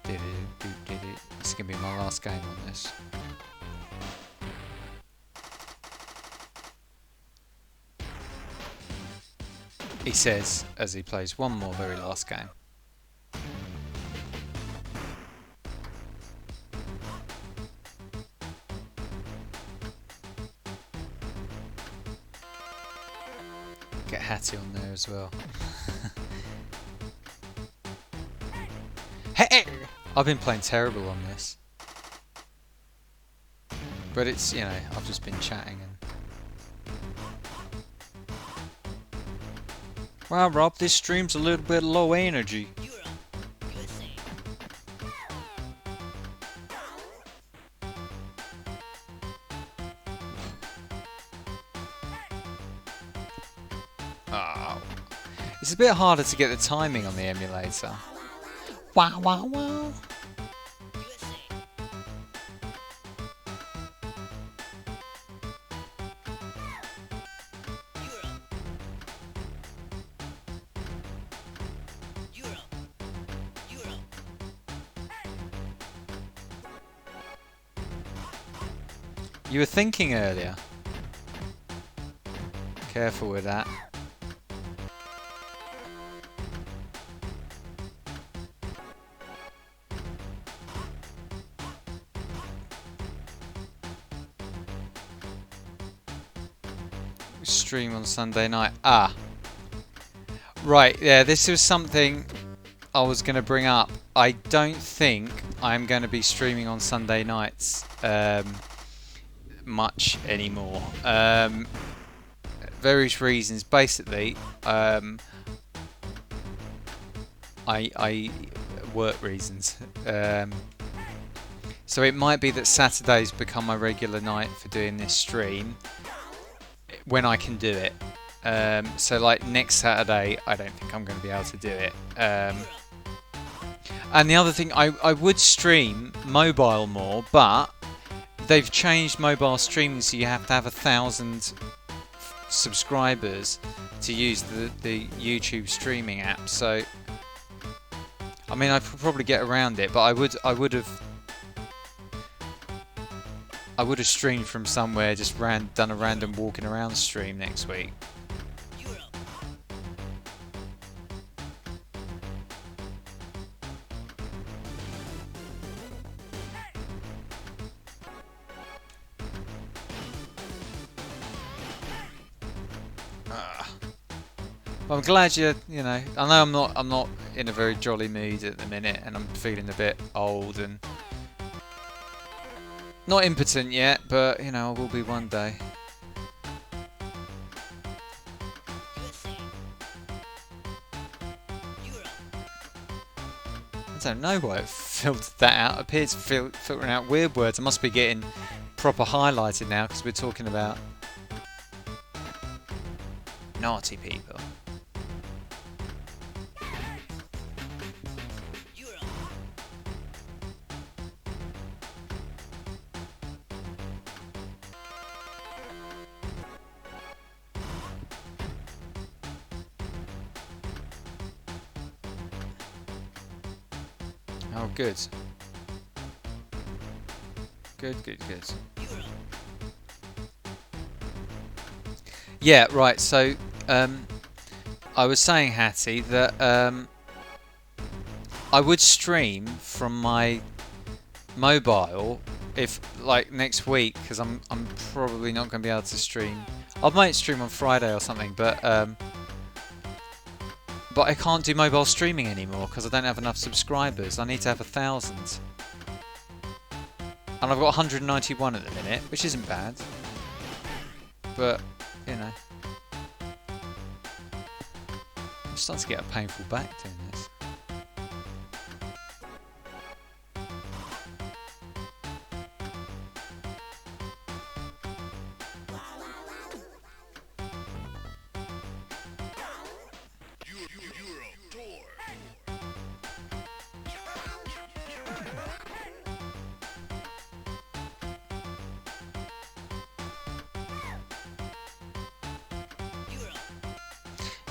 This is going to be my last game on this. He says as he plays one more very last game. Get Hattie on there as well. Hey! I've been playing terrible on this. But it's, I've just been chatting and... Wow, Rob, this stream's a little bit low energy. Oh. It's a bit harder to get the timing on the emulator. Wow, wow, wow. You were thinking earlier. Careful with that. Stream on Sunday night. Ah. Right, yeah, this was something I was going to bring up. I don't think I'm going to be streaming on Sunday nights much anymore. Various reasons. Basically, I work reasons. So it might be that Saturdays become my regular night for doing this stream when I can do it. So like next Saturday, I don't think I'm going to be able to do it. And the other thing, I would stream mobile more, but they've changed mobile streaming, so you have to have 1,000 subscribers to use the YouTube streaming app. So I mean, I could probably get around it, but I would have streamed from somewhere, just done a random walking around stream next week. Well, I'm glad you know. I know I'm not in a very jolly mood at the minute, and I'm feeling a bit old and not impotent yet, but you know, I will be one day. I don't know why it filtered that out. It appears to filtering out weird words. I must be getting proper highlighted now because we're talking about naughty people. Oh, good. Good. Yeah, right, so I was saying, Hattie, that I would stream from my mobile if, like, next week, because I'm probably not going to be able to stream. I might stream on Friday or something, but I can't do mobile streaming anymore because I don't have enough subscribers. I need to have 1,000. And I've got 191 at the minute, which isn't bad. But, you know. I'm starting to get a painful back doing this.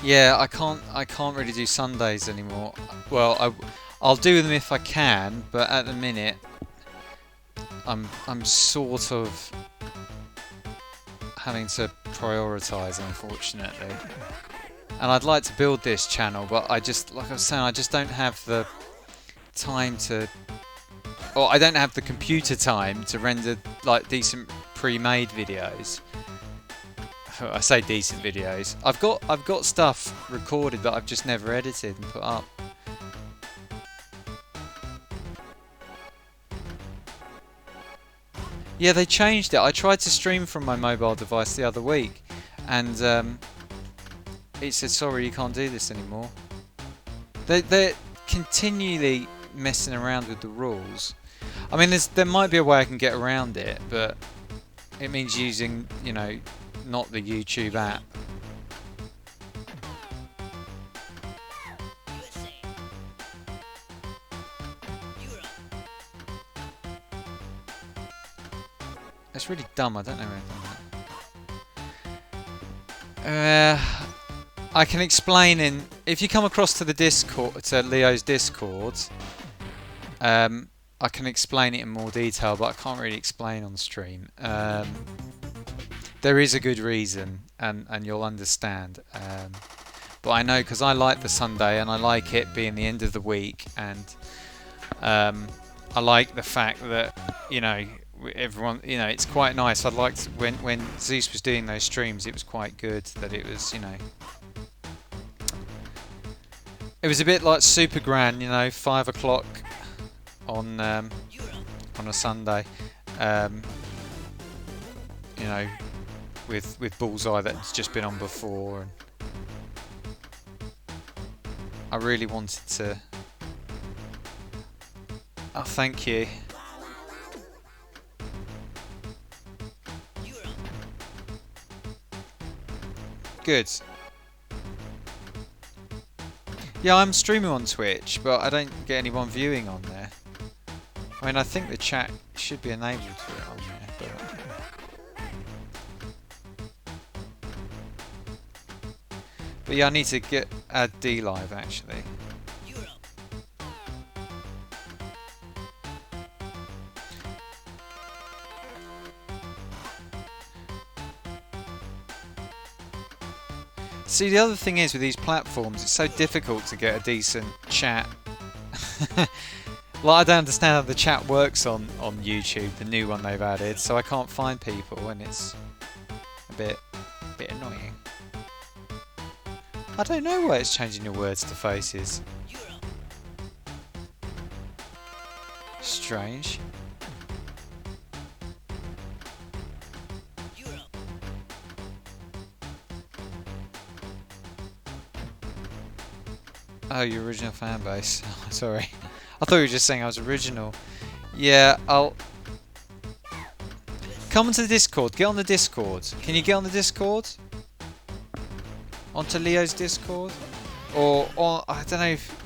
Yeah, I can't really do Sundays anymore. Well, I'll do them if I can, but at the minute I'm sort of having to prioritise, unfortunately. And I'd like to build this channel, but I just, like I was saying, I just don't have the time to, or I don't have the computer time to render like decent pre-made videos. I say decent videos. I've got stuff recorded that I've just never edited and put up. Yeah, they changed it. I tried to stream from my mobile device the other week, and it said, sorry, you can't do this anymore. They're continually messing around with the rules. I mean, there might be a way I can get around it, but it means using, you know, not the YouTube app. It's really dumb. I don't know anything. I can explain if you come across to the Discord, to Leo's Discord. I I can explain it in more detail, but I can't really explain on stream. There is a good reason, and you'll understand. But I know because I like the Sunday, and I like it being the end of the week, and I like the fact that, you know, everyone, you know, it's quite nice. I'd like to, when Zeus was doing those streams, it was quite good that it was, you know, it was a bit like Super Grand, you know, 5 o'clock on a Sunday, you know, with Bullseye that's just been on before, and I really wanted to. Oh, thank you. Good. Yeah, I'm streaming on Twitch, but I don't get anyone viewing on there. I mean, I think the chat should be enabled to it on there, but yeah, I need to add D Live actually. See, the other thing is with these platforms, it's so difficult to get a decent chat. Like, I don't understand how the chat works on YouTube, the new one they've added, so I can't find people, and it's a bit annoying. I don't know why it's changing your words to faces. Strange. Oh, your original fan base. Sorry. I thought you were just saying I was original. Yeah, I'll... Come onto the Discord. Get on the Discord. Can you get on the Discord? Onto Leo's Discord? Or on... I don't know if...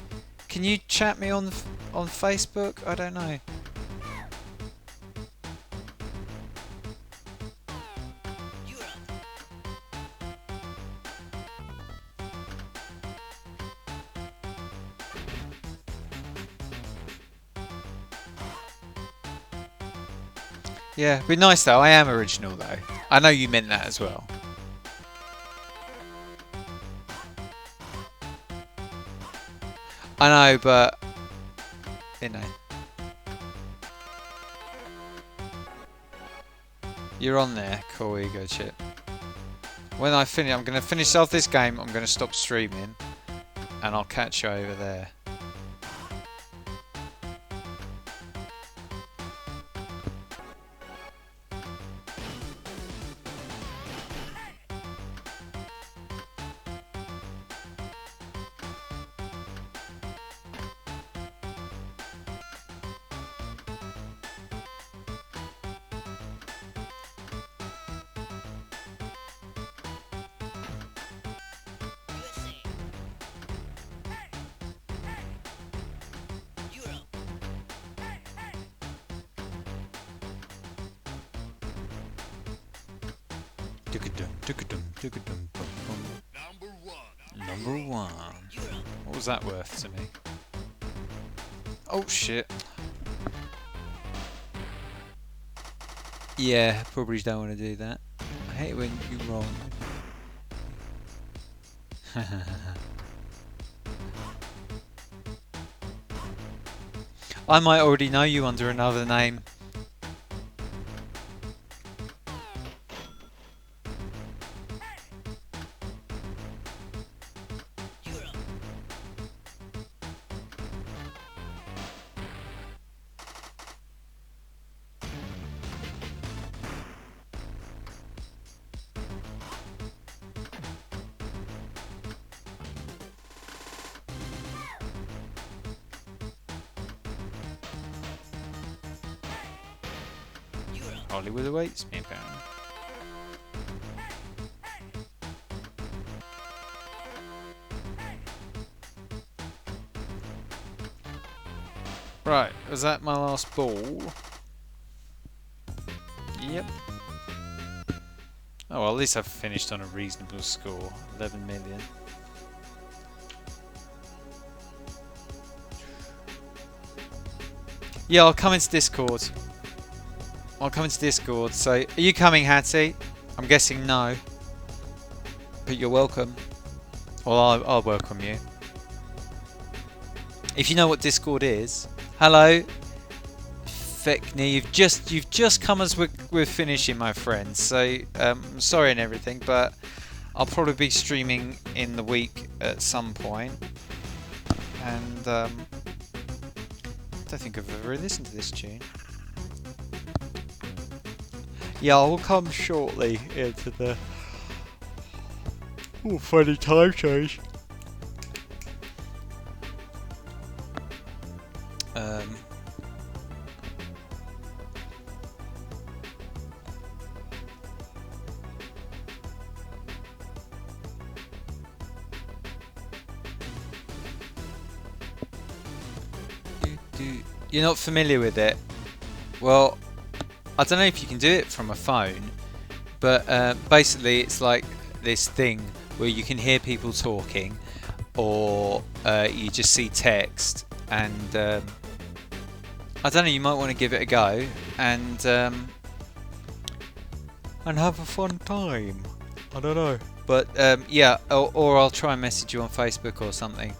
Can you chat me on Facebook? I don't know. Yeah, it'd be nice though. I am original though. I know you meant that as well. I know, but you know, you're on there. Cool ego chip. When I finish, I'm going to finish off this game. I'm going to stop streaming, and I'll catch you over there. Number one. What was that worth to me? Oh shit. Yeah, probably don't want to do that. I hate it when you're wrong. I might already know you under another name. Hollywood awaits me, apparently. Right, was that my last ball? Yep. Oh well, at least I've finished on a reasonable score. 11 million. Yeah, I'll come into Discord. I'll come into Discord. So, are you coming, Hattie? I'm guessing no. But you're welcome. Well, I'll welcome you. If you know what Discord is, hello, Feckney. You've just come as we're finishing, my friends. So I'm sorry and everything, but I'll probably be streaming in the week at some point. And I don't think I've ever listened to this tune. Yeah, I'll come shortly into the funny time change. You're not familiar with it? Well, I don't know if you can do it from a phone, but basically it's like this thing where you can hear people talking, or you just see text, and I don't know. You might want to give it a go and have a fun time. I don't know, but yeah, or I'll try and message you on Facebook or something.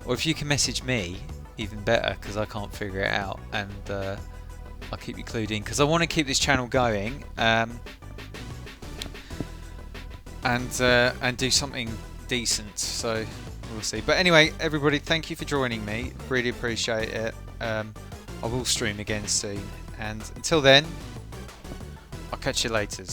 Or if you can message me, even better, because I can't figure it out, and I'll keep you clued in, because I want to keep this channel going, and do something decent. So we'll see. But anyway, everybody, thank you for joining me. Really appreciate it. I will stream again soon, and until then, I'll catch you later.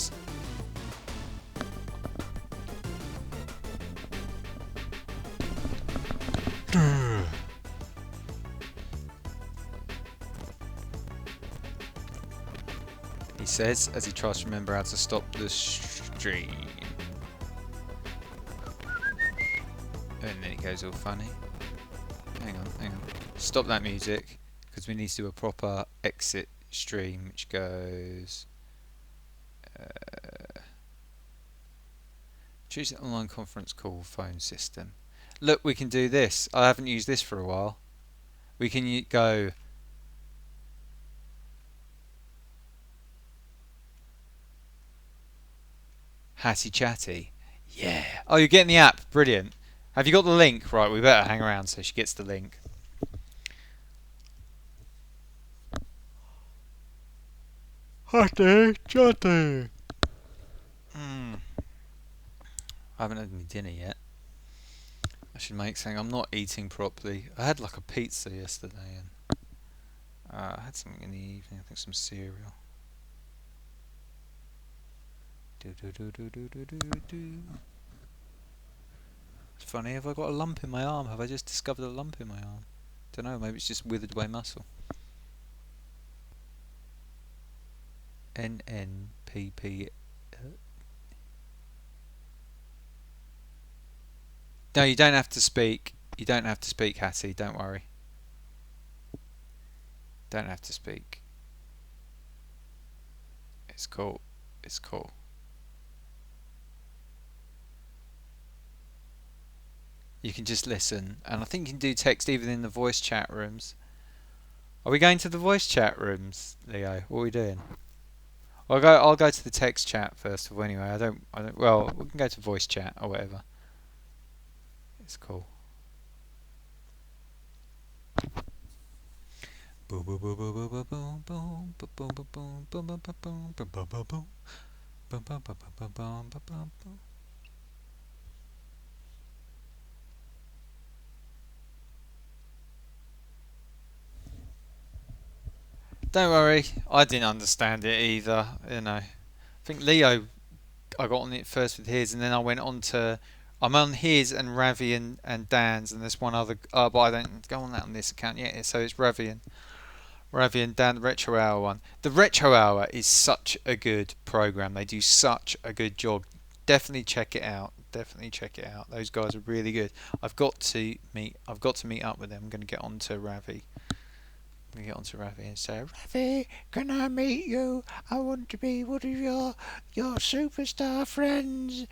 He says as he tries to remember how to stop the stream. And then it goes all funny. Hang on. Stop that music, because we need to do a proper exit stream, which goes... choose an online conference call phone system. Look, we can do this. I haven't used this for a while. We can go... Hatty Chatty. Yeah. Oh, you're getting the app. Brilliant. Have you got the link? Right, we better hang around so she gets the link. Hatty Chatty. I haven't had any dinner yet. I should make something. I'm not eating properly. I had like a pizza yesterday, and I had something in the evening. I think some cereal. It's funny. Have I got a lump in my arm? Have I just discovered a lump in my arm? Don't know. Maybe it's just withered away muscle. NNPP. No, you don't have to speak. You don't have to speak, Hattie. Don't worry. Don't have to speak. It's cool. It's cool. You can just listen, and I think you can do text even in the voice chat rooms. Are we going to the voice chat rooms, Leo? What are we doing? I'll go to the text chat first of all. Anyway, I don't. Well, we can go to voice chat or whatever. It's cool. Don't worry, I didn't understand it either. You know, I think Leo, I got on it first with his, and then I went on to. I'm on his and Ravi and Dan's, and there's one other. But I don't go on that on this account yet. So it's Ravi and Dan, the Retro Hour one. The Retro Hour is such a good program. They do such a good job. Definitely check it out. Definitely check it out. Those guys are really good. I've got to meet up with them. I'm going to get on to Ravi. We get onto Ravi and say, Ravi, can I meet you? I want to be one of your superstar friends.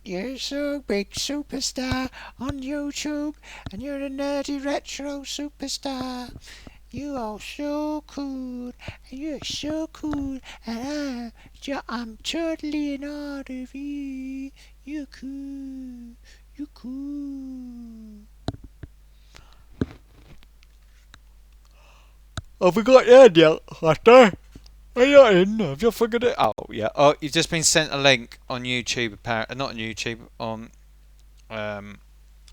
You're so big superstar on YouTube, and you're a nerdy retro superstar. You are so cool, and you're so cool, and I'm totally in awe of you. You're cool. You're cool. Have we got you in yet, Hatter? Are you in? Have you figured it out yet? Oh, you've just been sent a link on YouTube, apparently. Not on YouTube, on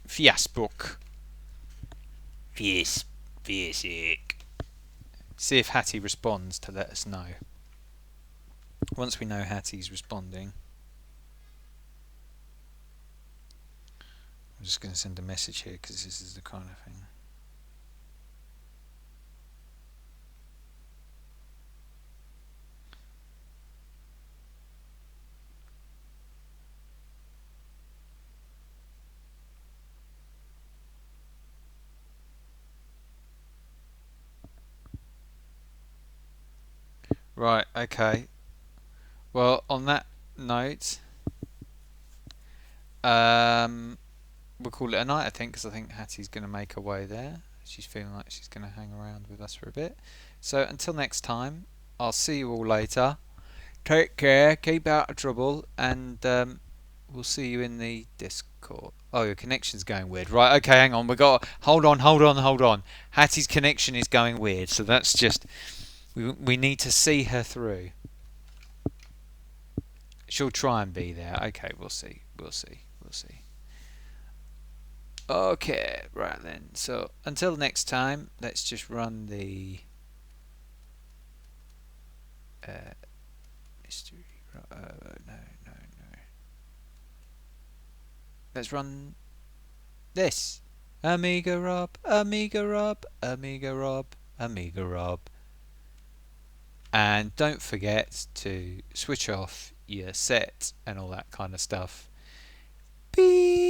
Facebook. Facebook. See if Hattie responds to let us know. Once we know Hattie's responding, I'm just going to send a message here because this is the kind of thing. Right, okay. Well, on that note, we'll call it a night, I think, because I think Hattie's going to make her way there. She's feeling like she's going to hang around with us for a bit. So until next time, I'll see you all later. Take care, keep out of trouble, and we'll see you in the Discord. Oh, your connection's going weird. Right, okay, hang on. Hold on. Hattie's connection is going weird, so that's just... We need to see her through. She'll try and be there. Okay, we'll see. Okay, right then. So until next time, let's just run the mystery. No. Let's run this. AmigaRob. And don't forget to switch off your set and all that kind of stuff. Beep.